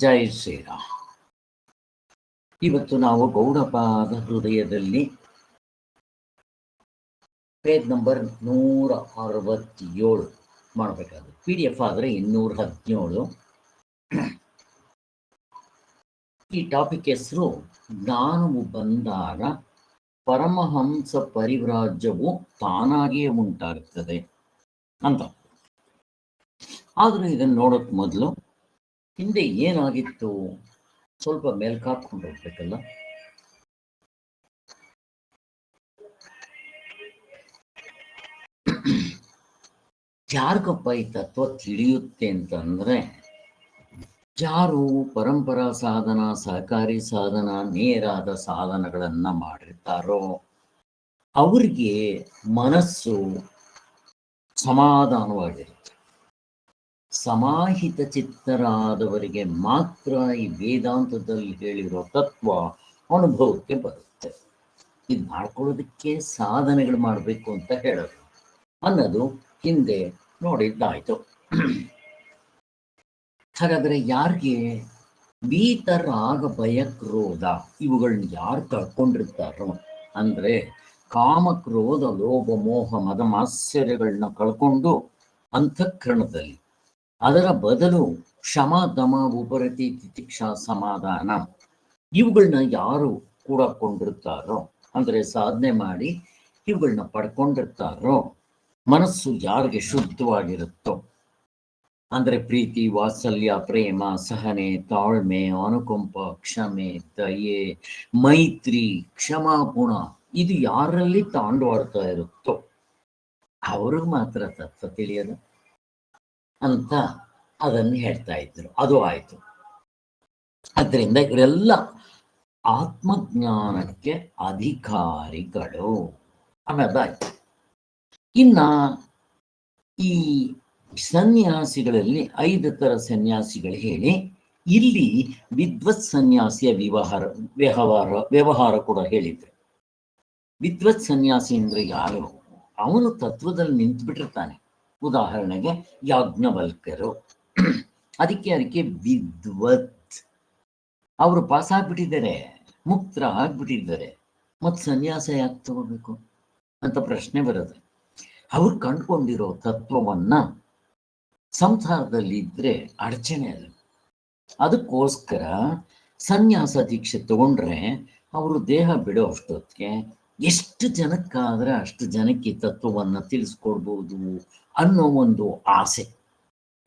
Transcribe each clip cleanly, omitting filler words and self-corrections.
ಜೈ ಶ್ರೀರಾಮ್. ಇವತ್ತು ನಾವು ಗೌಡಪಾದ ಹೃದಯದಲ್ಲಿ ಪೇಜ್ ನಂಬರ್ 167 ಮಾಡಬೇಕಾದ್ರೆ PDF ಆದರೆ 217. ಈ ಟಾಪಿಕ್ ಹೆಸರು ಜ್ಞಾನವು ಬಂದಾಗ ಪರಮಹಂಸ ಪರಿವ್ರಾಜ್ಯವು ತಾನಾಗಿಯೇ ಉಂಟಾಗುತ್ತದೆ ಅಂತ. ಆದ್ರೆ ಇದನ್ನು ನೋಡೋಕ್ ಮೊದಲು ಹಿಂದೆ ಏನಾಗಿತ್ತು ಸ್ವಲ್ಪ ಮೇಲ್ಕಾಕೊಂಡು ಹೋಗ್ಬೇಕಲ್ಲ. ಯಾರಿಗಪ್ಪ ಈ ತತ್ವ ತಿಳಿಯುತ್ತೆ ಅಂತಂದ್ರೆ, ಯಾರು ಪರಂಪರಾ ಸಾಧನ, ಸಹಕಾರಿ ಸಾಧನ, ನೇರಾದ ಸಾಧನಗಳನ್ನ ಮಾಡಿರ್ತಾರೋ ಅವ್ರಿಗೆ ಮನಸ್ಸು ಸಮಾಧಾನವಾಗಿರುತ್ತೆ. ಸಮಾಹಿತ ಚಿತ್ತರಾದವರಿಗೆ ಮಾತ್ರ ಈ ವೇದಾಂತದಲ್ಲಿ ಹೇಳಿರೋ ತತ್ವ ಅನುಭವಕ್ಕೆ ಬರುತ್ತೆ. ಇದು ಮಾಡ್ಕೊಳ್ಳೋದಕ್ಕೆ ಸಾಧನೆಗಳು ಮಾಡಬೇಕು ಅಂತ ಹೇಳೋದು ಅನ್ನೋದು ಹಿಂದೆ ನೋಡಿದ್ದಾಯ್ತು. ಹಾಗಾದ್ರೆ ಯಾರಿಗೆ ರಾಗ ಭಯ ಕ್ರೋಧ ಇವುಗಳನ್ನ ಯಾರು ಕಳ್ಕೊಂಡಿರ್ತಾರೋ ಅಂದ್ರೆ, ಕಾಮ ಕ್ರೋಧ ಲೋಭ ಮೋಹ ಮದ ಮಾತ್ಸರ್ಯಗಳನ್ನ ಕಳ್ಕೊಂಡು ಅಂತಃಕರಣದಲ್ಲಿ ಅದರ ಬದಲು ಶಮ ದಮ ಉಪರತಿ ತಿತಿಕ್ಷಾ ಸಮಾಧಾನ ಇವುಗಳನ್ನ ಯಾರು ಕೂಡಕೊಂಡಿರ್ತಾರೋ ಅಂದ್ರೆ ಸಾಧನೆ ಮಾಡಿ ಇವುಗಳನ್ನ ಪಡ್ಕೊಂಡಿರ್ತಾರೋ, ಮನಸ್ಸು ಯಾರಿಗೆ ಶುದ್ಧವಾಗಿರುತ್ತೋ ಅಂದ್ರೆ ಪ್ರೀತಿ, ವಾತ್ಸಲ್ಯ, ಪ್ರೇಮ, ಸಹನೆ, ತಾಳ್ಮೆ, ಅನುಕಂಪ, ಕ್ಷಮೆ, ದಯೆ, ಮೈತ್ರಿ, ಕ್ಷಮಾಗುಣ ಇದು ಯಾರಲ್ಲಿ ತಾಂಡವಾಡ್ತಾ ಇರುತ್ತೋ ಅವ್ರಿಗೆ ಮಾತ್ರ ತತ್ವ ತಿಳಿಯೋದು ಅಂತ ಅದನ್ನು ಹೇಳ್ತಾ ಇದ್ರು. ಅದು ಆಯ್ತು. ಅದರಿಂದ ಇವರೆಲ್ಲ ಆತ್ಮಜ್ಞಾನಕ್ಕೆ ಅಧಿಕಾರಿಗಳು ಅನ್ನೋದಾಯ್ತು. ಇನ್ನ ಈ ಸನ್ಯಾಸಿಗಳಲ್ಲಿ 5 ತರ ಸನ್ಯಾಸಿಗಳು ಹೇಳಿ, ಇಲ್ಲಿ ವಿದ್ವತ್ ಸನ್ಯಾಸಿಯ ವ್ಯವಹಾರ ಕೂಡ ಹೇಳಿದ್ರು. ವಿದ್ವತ್ ಸನ್ಯಾಸಿ ಅಂದ್ರೆ ಯಾರು? ಅವನು ತತ್ವದಲ್ಲಿ ನಿಂತು ಬಿಟ್ಟಿರ್ತಾನೆ. ಉದಾಹರಣೆಗೆ ಯಾಜ್ಞವಲ್ಕರು, ಅದಕ್ಕೆ ವಿದ್ವತ್. ಅವರು ಪಾಸ್ ಆಗ್ಬಿಟ್ಟಿದ್ದಾರೆ, ಮುಕ್ತರ ಆಗ್ಬಿಟ್ಟಿದ್ದಾರೆ, ಮತ್ ಸನ್ಯಾಸ ಯಾಕೆ ತಗೋಬೇಕು ಅಂತ ಪ್ರಶ್ನೆ ಬರುತ್ತೆ. ಅವ್ರು ಕಂಡುಕೊಂಡಿರೋ ತತ್ವವನ್ನ ಸಂಸಾರದಲ್ಲಿ ಇದ್ರೆ ಅಡಚಣೆ ಅದು. ಅದಕ್ಕೋಸ್ಕರ ಸನ್ಯಾಸ ದೀಕ್ಷೆ ತಗೊಂಡ್ರೆ ಅವರು ದೇಹ ಬಿಡೋ ಅಷ್ಟೊತ್ತಿಗೆ ಎಷ್ಟು ಜನಕ್ಕಾದ್ರೆ ಅಷ್ಟು ಜನಕ್ಕೆ ತತ್ವವನ್ನ ತಿಳಿಸ್ಕೊಡ್ಬೋದು ಅನ್ನೋ ಒಂದು ಆಸೆ.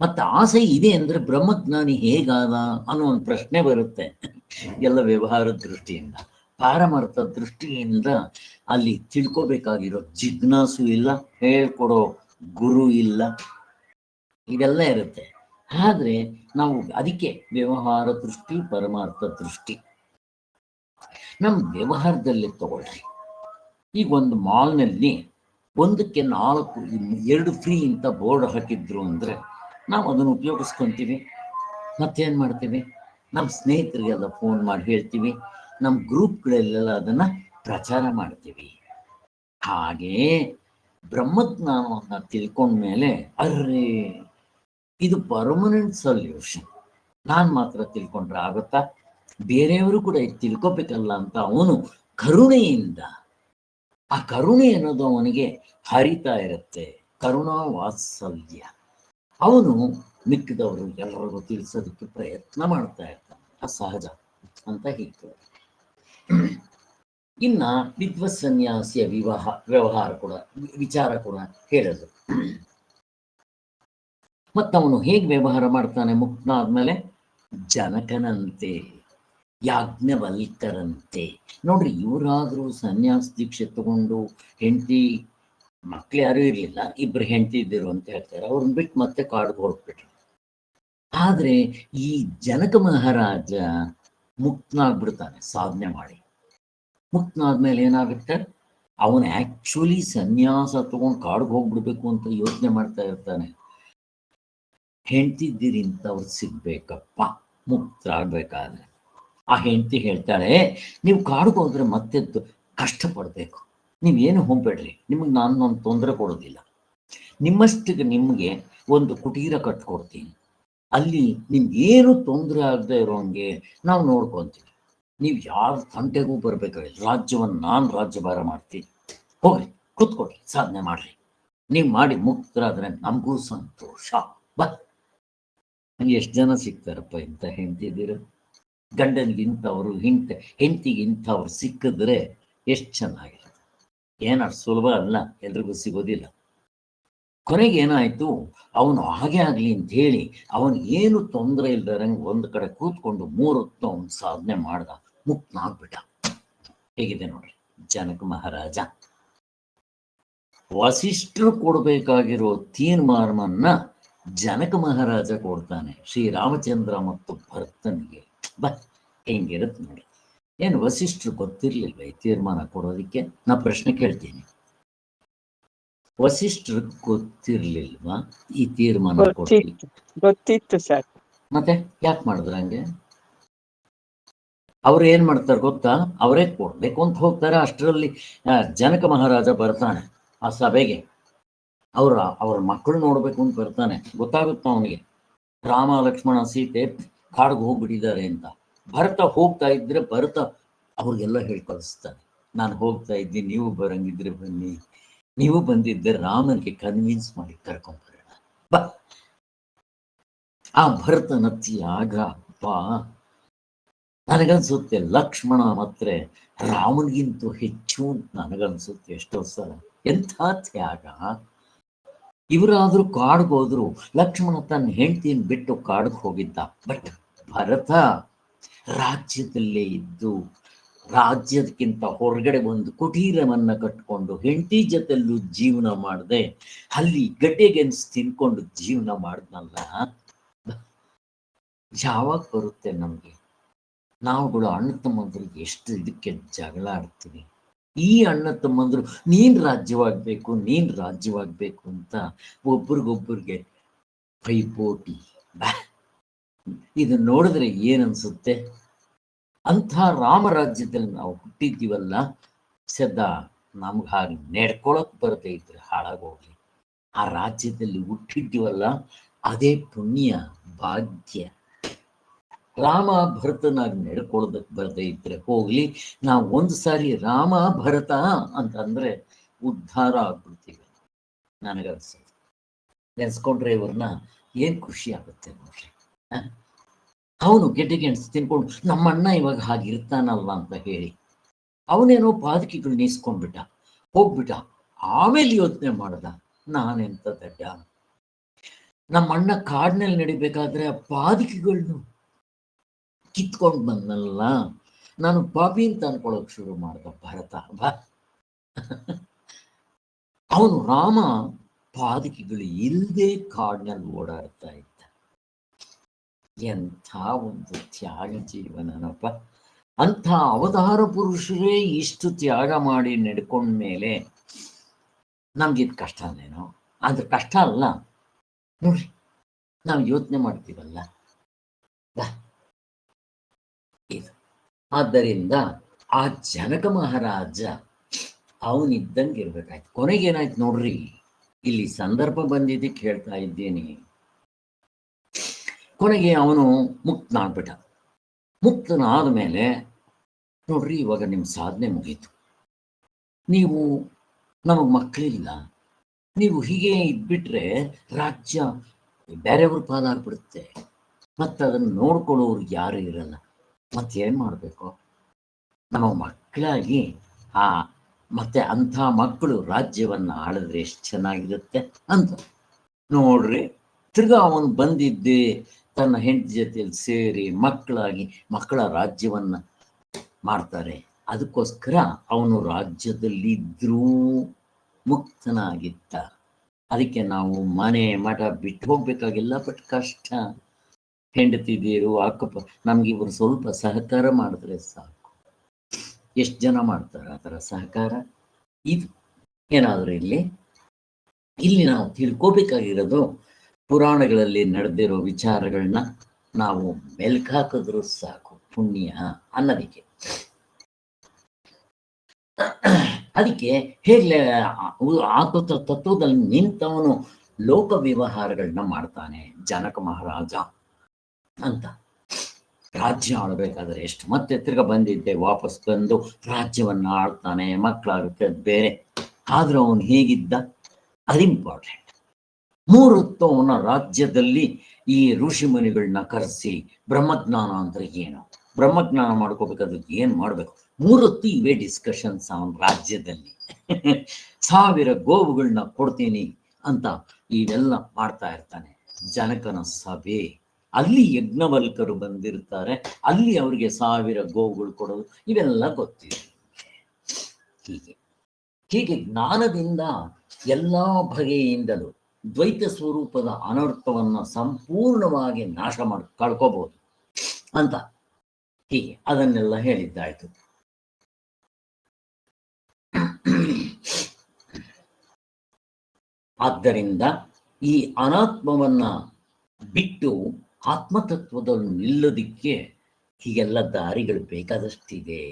ಮತ್ತೆ ಆಸೆ ಇದೆ ಅಂದ್ರೆ ಬ್ರಹ್ಮಜ್ಞಾನಿ ಹೇಗಾದ ಅನ್ನೋ ಒಂದು ಪ್ರಶ್ನೆ ಬರುತ್ತೆ. ಎಲ್ಲ ವ್ಯವಹಾರದ ದೃಷ್ಟಿಯಿಂದ, ಪಾರಮಾರ್ಥ ದೃಷ್ಟಿಯಿಂದ ಅಲ್ಲಿ ತಿಳ್ಕೊಬೇಕಾಗಿರೋ ಜಿಜ್ಞಾಸು ಇಲ್ಲ, ಹೇಳ್ಕೊಡೋ ಗುರು ಇಲ್ಲ, ಇದೆಲ್ಲ ಇರುತ್ತೆ. ಆದ್ರೆ ನಾವು ಅದಕ್ಕೆ ವ್ಯವಹಾರ ದೃಷ್ಟಿ, ಪರಮಾರ್ಥ ದೃಷ್ಟಿ. ನಮ್ಮ ವ್ಯವಹಾರದಲ್ಲಿ ತಗೊಳ್ರಿ, ಈಗ ಒಂದು ಮಾಲ್ನಲ್ಲಿ 1ಕ್ಕೆ 4 2 ಫ್ರೀ ಅಂತ ಬೋರ್ಡ್ ಹಾಕಿದ್ರು ಅಂದ್ರೆ ನಾವು ಅದನ್ನು ಉಪಯೋಗಿಸ್ಕೊಂತೀವಿ. ಮತ್ತೇನ್ ಮಾಡ್ತೀವಿ? ನಮ್ಮ ಸ್ನೇಹಿತರಿಗೆಲ್ಲ ಫೋನ್ ಮಾಡಿ ಹೇಳ್ತೀವಿ, ನಮ್ಮ ಗ್ರೂಪ್ಗಳಲ್ಲೆಲ್ಲ ಅದನ್ನ ಪ್ರಚಾರ ಮಾಡ್ತೀವಿ. ಹಾಗೆ ಬ್ರಹ್ಮಜ್ಞಾನವನ್ನ ತಿಳ್ಕೊಂಡ್ಮೇಲೆ ಅರ್ರೇ ಇದು ಪರ್ಮನೆಂಟ್ ಸೊಲ್ಯೂಷನ್, ನಾನ್ ಮಾತ್ರ ತಿಳ್ಕೊಂಡ್ರೆ ಆಗುತ್ತಾ? ಬೇರೆಯವರು ಕೂಡ ಇದು ತಿಳ್ಕೊಬೇಕಲ್ಲ ಅಂತ ಅವನು ಕರುಣೆಯಿಂದ, ಆ ಕರುಣೆ ಅನ್ನೋದು ಅವನಿಗೆ ಹರಿತಾ ಇರುತ್ತೆ, ಕರುಣಾ ವಾತ್ಸಲ್ಯ. ಅವನು ಮಿಕ್ಕಿದವರು ಎಲ್ಲರಿಗೂ ತಿಳಿಸೋದಕ್ಕೆ ಪ್ರಯತ್ನ ಮಾಡ್ತಾ ಇರ್ತಾನೆ, ಅಸಹಜ ಅಂತ ಹೇಳ್ತಾರೆ. ಇನ್ನ ವಿದ್ವತ್ ಸನ್ಯಾಸಿಯ ವ್ಯವಹಾರ ಕೂಡ, ವಿಚಾರ ಕೂಡ ಹೇಳೋದು. ಮತ್ತವನು ಹೇಗೆ ವ್ಯವಹಾರ ಮಾಡ್ತಾನೆ ಮುಕ್ತನಾದ್ಮೇಲೆ? ಜನಕನಂತೆ, ಯಾಜ್ಞವಲ್ಕರಂತೆ. ನೋಡ್ರಿ, ಇವರಾದ್ರೂ ಸನ್ಯಾಸ ದೀಕ್ಷೆ ತಗೊಂಡು ಹೆಂಡತಿ ಮಕ್ಳು ಯಾರು ಇರ್ಲಿಲ್ಲ, 2 ಹೆಂಡತಿ ಇದ್ದಿರು ಅಂತ ಹೇಳ್ತಾರೆ. ಅವ್ರನ್ನ ಬಿಟ್ಟು ಮತ್ತೆ ಕಾಡಿಗೆ ಹೊರಟ್ಬಿಟ್ರು. ಆದ್ರೆ ಈ ಜನಕ ಮಹಾರಾಜ ಮುಕ್ತನಾಗ್ಬಿಡ್ತಾನೆ ಸಾಧನೆ ಮಾಡಿ. ಮುಕ್ತನಾದ್ಮೇಲೆ ಏನಾಗುತ್ತೆ? ಅವನು ಆಕ್ಚುಲಿ ಸನ್ಯಾಸ ತಗೊಂಡು ಕಾಡಿಗೆ ಹೋಗ್ಬಿಡ್ಬೇಕು ಅಂತ ಯೋಚನೆ ಮಾಡ್ತಾ ಇರ್ತಾನೆ. ಹೆಂಡ್ತಿದ್ದೀರಿ ಇಂಥವ್ರು ಸಿಗ್ಬೇಕಪ್ಪ ಮುಕ್ತರಾಗ್ಬೇಕಾದ್ರೆ. ಆ ಹೆಂಡತಿ ಹೇಳ್ತಾಳೆ, ನೀವು ಕಾಡಿಗೆ ಹೋದ್ರೆ ಮತ್ತೆ ಕಷ್ಟಪಡ್ಬೇಕು, ನೀವೇನು ಹೋಗ್ಬೇಡ್ರಿ, ನಿಮಗೆ ನಾನು ಒಂದು ತೊಂದರೆ ಕೊಡೋದಿಲ್ಲ, ನಿಮ್ಮಷ್ಟಿಗೆ ನಿಮಗೆ ಒಂದು ಕುಟೀರ ಕಟ್ಕೊಡ್ತೀನಿ, ಅಲ್ಲಿ ನಿಮ್ಗೇನು ತೊಂದರೆ ಆಗದೆ ಇರೋಂಗೆ ನಾವು ನೋಡ್ಕೊಂತೀವಿ. ನೀವು ಯಾರ ತಂಟೆಗೂ ಬರ್ಬೇಕಾಗಿಲ್ಲ. ರಾಜ್ಯವನ್ನು ನಾನು ರಾಜ್ಯಭಾರ ಮಾಡ್ತೀನಿ, ಹೋಗ್ರಿ ಕೂತ್ಕೊಳ್ರಿ, ಸಾಧನೆ ಮಾಡ್ರಿ, ನೀವು ಮಾಡಿ ಮುಕ್ತರಾದ್ರೆ ನಮಗೂ ಸಂತೋಷ. ಬಾ, ನಂಗೆ ಎಷ್ಟು ಜನ ಸಿಗ್ತಾರಪ್ಪ ಇಂಥ ಹೆಂಡ್ತಿದ್ದೀರ. ಗಂಡನಿಗೆ ಇಂಥವ್ರು, ಹೆಂಡತಿಗೆ ಇಂಥವ್ರು ಸಿಕ್ಕಿದ್ರೆ ಎಷ್ಟು ಚೆನ್ನಾಗಿರುತ್ತೆ. ಏನಾದ್ರು ಸುಲಭ ಅಲ್ಲ, ಎಲ್ರಿಗೂ ಸಿಗೋದಿಲ್ಲ. ಕೊನೆಗೆ ಏನಾಯ್ತು, ಅವನು ಹಾಗೆ ಆಗ್ಲಿ ಅಂತ ಹೇಳಿ ಅವನಿಗೇನು ತೊಂದರೆ ಇಲ್ದಂಗೆ ಒಂದು ಕಡೆ ಕೂತ್ಕೊಂಡು 3 ಹೊತ್ತು ಅವನು ಸಾಧನೆ ಮಾಡ್ದ, ಮುಕ್ತನಾಗ್ಬಿಟ್ಟ. ಹೇಗಿದೆ ನೋಡ್ರಿ ಜನಕ ಮಹಾರಾಜ. ವಸಿಷ್ಠರು ಕೊಡ್ಬೇಕಾಗಿರೋ ತೀರ್ಮಾನವನ್ನ ಜನಕ ಮಹಾರಾಜ ಕೊಡ್ತಾನೆ ಶ್ರೀರಾಮಚಂದ್ರ ಮತ್ತು ಭರತನಿಗೆ. ಹೆಂಗಿರುತ್ತೆ ನೋಡಿ. ಏನು ವಸಿಷ್ಠರು ಗೊತ್ತಿರ್ಲಿಲ್ವ ಈ ತೀರ್ಮಾನ ಕೊಡೋದಿಕ್ಕೆ? ನಾ ಪ್ರಶ್ನೆ ಕೇಳ್ತೀನಿ, ವಸಿಷ್ಠರು ಗೊತ್ತಿರ್ಲಿಲ್ವಾ ಈ ತೀರ್ಮಾನ ಕೊಡ್ಲಿಕ್ಕೆ? ಗೊತ್ತಿತ್ತು ಸರ್. ಮತ್ತೆ ಯಾಕೆ ಮಾಡಿದ್ರ ಹಂಗೆ? ಅವ್ರು ಏನ್ ಮಾಡ್ತಾರೆ ಗೊತ್ತಾ, ಅವರೇ ಕೊಡ್ಬೇಕು ಅಂತ ಹೋಗ್ತಾರೆ. ಅಷ್ಟರಲ್ಲಿ ಜನಕ ಮಹಾರಾಜ ಬರ್ತಾನೆ ಆ ಸಭೆಗೆ. ಅವ್ರ ಮಕ್ಕಳು ನೋಡ್ಬೇಕು ಅಂತ ಬರ್ತಾನೆ. ಗೊತ್ತಾಗುತ್ತ ಅವನಿಗೆ ರಾಮ ಲಕ್ಷ್ಮಣ ಸೀತೆ ಕಾಡ್ಗೆ ಹೋಗ್ಬಿಟ್ಟಿದ್ದಾರೆ ಅಂತ. ಭರತ ಹೋಗ್ತಾ ಇದ್ರೆ ಭರತ ಅವ್ರಿಗೆಲ್ಲ ಹೇಳಿ ಕಳಿಸ್ತಾನೆ, ನಾನು ಹೋಗ್ತಾ ಇದ್ದೀನಿ, ನೀವು ಬರಂಗಿದ್ರೆ ಬನ್ನಿ, ನೀವು ಬಂದಿದ್ದರೆ ರಾಮನಿಗೆ ಕನ್ವಿನ್ಸ್ ಮಾಡಿ ಕರ್ಕೊಂಡ್ಬರೋಣ ಬಾ. ಆ ಭರತನ ತ್ಯಾಗ ಬಾ, ನನಗನ್ಸುತ್ತೆ ಲಕ್ಷ್ಮಣ ಮತ್ತೆ ರಾಮನಿಗಿಂತೂ ಹೆಚ್ಚು ನನಗನ್ಸುತ್ತೆ ಎಷ್ಟೋ ಸಲ. ಎಂಥ ತ್ಯಾಗ! ಇವರಾದ್ರೂ ಕಾಡ್ಗೆ ಹೋದ್ರು, ಲಕ್ಷ್ಮಣ ತನ್ನ ಹೆಂಡತಿಯನ್ನು ಬಿಟ್ಟು ಕಾಡ್ಗೆ ಹೋಗಿದ್ದ. ಬಟ್ ಭರತ ರಾಜ್ಯದಲ್ಲೇ ಇದ್ದು, ರಾಜ್ಯದಕ್ಕಿಂತ ಹೊರಗಡೆ ಒಂದು ಕುಟೀರವನ್ನ ಕಟ್ಕೊಂಡು ಹೆಂಡತಿ ಜೊತೆಲ್ಲೂ ಜೀವನ ಮಾಡದೆ ಅಲ್ಲಿ ಗಡ್ಡೆಗೆನ್ಸ್ ತಿನ್ಕೊಂಡು ಜೀವನ ಮಾಡಿದ್ನಲ್ಲ. ಯಾವಾಗ ಬರುತ್ತೆ ನಮ್ಗೆ? ನಾವುಗಳು ಅಣ್ಣ ತಮ್ಮಂದ್ರಿಗೆ ಎಷ್ಟು ಇದಕ್ಕೆ ಜಗಳ ಆಡ್ತೀವಿ. ಈ ಅಣ್ಣ ತಮ್ಮಂದ್ರು ನೀನ್ ರಾಜ್ಯವಾಗ್ಬೇಕು ಅಂತ ಒಬ್ರಿಗೊಬ್ರಿಗೆ ಪೈಪೋಟಿ. ಇದನ್ನ ನೋಡಿದ್ರೆ ಏನನ್ಸುತ್ತೆ? ಅಂಥ ರಾಮರಾಜ್ಯದಲ್ಲಿ ನಾವು ಹುಟ್ಟಿದ್ದೀವಲ್ಲ, ಸದಾ ನಮ್ಗೆ ಹಾಗೆ ನಡ್ಕೊಳಕ್ ಬರದೇ ಇದ್ರೆ ಹಾಳಾಗೋಗ್ಲಿ. ಆ ರಾಜ್ಯದಲ್ಲಿ ಹುಟ್ಟಿದ್ದೀವಲ್ಲ, ಅದೇ ಪುಣ್ಯ ಭಾಗ್ಯ. ರಾಮ ಭರತನಾಗಿ ನಡ್ಕೊಳ್ಳೋದಕ್ಕೆ ಬರದೇ ಇದ್ರೆ ಹೋಗ್ಲಿ. ನಾವು ಒಂದು ಸಾರಿ ರಾಮ ಭರತ ಅಂತಂದ್ರೆ ಉದ್ಧಾರ ಆಗ್ಬಿಡ್ತೀವಿ. ನನಗನ್ಸುತ್ತೆ, ನೆನ್ಸ್ಕೊಂಡ್ರೆ ಇವ್ರನ್ನ ಏನ್ ಖುಷಿ ಆಗುತ್ತೆ ನೋಡ್ರಿ. ಅವನು ಗೆಡ್ಡೆಗೆಣಸು ತಿನ್ಕೊಂಡು ನಮ್ಮಣ್ಣ ಇವಾಗ ಹಾಗಿರ್ತಾನಲ್ಲ ಅಂತ ಹೇಳಿ ಅವನೇನೋ ಪಾದಕಿಗಳು ನೀಸ್ಕೊಂಡ್ಬಿಟ್ಟ, ಹೋಗ್ಬಿಟ್ಟ. ಆಮೇಲೆ ಯೋಚನೆ ಮಾಡ್ದ, ನಾನೆಂತ ದಡ್ಡ, ನಮ್ಮಣ್ಣ ಕಾಡಿನಲ್ಲಿ ನಡಿಬೇಕಾದ್ರೆ ಆ ಪಾದಕಿಗಳನ್ನು ಕಿತ್ಕೊಂಡು ಬಂದಲ್ಲ, ನಾನು ಪಾಪಿ ಅಂತ ಅನ್ಕೊಳಕ್ ಶುರು ಮಾಡ್ದ ಭರತ. ಅವನು ರಾಮ ಪಾದಕಿಗಳು ಇಲ್ಲದೆ ಕಾಡಿನಲ್ಲಿ ಓಡಾಡ್ತಾ ಇದ್ದ. ಎಂಥ ಒಂದು ತ್ಯಾಗ ಜೀವನನಪ್ಪ. ಅಂಥ ಅವತಾರ ಪುರುಷರೇ ಇಷ್ಟು ತ್ಯಾಗ ಮಾಡಿ ನಡ್ಕೊಂಡ್ಮೇಲೆ ನಮ್ಗಿದ್ ಕಷ್ಟನೇನೋ? ಆದ್ರೆ ಕಷ್ಟ ಅಲ್ಲ ನೋಡ್ರಿ, ನಾವು ಯೋಚನೆ ಮಾಡ್ತೀವಲ್ಲ ಇದು. ಆದ್ದರಿಂದ ಆ ಜನಕ ಮಹಾರಾಜ ಅವನಿದ್ದಂಗೆ ಇರ್ಬೇಕಾಯ್ತು. ಕೊನೆಗೇನಾಯ್ತು ನೋಡ್ರಿ, ಇಲ್ಲಿ ಸಂದರ್ಭ ಬಂದಿದ್ದಕ್ಕೆ ಹೇಳ್ತಾ ಇದ್ದೇನೆ. ಕೊನೆಗೆ ಅವನು ಮುಕ್ತನಾಗ್ಬಿಟ್ಟ. ಮುಕ್ತನಾದ ಮೇಲೆ ನೋಡ್ರಿ, ಇವಾಗ ನಿಮ್ಮ ಸಾಧನೆ ಮುಗೀತು, ನೀವು ನಮಗೆ ಮಕ್ಕಳಿಲ್ಲ, ನೀವು ಹೀಗೆ ಇದ್ಬಿಟ್ರೆ ರಾಜ್ಯ ಬೇರೆಯವ್ರ ಪಾಲಾಗ್ಬಿಡುತ್ತೆ, ಮತ್ತೆ ಅದನ್ನು ನೋಡ್ಕೊಳ್ಳೋರು ಯಾರು ಇರಲ್ಲ. ಮತ್ತೇನು ಮಾಡಬೇಕು? ನಮ್ಮ ಮಕ್ಕಳಾಗಿ ಮತ್ತೆ ಅಂಥ ಮಕ್ಕಳು ರಾಜ್ಯವನ್ನು ಆಳಿದ್ರೆ ಎಷ್ಟು ಚೆನ್ನಾಗಿರುತ್ತೆ ಅಂತ ನೋಡ್ರಿ. ತಿರ್ಗಾ ಅವನು ಬಂದಿದ್ದೆ ತನ್ನ ಹೆಂಡತಿ ಜೊತೆಯಲ್ಲಿ ಸೇರಿ ಮಕ್ಕಳ ರಾಜ್ಯವನ್ನ ಮಾಡ್ತಾರೆ. ಅದಕ್ಕೋಸ್ಕರ ಅವನು ರಾಜ್ಯದಲ್ಲಿದ್ರೂ ಮುಕ್ತನಾಗಿದ್ದ. ಅದಕ್ಕೆ ನಾವು ಮನೆ ಮಠ ಬಿಟ್ಟು ಹೋಗ್ಬೇಕಾಗಿಲ್ಲ. ಬಟ್ ಕಷ್ಟ, ಹೆಂಡತಿದ್ದೀರು ಅಕ್ಕಪ್ಪ ನಮ್ಗಿವ್ರು ಸ್ವಲ್ಪ ಸಹಕಾರ ಮಾಡಿದ್ರೆ ಸಾಕು. ಎಷ್ಟು ಜನ ಮಾಡ್ತಾರೆ ಆ ಥರ ಸಹಕಾರ? ಇದು ಏನಾದರೂ ಇಲ್ಲಿ ನಾವು ತಿಳ್ಕೋಬೇಕಾಗಿರೋದು, ಪುರಾಣಗಳಲ್ಲಿ ನಡೆದಿರೋ ವಿಚಾರಗಳನ್ನ ನಾವು ಮೆಲ್ಕಾಕಿದ್ರೂ ಸಾಕು ಪುಣ್ಯ ಅನ್ನೋದಕ್ಕೆ. ಅದಕ್ಕೆ ಹೇಗ್ಲೆ ತತ್ವದಲ್ಲಿ ನಿಂತವನು ಲೋಕ ವ್ಯವಹಾರಗಳನ್ನ ಮಾಡ್ತಾನೆ ಜನಕ ಮಹಾರಾಜ. ಅಂತ. ರಾಜ್ಯ ಆಳ್ಬೇಕಾದ್ರೆ ಎಷ್ಟು, ಮತ್ತೆ ತಿರ್ಗ ಬಂದಿದ್ದೆ ವಾಪಸ್ ಬಂದು ರಾಜ್ಯವನ್ನ ಆಳ್ತಾನೆ, ಮಕ್ಕಳಾಗುತ್ತೆ, ಅದು ಬೇರೆ. ಆದ್ರೂ ಅವನು ಹೇಗಿದ್ದ, ಅದು ಇಂಪಾರ್ಟೆಂಟ್. 3 ಹೊತ್ತು ಅವನ ರಾಜ್ಯದಲ್ಲಿ ಈ ಋಷಿ ಮುನಿಗಳನ್ನ ಕರೆಸಿ ಬ್ರಹ್ಮಜ್ಞಾನ ಅಂದ್ರೆ ಏನು, ಬ್ರಹ್ಮಜ್ಞಾನ ಮಾಡ್ಕೋಬೇಕಾದ್ರೆ ಏನ್ ಮಾಡ್ಬೇಕು, 3 ಹೊತ್ತು ಇವೇ ಡಿಸ್ಕಷನ್ಸ್ ಅವನ ರಾಜ್ಯದಲ್ಲಿ. 1000 ಗೋವುಗಳನ್ನ ಕೊಡ್ತೀನಿ ಅಂತ ಇವೆಲ್ಲ ಮಾಡ್ತಾ ಇರ್ತಾನೆ. ಜನಕನ ಸಭೆ, ಅಲ್ಲಿ ಯಜ್ಞವಲ್ಕರು ಬಂದಿರ್ತಾರೆ, ಅಲ್ಲಿ ಅವರಿಗೆ 1000 ಗೋವುಗಳು ಕೊಡೋದು, ಇವೆಲ್ಲ ಗೊತ್ತಿದೆ. ಹೀಗೆ ಹೀಗೆ ಜ್ಞಾನದಿಂದ ಎಲ್ಲಾ ಬಗೆಯಿಂದಲೂ ದ್ವೈತ ಸ್ವರೂಪದ ಅನರ್ಥವನ್ನ ಸಂಪೂರ್ಣವಾಗಿ ನಾಶ ಮಾಡಿ ಕಳ್ಕೋಬಹುದು ಅಂತ. ಹೀಗೆ ಅದನ್ನೆಲ್ಲ ಹೇಳಿದ್ದಾಯ್ತು. ಆದ್ದರಿಂದ ಈ ಅನಾತ್ಮವನ್ನ ಬಿಟ್ಟು ಆತ್ಮತತ್ವದಲ್ಲಿ ನಿಲ್ಲೋದಿಕ್ಕೆ ಹೀಗೆಲ್ಲ ದಾರಿಗಳು ಬೇಕಾದಷ್ಟಿದೆ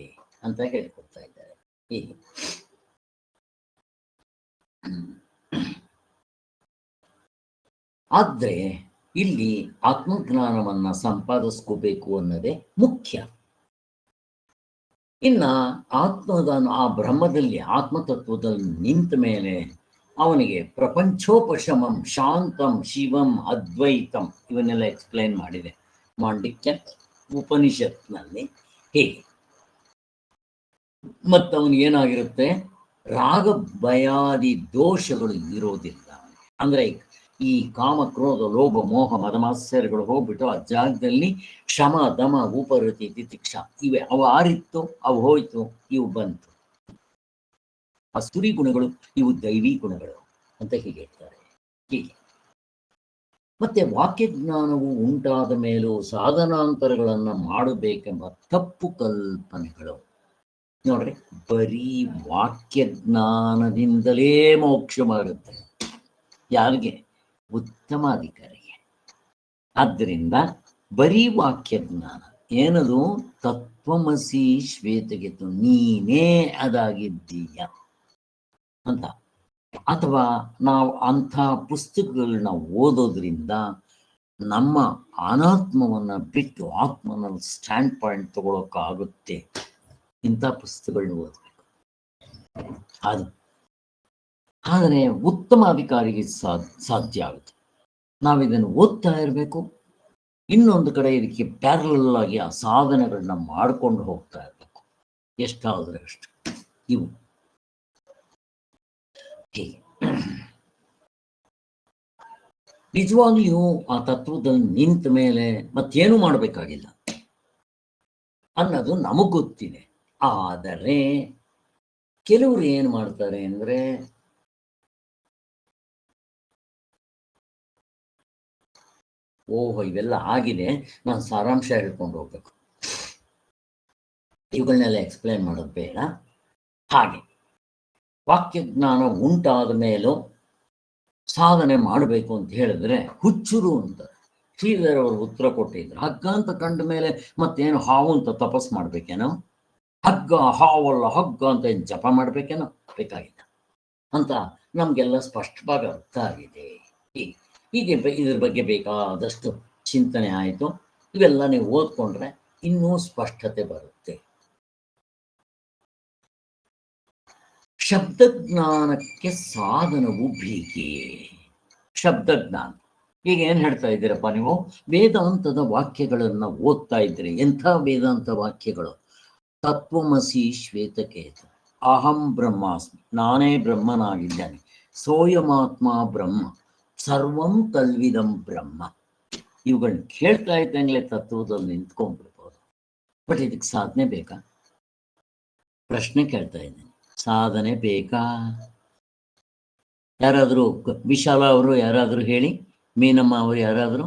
ಅಂತ ಹೇಳಿಕೊಡ್ತಾ ಇದ್ದಾರೆ. ಹೀಗೆ ಆದ್ರೆ ಇಲ್ಲಿ ಆತ್ಮಜ್ಞಾನವನ್ನ ಸಂಪಾದಿಸ್ಕೋಬೇಕು ಅನ್ನೋದೇ ಮುಖ್ಯ. ಇನ್ನ ಆತ್ಮದ ಆ ಬ್ರಹ್ಮದಲ್ಲಿ ಆತ್ಮತತ್ವದಲ್ಲಿ ನಿಂತ ಮೇಲೆ ಅವನಿಗೆ ಪ್ರಪಂಚೋಪಶಮಂ ಶಾಂತಂ ಶಿವಂ ಅದ್ವೈತಂ ಇವನ್ನೆಲ್ಲ ಎಕ್ಸ್ಪ್ಲೈನ್ ಮಾಡಿದೆ ಮಾಂಡಿಕ್ಯ ಉಪನಿಷತ್ನಲ್ಲಿ. ಹೇಗೆ ಮತ್ತವನಿಗೇನಾಗಿರುತ್ತೆ, ರಾಗ ಭಯಾದಿ ದೋಷಗಳು ಇರೋದಿಲ್ಲ. ಅಂದ್ರೆ ಈ ಕಾಮ ಕ್ರೋಧ ಲೋಭ ಮೋಹ ಮದಮಾತ್ಸರ್ಯಗಳು ಹೋಗ್ಬಿಟ್ಟು ಆ ಜಾಗದಲ್ಲಿ ಶಮ ದಮ ಉಪರತಿ ತಿತಿಕ್ಷಾ ಇವೆ ಅವು ಆರಿತ್ತು, ಅವು ಹೋಯ್ತು, ಇವು ಬಂತು. ಅಸುರಿ ಗುಣಗಳು, ಇವು ದೈವಿ ಗುಣಗಳು ಅಂತ ಹೀಗೆ ಹೇಳ್ತಾರೆ. ಹೀಗೆ ಮತ್ತೆ ವಾಕ್ಯಜ್ಞಾನವು ಉಂಟಾದ ಮೇಲೂ ಸಾಧನಾಂತರಗಳನ್ನ ಮಾಡಬೇಕೆಂಬ ತಪ್ಪು ಕಲ್ಪನೆಗಳು. ನೋಡ್ರಿ, ಬರೀ ವಾಕ್ಯಜ್ಞಾನದಿಂದಲೇ ಮೋಕ್ಷ ಮಾಡುತ್ತೆ. ಯಾರಿಗೆ? ಉತ್ತಮಾಧಿಕಾರಿಗೆ. ಆದ್ದರಿಂದ ಬರೀ ವಾಕ್ಯಜ್ಞಾನ ಏನದು, ತತ್ವಮಸಿ ಶ್ವೇತಗೆತು, ನೀನೇ ಅದಾಗಿದ್ದೀಯ ಅಂತ. ಅಥವಾ ನಾವು ಅಂಥ ಪುಸ್ತಕಗಳನ್ನ ಓದೋದ್ರಿಂದ ನಮ್ಮ ಅನಾತ್ಮವನ್ನ ಬಿಟ್ಟು ಆತ್ಮನಲ್ಲಿ ಸ್ಟ್ಯಾಂಡ್ ಪಾಯಿಂಟ್ ತಗೊಳಕ್ಕಾಗುತ್ತೆ. ಇಂಥ ಪುಸ್ತಕಗಳನ್ನ ಓದಬೇಕು. ಅದು ಆದರೆ ಉತ್ತಮ ಅಧಿಕಾರಿಗೆ ಸಾಧ್ಯ ಆಗುತ್ತೆ. ನಾವಿದನ್ನು ಓದ್ತಾ ಇರಬೇಕು, ಇನ್ನೊಂದು ಕಡೆ ಇದಕ್ಕೆ ಪ್ಯಾರಲಲ್ ಆಗಿ ಆ ಸಾಧನೆಗಳನ್ನ ಮಾಡ್ಕೊಂಡು ಹೋಗ್ತಾ ಇರಬೇಕು, ಎಷ್ಟಾದ್ರೆ ಅಷ್ಟು. ಇವು ಹೀಗೆ ನಿಜವಾಗ್ಲಿಯೂ ಆ ತತ್ವದಲ್ಲಿ ನಿಂತ ಮೇಲೆ ಮತ್ತೇನು ಮಾಡಬೇಕಾಗಿಲ್ಲ ಅನ್ನೋದು ನಮಗ್ ಗೊತ್ತಿದೆ. ಆದರೆ ಕೆಲವರು ಏನು ಮಾಡ್ತಾರೆ ಅಂದ್ರೆ, ಓಹೋ ಇವೆಲ್ಲ ಆಗಿದೆ, ನಾನು ಸಾರಾಂಶ ಹೇಳ್ಕೊಂಡು ಹೋಗ್ಬೇಕು, ಇವುಗಳನ್ನೆಲ್ಲ ಎಕ್ಸ್ಪ್ಲೈನ್ ಮಾಡೋದು ಬೇಡ. ಹಾಗೆ ವಾಕ್ಯಜ್ಞಾನ ಉಂಟಾದ ಮೇಲೂ ಸಾಧನೆ ಮಾಡಬೇಕು ಅಂತ ಹೇಳಿದ್ರೆ ಹುಚ್ಚುರು ಅಂತ ಶ್ರೀಧರ್ ಅವರು ಉತ್ತರ ಕೊಟ್ಟಿದ್ರು. ಹಗ್ಗ ಅಂತ ಕಂಡ ಮೇಲೆ ಮತ್ತೇನು ಹಾವು ಅಂತ ತಪಸ್ ಮಾಡ್ಬೇಕೇನೋ, ಹಗ್ಗ ಹಾವಲ್ಲ ಹಗ್ಗ ಅಂತ ಏನು ಜಪ ಮಾಡ್ಬೇಕೇನೋ, ಬೇಕಾಗಿಲ್ಲ ಅಂತ ನಮ್ಗೆಲ್ಲ ಸ್ಪಷ್ಟವಾಗಿ ಅರ್ಥ ಆಗಿದೆ. ಹೀಗೆ ಇದ್ರ ಬಗ್ಗೆ ಬೇಕಾದಷ್ಟು ಚಿಂತನೆ ಆಯಿತು. ಇವೆಲ್ಲ ನೀವು ಓದ್ಕೊಂಡ್ರೆ ಇನ್ನೂ ಸ್ಪಷ್ಟತೆ ಬರುತ್ತೆ. ಶಬ್ದಜ್ಞಾನಕ್ಕೆ ಸಾಧನವು ಬೇಕೇ. ಶಬ್ದಜ್ಞಾನ, ಈಗ ಏನ್ ಹೇಳ್ತಾ ಇದ್ದೀರಪ್ಪ ನೀವು, ವೇದಾಂತದ ವಾಕ್ಯಗಳನ್ನ ಓದ್ತಾ ಇದ್ರಿ. ಎಂಥ ವೇದಾಂತ ವಾಕ್ಯಗಳು? ತತ್ವಮಸಿ ಶ್ವೇತಕೇತು, ಅಹಂ ಬ್ರಹ್ಮಾಸ್ಮಿ, ನಾನೇ ಬ್ರಹ್ಮನಾಗಿದ್ದೇನೆ, ಸೋಯಮಾತ್ಮ ಬ್ರಹ್ಮ, ಸರ್ವಂ ಕಲ್ವಿದಂ ಬ್ರಹ್ಮ. ಇವುಗಳನ್ನ ಕೇಳ್ತಾ ಇದ್ದಂಗ್ಲೆ ತತ್ವದಲ್ಲಿ ನಿಂತ್ಕೊಂಡ್ಬಿಡ್ಬೋದು. ಬಟ್ ಇದಕ್ಕೆ ಸಾಧನೆ ಬೇಕಾ? ಪ್ರಶ್ನೆ ಕೇಳ್ತಾ ಇದ್ದೇನೆ, ಸಾಧನೆ ಬೇಕಾ? ಯಾರಾದರೂ, ವಿಶಾಲ ಅವರು ಯಾರಾದರೂ ಹೇಳಿ, ಮೀನಮ್ಮ ಅವರು ಯಾರಾದರೂ?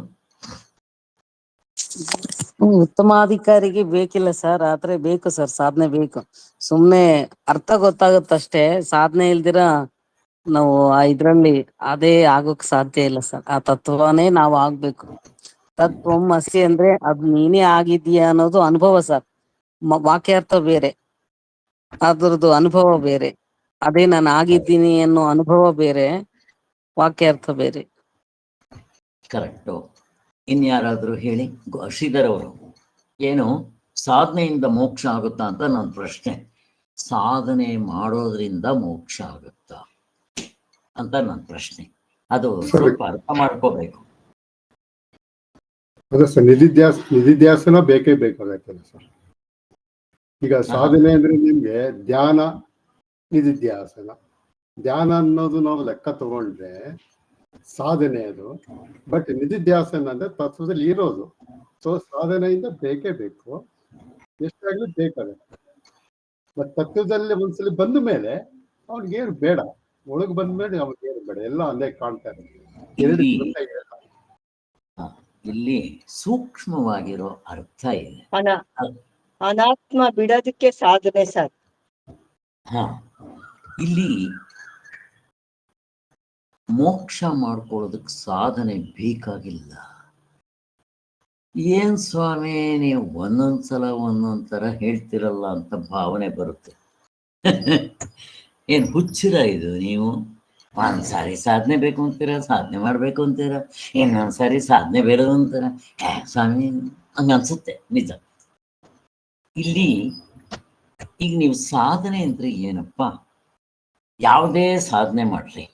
ಉತ್ತಮಾಧಿಕಾರಿಗೆ ಬೇಕಿಲ್ಲ ಸರ್, ಆದ್ರೆ ಬೇಕು ಸರ್, ಸಾಧನೆ ಬೇಕು. ಸುಮ್ನೆ ಅರ್ಥ ಗೊತ್ತಾಗುತ್ತಷ್ಟೇ, ಸಾಧನೆ ಇಲ್ದಿರ ನಾವು ಇದ್ರಲ್ಲಿ ಅದೇ ಆಗೋಕ್ ಸಾಧ್ಯ ಇಲ್ಲ ಸರ್. ಆ ತತ್ವನೇ ನಾವು ಆಗ್ಬೇಕು. ತತ್ವಂ ಅಸಿ ಅಂದ್ರೆ ಅದ್ ನೀನೇ ಆಗಿದೀಯ ಅನ್ನೋದು ಅನುಭವ ಸರ್. ವಾಕ್ಯಾರ್ಥ ಬೇರೆ, ಅದ್ರದ್ದು ಅನುಭವ ಬೇರೆ. ಅದೇ ನಾನು ಆಗಿದ್ದೀನಿ ಅನ್ನೋ ಅನುಭವ ಬೇರೆ, ವಾಕ್ಯಾರ್ಥ ಬೇರೆ. ಕರೆಕ್ಟು. ಇನ್ಯಾರಾದರೂ ಹೇಳಿ. ಶ್ರೀಧರ್ ಅವರು, ಏನು ಸಾಧನೆಯಿಂದ ಮೋಕ್ಷ ಆಗುತ್ತಾ ಅಂತ ನನ್ನ ಪ್ರಶ್ನೆ. ಸಾಧನೆ ಮಾಡೋದ್ರಿಂದ ಮೋಕ್ಷ ಆಗುತ್ತಾ ಅಂತ ನನ್ನ ಪ್ರಶ್ನೆ. ಅದು ಸ್ವಲ್ಪ ಅರ್ಥ ಮಾಡ್ಕೋಬೇಕು. ಅದೇ ಸರ್, ನಿಧಿಧ್ಯಾಸನ ಬೇಕೇ ಬೇಕಾಗತ್ತಲ್ಲ ಸರ್. ಈಗ ಸಾಧನೆ ಅಂದ್ರೆ ನಿಮ್ಗೆ ಧ್ಯಾನ, ನಿಧಿಧ್ಯಾಸನ. ಧ್ಯಾನ ಅನ್ನೋದು ನಾವು ಲೆಕ್ಕ ತಗೊಂಡ್ರೆ ಸಾಧನೆ ಅದು. ಬಟ್ ನಿಧಿಧ್ಯಾಸನ ಅಂದ್ರೆ ತತ್ವದಲ್ಲಿ ಇರೋದು. ಸೊ ಸಾಧನೆಯಿಂದ ಬೇಕೇ ಬೇಕು, ಎಷ್ಟಾಗ್ಲೂ ಬೇಕಾಗತ್ತೆ. ಬಟ್ ತತ್ವದಲ್ಲಿ ಒಂದ್ಸಲಿ ಬಂದ ಮೇಲೆ ಅವ್ನಿಗೇನು ಬೇಡ, ಒಳಗೆ ಬಂದ ಮೇಲೆ ಅವ್ನಿಗೇನು ಬೇಡ, ಎಲ್ಲ ಅಲ್ಲೇ ಕಾಣ್ತಾರೆ. ಇಲ್ಲಿ ಸೂಕ್ಷ್ಮವಾಗಿರೋ ಅರ್ಥ ಇದೆ. ಅನಾತ್ಮ ಬಿಡೋದಕ್ಕೆ ಸಾಧನೆ ಸರ್. ಇಲ್ಲಿ ಮೋಕ್ಷ ಮಾಡ್ಕೊಳ್ಳೋದಕ್ಕೆ ಸಾಧನೆ ಬೇಕಾಗಿಲ್ಲ. ಏನ್ ಸ್ವಾಮಿ ನೀವು ಒಂದೊಂದ್ಸಲ ಒಂದೊಂದ್ ತರ ಹೇಳ್ತಿರಲ್ಲ ಅಂತ ಭಾವನೆ ಬರುತ್ತೆ. ಏನ್ ಹುಚ್ಚಿರ ಇದು? ನೀವು ಒಂದ್ಸಾರಿ ಸಾಧನೆ ಬೇಕು ಅಂತೀರ, ಸಾಧನೆ ಮಾಡ್ಬೇಕು ಅಂತೀರ, ಇನ್ನೊಂದ್ಸಾರಿ ಸಾಧನೆ ಬೇಡ ಅಂತೀರ. ಸ್ವಾಮಿ ಹಂಗನ್ಸುತ್ತೆ ನಿಜ. ಇಲ್ಲಿ ಈಗ ನೀವು ಸಾಧನೆ ಅಂದ್ರೆ ಏನಪ್ಪ? ಯಾವುದೇ ಸಾಧನೆ ಮಾಡ್ರಿ,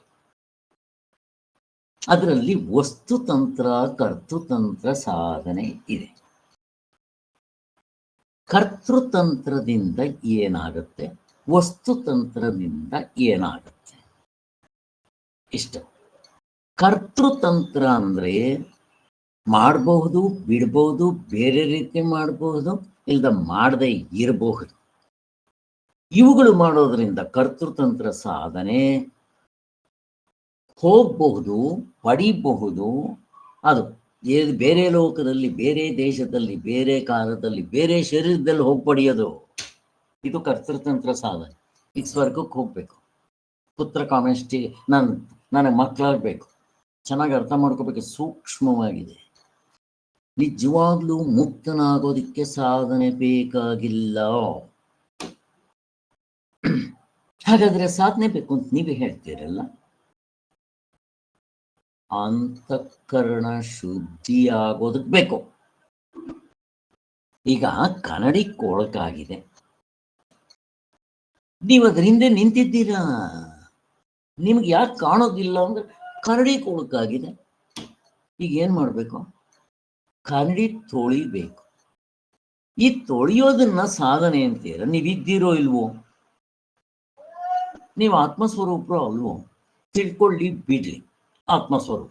ಅದರಲ್ಲಿ ವಸ್ತುತಂತ್ರ, ಕರ್ತೃತಂತ್ರ ಸಾಧನೆ ಇದೆ. ಕರ್ತೃತಂತ್ರದಿಂದ ಏನಾಗುತ್ತೆ, ವಸ್ತುತಂತ್ರದಿಂದ ಏನಾಗುತ್ತೆ, ಇಷ್ಟು. ಕರ್ತೃತಂತ್ರ ಅಂದ್ರೆ ಮಾಡಬಹುದು, ಬಿಡಬಹುದು, ಬೇರೆ ರೀತಿ ಮಾಡಬಹುದು, ಇಲ್ದ ಮಾಡದೆ ಇರಬಹುದು. ಇವುಗಳು ಮಾಡೋದ್ರಿಂದ ಕರ್ತೃತಂತ್ರ ಸಾಧನೆ. ಹೋಗಬಹುದು, ಪಡಿಬಹುದು, ಅದು ಬೇರೆ ಲೋಕದಲ್ಲಿ, ಬೇರೆ ದೇಶದಲ್ಲಿ, ಬೇರೆ ಕಾಲದಲ್ಲಿ, ಬೇರೆ ಶರೀರದಲ್ಲಿ ಹೋಗಿ ಪಡೆಯೋದು, ಇದು ಕರ್ತೃತಂತ್ರ ಸಾಧನೆ. ಈಗ ಸ್ವರ್ಗಕ್ಕೆ ಹೋಗ್ಬೇಕು, ಪುತ್ರ ಕಾಮೇಷ್ಟಿ, ನನಗೆ ಮಕ್ಕಳಾಗಬೇಕು. ಚೆನ್ನಾಗಿ ಅರ್ಥ ಮಾಡ್ಕೋಬೇಕು, ಸೂಕ್ಷ್ಮವಾಗಿದೆ. ನಿಜವಾಗ್ಲೂ ಮುಕ್ತನಾಗೋದಿಕ್ಕೆ ಸಾಧನೆ ಬೇಕಾಗಿಲ್ಲ. ಹಾಗಾದ್ರೆ ಸಾಧನೆ ಬೇಕು ಅಂತ ನೀವೇ ಹೇಳ್ತೀರಲ್ಲ. ಅಂತಃಕರಣ ಶುದ್ಧಿ ಆಗೋದಕ್ಕೆ ಬೇಕು. ಈಗ ಕನ್ನಡಿ ಕೊಳಕಾಗಿದೆ, ನೀವು ಅದ್ರ ಹಿಂದೆ ನಿಂತಿದ್ದೀರಾ, ನಿಮ್ಗೆ ಯಾಕೆ ಕಾಣೋದಿಲ್ಲ ಅಂದ್ರೆ ಕನ್ನಡಿ ಕೊಳಕಾಗಿದೆ. ಈಗ ಏನ್ ಮಾಡ್ಬೇಕು? ಕನ್ನಡಿ ತೊಳಿಬೇಕು. ಈ ತೊಳೆಯೋದನ್ನ ಸಾಧನೆ ಅಂತೀರ. ನೀವಿದ್ದೀರೋ ಇಲ್ವೋ? ನೀವು ಆತ್ಮಸ್ವರೂಪರು ಅಲ್ವೋ? ತಿಳ್ಕೊಳ್ಳಿ, ಬಿಡ್ಲಿ, ಆತ್ಮಸ್ವರೂಪ.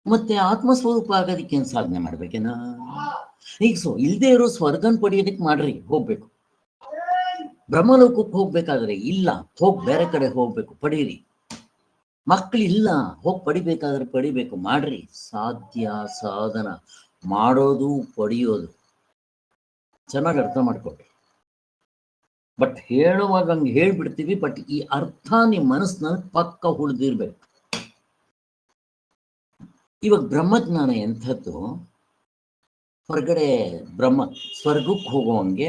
ಮತ್ತೆ ಆತ್ಮಸ್ವರೂಪ ಆಗೋದಕ್ಕೆ ಏನ್ ಸಾಧನೆ ಮಾಡ್ಬೇಕೇನ? ಈಗ ಇಲ್ದೇ ಇರೋ ಸ್ವರ್ಗನ್ ಪಡೆಯೋದಕ್ಕೆ ಮಾಡ್ರಿ, ಹೋಗ್ಬೇಕು. ಬ್ರಹ್ಮಲೋಕಕ್ಕೆ ಹೋಗ್ಬೇಕಾದ್ರೆ ಇಲ್ಲ, ಹೋಗಿ ಬೇರೆ ಕಡೆ ಹೋಗ್ಬೇಕು, ಪಡೀರಿ. ಮಕ್ಕಳಿಲ್ಲ, ಹೋಗಿ ಪಡಿಬೇಕಾದ್ರೆ ಪಡಿಬೇಕು, ಮಾಡ್ರಿ. ಸಾಧ್ಯ ಸಾಧನ ಮಾಡೋದು ಪಡೆಯೋದು ಚೆನ್ನಾಗಿ ಅರ್ಥ ಮಾಡ್ಕೊಳ್ರಿ. ಬಟ್ ಹೇಳುವಾಗ ಹಂಗೆ ಹೇಳ್ಬಿಡ್ತೀವಿ, ಬಟ್ ಈ ಅರ್ಥ ನಿಮ್ಮ ಮನಸ್ಸಿನಲ್ಲಿ ಪಕ್ಕ ಉಳಿದಿರ್ಬೇಕು. ಇವಾಗ ಬ್ರಹ್ಮಜ್ಞಾನ ಎಂಥದ್ದು? ಹೊರಗಡೆ ಸ್ವರ್ಗಕ್ಕೆ ಹೋಗೋವಂಗೆ,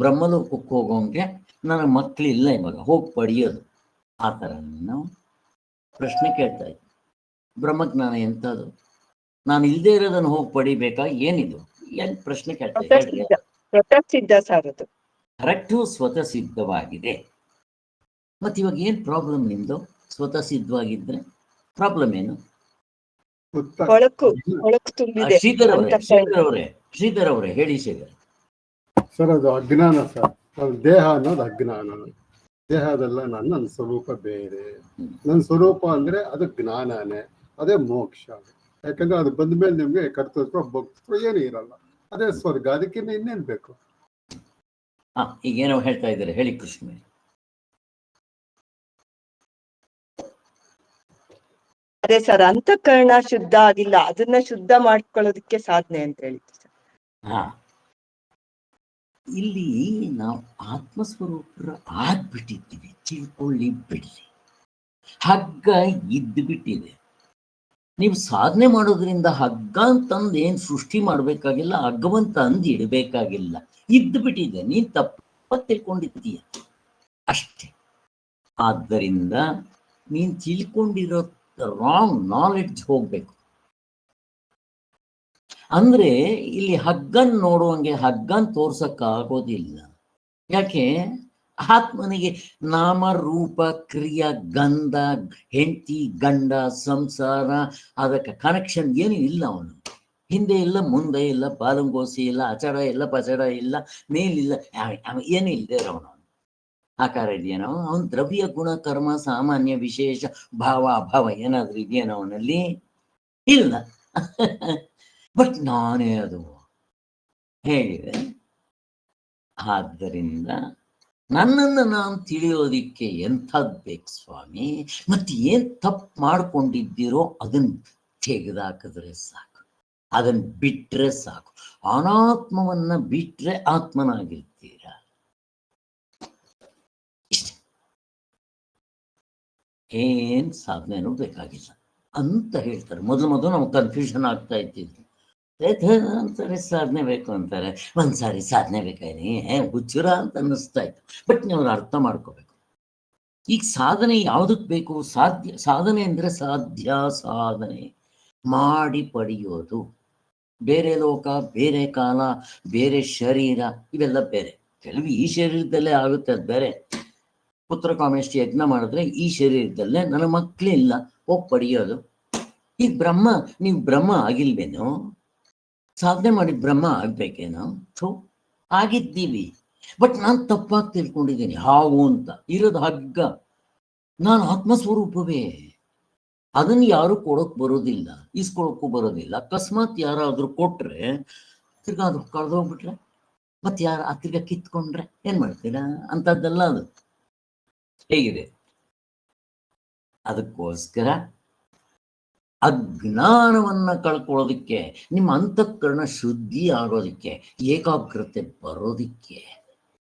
ಬ್ರಹ್ಮಲೋಕಕ್ಕೆ ಹೋಗೋವಂಗೆ ನನಗೆ ಮಕ್ಕಳಿಲ್ಲ, ಇವಾಗ ಹೋಗಿ ಪಡೆಯೋದು, ಆ ಥರ ನಾವು ಪ್ರಶ್ನೆ ಕೇಳ್ತಾ ಇದ್ದೆ. ಬ್ರಹ್ಮಜ್ಞಾನ ಎಂಥದ್ದು? ನಾನು ಇಲ್ಲದೆ ಇರೋದನ್ನು ಹೋಗಿ ಪಡಿಬೇಕಾ? ಏನಿದು? ಏನ್ ಪ್ರಶ್ನೆ ಕೇಳ್ತಾ ಇದ್ದೆ? ಕರೆಕ್ಟು, ಸ್ವತಃ ಸಿದ್ಧವಾಗಿದೆ. ಮತ್ತೆ ಇವಾಗ ಏನ್ ಪ್ರಾಬ್ಲಮ್ ನಿಮ್ದು? ಸ್ವತಃ ಸಿದ್ಧವಾಗಿದ್ರೆ ಪ್ರಾಬ್ಲಮ್ ಏನು? ಶ್ರೀಧರ್ ಅವರೇ ಹೇಳಿ. ಸರ್, ಅದು ಅಜ್ಞಾನ ಸರ್. ದೇಹ ಅನ್ನೋದು ಅಜ್ಞಾನ. ದೇಹದಲ್ಲ ನನ್ನ ಸ್ವರೂಪ ಬೇರೆ. ನನ್ನ ಸ್ವರೂಪ ಅಂದ್ರೆ ಅದು ಜ್ಞಾನನೇ, ಅದೇ ಮೋಕ್ಷ. ಯಾಕಂದ್ರೆ ಅದು ಬಂದ ಮೇಲೆ ನಿಮ್ಗೆ ಕರ್ತೃತ್ವ, ಭೋಕ್ತೃತ್ವ ಏನು ಇರಲ್ಲ, ಅದೇ ಸ್ವರ್ಗ. ಅದಕ್ಕಿಂತ ಇನ್ನೇನ್ ಬೇಕು? ಈಗ ಏನೋ ಹೇಳ್ತಾ ಇದ್ದಾರೆ, ಹೇಳಿ ಕೃಷ್ಣ. ಅದೇ ಸರ್, ಅಂತಃಕರಣ ಶುದ್ಧ ಆಗಿಲ್ಲ, ಅದನ್ನ ಶುದ್ಧ ಮಾಡ್ಕೊಳ್ಳೋದಕ್ಕೆ ಸಾಧನೆ ಅಂತ ಹೇಳಿದ್ರು ಸರ್. ಇಲ್ಲಿ ನಾವು ಆತ್ಮಸ್ವರೂಪರ ಆಗ್ಬಿಟ್ಟಿದ್ದೀವಿ, ತಿಳ್ಕೊಳ್ಳಿ, ಬಿಡ್ಲಿ. ಹಗ್ಗ ಇದ್ದು ಬಿಟ್ಟಿದೆ. ನೀವು ಸಾಧನೆ ಮಾಡೋದ್ರಿಂದ ಹಗ್ಗ ಅಂತಂದು ಏನ್ ಸೃಷ್ಟಿ ಮಾಡ್ಬೇಕಾಗಿಲ್ಲ, ಹಗ್ಗವಂತ ಅಂದು ಇಡಬೇಕಾಗಿಲ್ಲ, ಇದ್ದು ಬಿಟ್ಟಿದೆ. ನೀನ್ ತಪ್ಪ ತಿಳ್ಕೊಂಡಿದ್ದೀಯ ಅಷ್ಟೇ. ಆದ್ದರಿಂದ ನೀನ್ ತಿಳ್ಕೊಂಡಿರೋ ರಾಂಗ್ ನಾಲೆಡ್ಜ್ ಹೋಗ್ಬೇಕು. ಅಂದ್ರೆ ಇಲ್ಲಿ ಹಗ್ಗನ್ ನೋಡುವಂಗೆ ಹಗ್ಗನ್ ತೋರ್ಸಕ್ಕಾಗೋದಿಲ್ಲ. ಯಾಕೆ? ಆತ್ಮನಿಗೆ ನಾಮ ರೂಪ ಕ್ರಿಯಾ ಗಂಧ ಹೆಂಡತಿ ಗಂಡ ಸಂಸಾರ ಅದಕ್ಕೆ ಕನೆಕ್ಷನ್ ಏನು ಇಲ್ಲ. ಅವನು ಹಿಂದೆ ಇಲ್ಲ ಮುಂದೆ ಇಲ್ಲ ಬಾಲಂಗೋಸಿ ಇಲ್ಲ ಅಚಡ ಇಲ್ಲ ಪಚಡ ಇಲ್ಲ ಮೇಲಿಲ್ಲ ಏನು ಇಲ್ಲದೆ ಇರೋನು. ಆಕಾರ ಇದೆಯೇನೋ ಅವನ್ ದ್ರವ್ಯ ಗುಣ ಕರ್ಮ ಸಾಮಾನ್ಯ ವಿಶೇಷ ಭಾವ ಅಭಾವ ಏನಾದ್ರೂ ಇದೆಯೇನೋ ಅವನಲ್ಲಿ? ಇಲ್ಲ. ಬಟ್ ನಾನೇ ಅದು ಹೇಳಿದೆ. ಆದ್ದರಿಂದ ನನ್ನನ್ನು ನಾನು ತಿಳಿಯೋದಿಕ್ಕೆ ಎಂಥದ್ದು ಬೇಕು ಸ್ವಾಮಿ? ಮತ್ತೆ ಏನ್ ತಪ್ಪು ಮಾಡ್ಕೊಂಡಿದ್ದೀರೋ ಅದನ್ನ ತೆಗೆದಾಕಿದ್ರೆ ಸಾಕು, ಅದನ್ನ ಬಿಟ್ರೆ ಸಾಕು. ಅನಾತ್ಮವನ್ನ ಬಿಟ್ರೆ ಆತ್ಮನಾಗಿರ್ತೀರಾ. ಇಷ್ಟೇ, ಏನ್ ಸಾಧನೆನೂ ಬೇಕಾಗಿಲ್ಲ ಅಂತ ಹೇಳ್ತಾರೆ. ಮೊದಲು ನಮ್ಗೆ ಕನ್ಫ್ಯೂಷನ್ ಆಗ್ತಾ ಇತ್ತಿದ್ದು. ಒಂದ್ಸರಿ ಸಾಧನೆ ಬೇಕು ಅಂತಾರೆ, ಒಂದ್ಸಾರಿ ಸಾಧನೆ ಬೇಕಾಗಿ ಹುಚ್ಚುರ ಅಂತ ಅನ್ನಿಸ್ತಾ ಇತ್ತು. ಬಟ್ ನೀವು ಅರ್ಥ ಮಾಡ್ಕೋಬೇಕು, ಈಗ ಸಾಧನೆ ಯಾವುದಕ್ಕೆ ಬೇಕು? ಸಾಧನೆ ಅಂದ್ರೆ ಸಾಧ್ಯ ಸಾಧನೆ ಮಾಡಿ ಪಡೆಯೋದು. ಬೇರೆ ಲೋಕ, ಬೇರೆ ಕಾಲ, ಬೇರೆ ಶರೀರ ಇವೆಲ್ಲ ಬೇರೆ. ಕೆಲವು ಈ ಶರೀರದಲ್ಲೇ ಆಗುತ್ತೆ, ಅದು ಬೇರೆ. ಪುತ್ರ ಕಾಮೇಷ್ಟಿ ಯಜ್ಞ ಮಾಡಿದ್ರೆ ಈ ಶರೀರದಲ್ಲೇ ನನ್ನ ಮಕ್ಕಳಿಲ್ಲ, ಹೋಗಿ ಪಡೆಯೋದು. ಈಗ ನೀವು ಬ್ರಹ್ಮ ಆಗಿಲ್ವೇನೋ? ಸಾಧನೆ ಮಾಡಿ ಬ್ರಹ್ಮ ಆಗ್ಬೇಕೇನೋ? ಆಗಿದ್ದೀವಿ. ಬಟ್ ನಾನು ತಪ್ಪಾಗಿ ತಿಳ್ಕೊಂಡಿದ್ದೀನಿ. ಹಾವು ಅಂತ ಇರೋದು ಹಗ್ಗ, ನಾನು ಆತ್ಮಸ್ವರೂಪವೇ. ಅದನ್ನು ಯಾರು ಕೊಡೋಕ್ ಬರೋದಿಲ್ಲ, ಇಸ್ಕೊಳಕ್ಕೂ ಬರೋದಿಲ್ಲ. ಅಕಸ್ಮಾತ್ ಯಾರಾದ್ರೂ ಕೊಟ್ರೆ ತಿರ್ಗಾ ಅದು ಕಳೆದೋಗ್ಬಿಟ್ರೆ ಮತ್ತೆ ಯಾರು ಆ ತಿರ್ಗಾ ಕಿತ್ಕೊಂಡ್ರೆ ಏನ್ ಮಾಡ್ತೀರಾ? ಅಂತದ್ದೆಲ್ಲ ಅದು ಹೇಗಿದೆ. ಅದಕ್ಕೋಸ್ಕರ ಅಜ್ಞಾನವನ್ನ ಕಳ್ಕೊಳ್ಳೋದಿಕ್ಕೆ, ನಿಮ್ಮ ಅಂತಃಕರಣ ಶುದ್ಧಿ ಆಗೋದಿಕ್ಕೆ, ಏಕಾಗ್ರತೆ ಬರೋದಿಕ್ಕೆ,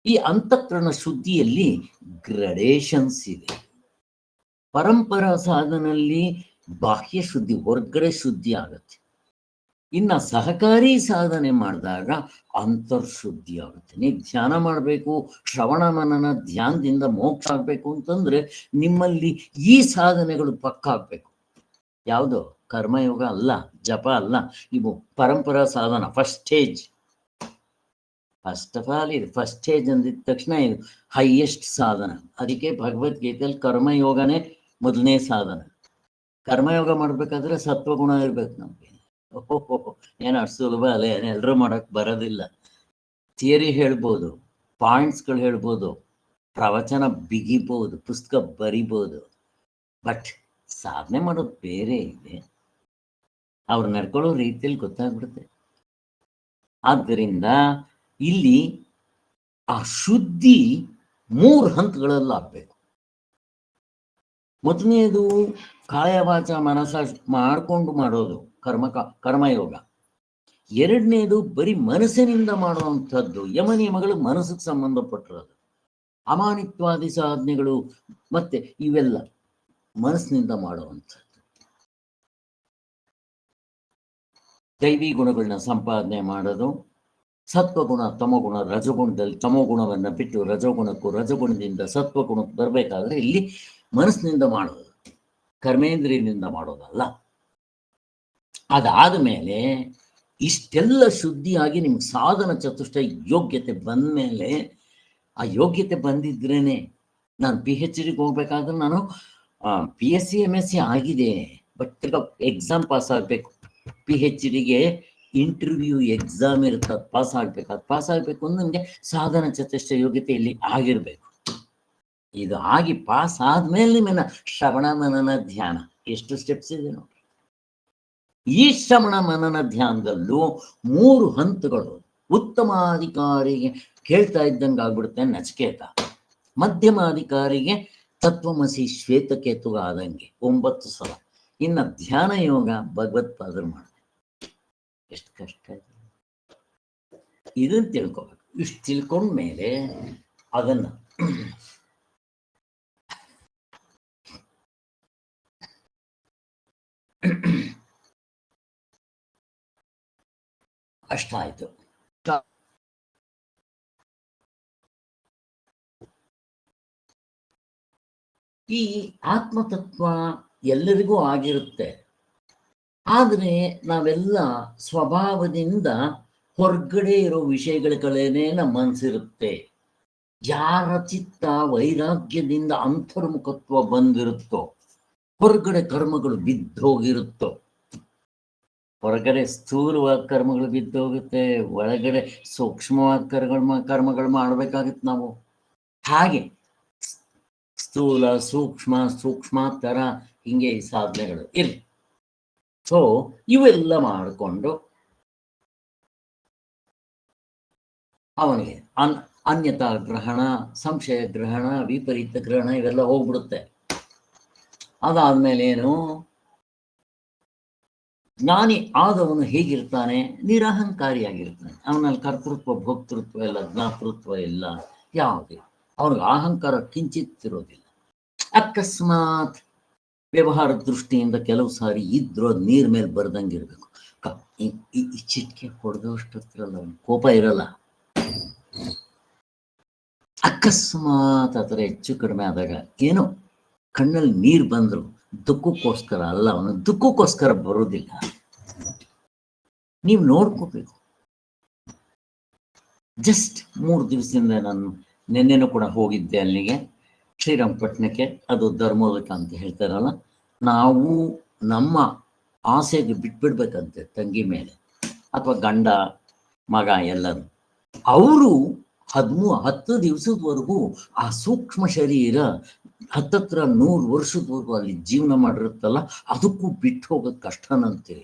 ಈ ಅಂತಃಕರಣ ಶುದ್ಧಿಯಲ್ಲಿ ಗ್ರಡೇಷನ್ಸ್ ಇದೆ. ಪರಂಪರಾ ಸಾಧನಲ್ಲಿ ಬಾಹ್ಯ ಶುದ್ಧಿ, ಹೊರಗಡೆ ಶುದ್ಧಿ ಆಗುತ್ತೆ. ಇನ್ನ ಸಹಕಾರಿ ಸಾಧನೆ ಮಾಡಿದಾಗ ಅಂತರ್ಶುದ್ಧಿ ಆಗುತ್ತೆ. ನೀವು ಧ್ಯಾನ ಮಾಡಬೇಕು, ಶ್ರವಣ ಮನನ ಧ್ಯಾನದಿಂದ ಮೋಕ್ಷ ಆಗ್ಬೇಕು ಅಂತಂದ್ರೆ ನಿಮ್ಮಲ್ಲಿ ಈ ಸಾಧನೆಗಳು ಪಕ್ಕ ಆಗ್ಬೇಕು. ಯಾವುದು? ಕರ್ಮಯೋಗ ಅಲ್ಲ, ಜಪ ಅಲ್ಲ, ಇವು ಪರಂಪರಾ ಸಾಧನ. First stage. First of all ಇದು ಫಸ್ಟ್ ಸ್ಟೇಜ್ ಅಂದಿದ ತಕ್ಷಣ ಇದು ಹೈಯೆಸ್ಟ್ ಸಾಧನ. ಅದಕ್ಕೆ ಭಗವದ್ಗೀತೆಯಲ್ಲಿ ಕರ್ಮಯೋಗನೇ ಮೊದಲನೇ ಸಾಧನ. ಕರ್ಮಯೋಗ ಮಾಡ್ಬೇಕಾದ್ರೆ ಸತ್ವಗುಣ ಇರ್ಬೇಕು ನಮ್ಗೆ. ಓಹೋ, ಏನು ಅಷ್ಟು ಸುಲಭ ಅಲ್ಲ, ಎಲ್ಲರೂ ಮಾಡಕ್ ಬರೋದಿಲ್ಲ. ಥಿಯರಿ ಹೇಳ್ಬೋದು, ಪಾಯಿಂಟ್ಸ್ಗಳು ಹೇಳ್ಬೋದು, ಪ್ರವಚನ ಬಿಗಿಬೋದು, ಪುಸ್ತಕ ಬರಿಬೋದು, ಬಟ್ ಸಾಧನೆ ಮಾಡೋದು ಬೇರೆ ಇದೆ. ಅವ್ರು ನಡ್ಕೊಳ್ಳೋ ರೀತಿಯಲ್ಲಿ ಗೊತ್ತಾಗ್ಬಿಡುತ್ತೆ. ಆದ್ದರಿಂದ ಇಲ್ಲಿ ಆ ಶುದ್ಧಿ 3 ಹಂತಗಳಲ್ಲಿ ಆಗ್ಬೇಕು. ಮೊದಲನೇದು ಕಾಯ ವಾಚ ಮನಸ ಮಾಡ್ಕೊಂಡು ಮಾಡೋದು, ಕರ್ಮಯೋಗ. ಎರಡನೇದು ಬರೀ ಮನಸ್ಸಿನಿಂದ ಮಾಡುವಂಥದ್ದು, ಯಮ ನಿಯಮಗಳು ಮನಸ್ಸಿಗೆ ಸಂಬಂಧಪಟ್ಟಿರೋದು. ಅಮಾನಿತ್ವಾದಿ ಸಾಧನೆಗಳು ಮತ್ತೆ ಇವೆಲ್ಲ ಮನಸ್ಸಿನಿಂದ ಮಾಡುವಂಥದ್ದು. ದೈವಿ ಗುಣಗಳನ್ನ ಸಂಪಾದನೆ ಮಾಡೋದು, ಸತ್ವಗುಣ ತಮೋಗುಣ, ರಜಗುಣದಲ್ಲಿ ತಮೋಗುಣವನ್ನು ಬಿಟ್ಟು ರಜೋಗುಣಕ್ಕೂ, ರಜಗುಣದಿಂದ ಸತ್ವಗುಣಕ್ಕೆ ಬರಬೇಕಾದ್ರೆ ಇಲ್ಲಿ ಮನಸ್ಸಿನಿಂದ ಮಾಡೋದು, ಕರ್ಮೇಂದ್ರಿಯದಿಂದ ಮಾಡೋದಲ್ಲ. ಅದಾದ ಮೇಲೆ ಇಷ್ಟೆಲ್ಲ ಶುದ್ಧಿಯಾಗಿ ನಿಮ್ಗೆ ಸಾಧನ ಚತುಷ್ಟ ಯೋಗ್ಯತೆ ಬಂದ ಮೇಲೆ, ಆ ಯೋಗ್ಯತೆ ಬಂದಿದ್ರೇನೆ, ನಾನು PhD ಹೋಗ್ಬೇಕಾದ್ರೆ ನಾನು PSc MSc ಆಗಿದೆ, ಬಟ್ ಎಕ್ಸಾಮ್ ಪಾಸ್ ಆಗಬೇಕು. PhDಗೆ ಇಂಟರ್ವ್ಯೂ ಎಕ್ಸಾಮ್ ಇರುತ್ತೆ, ಅದು ಪಾಸ್ ಆಗ್ಬೇಕು. ಅದು ಪಾಸ್ ಆಗಬೇಕು ಅಂದ್ರೆ ನನಗೆ ಸಾಧನ ಚತುಷ್ಟ ಯೋಗ್ಯತೆ ಇಲ್ಲಿ ಆಗಿರ್ಬೇಕು. ಇದು ಆಗಿ ಪಾಸ್ ಆದ್ಮೇಲೆ ನಿಮ್ಮನ್ನ ಶ್ರವಣ ಮನನ ಧ್ಯಾನ, ಎಷ್ಟು ಸ್ಟೆಪ್ಸ್ ಇದೆ ನೋಡಿ. ಈ ಶ್ರವಣ ಮನನ ಧ್ಯಾನದಲ್ಲೂ 3 ಹಂತಗಳು. ಉತ್ತಮಾಧಿಕಾರಿಗೆ ಕೇಳ್ತಾ ಇದ್ದಂಗೆ ಆಗ್ಬಿಡುತ್ತೆ ನಚಿಕೇತ, ಮಧ್ಯಮಾಧಿಕಾರಿಗೆ ತತ್ವಮಸಿ ಶ್ವೇತಕೇತುಗ ಆದಂಗೆ 9 ಸಲ. ಇನ್ನು ಧ್ಯಾನ ಯೋಗ ಭಗವತ್ಪಾದರು ಮಾಡಿದೆ. ಎಷ್ಟು ಕಷ್ಟ ಇದೆ ಇದನ್ನು ತಿಳ್ಕೊಬೇಕು. ಇಷ್ಟು ತಿಳ್ಕೊಂಡ್ಮೇಲೆ ಅದನ್ನ ಅಷ್ಟಾಯ್ತು. ಈ ಆತ್ಮತತ್ವ ಎಲ್ಲರಿಗೂ ಆಗಿರುತ್ತೆ. ಆದರೆ ನಾವೆಲ್ಲ ಸ್ವಭಾವದಿಂದ ಹೊರಗಡೆ ಇರೋ ವಿಷಯಗಳ ಕಡೆನೇ ನಮ್ಮ ಮನಸ್ಸಿರುತ್ತೆ. ಯಾರ ಚಿತ್ತ ವೈರಾಗ್ಯದಿಂದ ಅಂತರ್ಮುಖತ್ವ ಬಂದಿರುತ್ತೋ, ಹೊರಗಡೆ ಕರ್ಮಗಳು ಬಿದ್ದೋಗಿರುತ್ತೋ, ಹೊರಗಡೆ ಸ್ಥೂಲವಾದ ಕರ್ಮಗಳು ಬಿದ್ದೋಗುತ್ತೆ, ಒಳಗಡೆ ಸೂಕ್ಷ್ಮವಾದ ಕರ್ಮಗಳು ಮಾಡಬೇಕಾಗುತ್ತೆ ನಾವು. ಹಾಗೆ ಸ್ಥೂಲ ಸೂಕ್ಷ್ಮಾತ್ತರ ಹಿಂಗೆ ಈ ಸಾಧನೆಗಳು ಇರಲಿ. ಸೊ ಇವೆಲ್ಲ ಮಾಡಿಕೊಂಡು ಅವನಿಗೆ ಅನ್ಯತಾ ಗ್ರಹಣ, ಸಂಶಯ ಗ್ರಹಣ, ವಿಪರೀತ ಗ್ರಹಣ ಇವೆಲ್ಲ ಹೋಗ್ಬಿಡುತ್ತೆ. ಅದಾದ್ಮೇಲೆ ಏನು, ಜ್ಞಾನಿ ಆದವನು ಹೇಗಿರ್ತಾನೆ? ನಿರಹಂಕಾರಿಯಾಗಿರ್ತಾನೆ. ಅವನಲ್ಲಿ ಕರ್ತೃತ್ವ, ಭೋಕ್ತೃತ್ವ ಇಲ್ಲ, ಜ್ಞಾತೃತ್ವ ಇಲ್ಲ, ಯಾವುದೇ. ಅವ್ರಿಗೆ ಅಹಂಕಾರ ಕಿಂಚಿತ್ತಿರೋದಿಲ್ಲ. ಅಕಸ್ಮಾತ್ ವ್ಯವಹಾರ ದೃಷ್ಟಿಯಿಂದ ಕೆಲವು ಸಾರಿ ಇದ್ರೂ ಅದು ನೀರ್ ಮೇಲೆ ಬರ್ದಂಗಿರ್ಬೇಕು. ಈ ಚಿಟ್ಕೆ ಹೊಡೆದಷ್ಟತ್ರಲ್ಲ ಅವನು ಕೋಪ ಇರಲ್ಲ. ಅಕಸ್ಮಾತ್ ಆತರ ಹೆಚ್ಚು ಕಡಿಮೆ ಆದಾಗ ಏನೋ ಕಣ್ಣಲ್ಲಿ ನೀರು ಬಂದ್ರು ದುಃಖಕ್ಕೋಸ್ಕರ ಅಲ್ಲ, ಅವನು ದುಃಖಕ್ಕೋಸ್ಕರ ಬರೋದಿಲ್ಲ. ನೀವು ನೋಡ್ಕೋಬೇಕು. ಜಸ್ಟ್ 3 ದಿವಸದಿಂದ ನಾನು ನಿನ್ನೆನೂ ಕೂಡ ಹೋಗಿದ್ದೆ ಅಲ್ಲಿಗೆ, ಶ್ರೀರಂಗಪಟ್ಟಣಕ್ಕೆ. ಅದು ಧರ್ಮೋದಕ ಅಂತ ಹೇಳ್ತಾರಲ್ಲ, ನಾವು ನಮ್ಮ ಆಸೆಗೆ ಬಿಟ್ಬಿಡ್ಬೇಕಂತೆ ತಂಗಿ ಮೇಲೆ ಅಥವಾ ಗಂಡ ಮಗ ಎಲ್ಲರೂ. ಅವರು 10 ದಿವಸದವರೆಗೂ ಆ ಸೂಕ್ಷ್ಮ ಶರೀರ 100 ವರ್ಷದವರೆಗೂ ಅಲ್ಲಿ ಜೀವನ ಮಾಡಿರುತ್ತಲ್ಲ, ಅದಕ್ಕೂ ಬಿಟ್ಟು ಹೋಗೋದು ಕಷ್ಟನಂತೆ.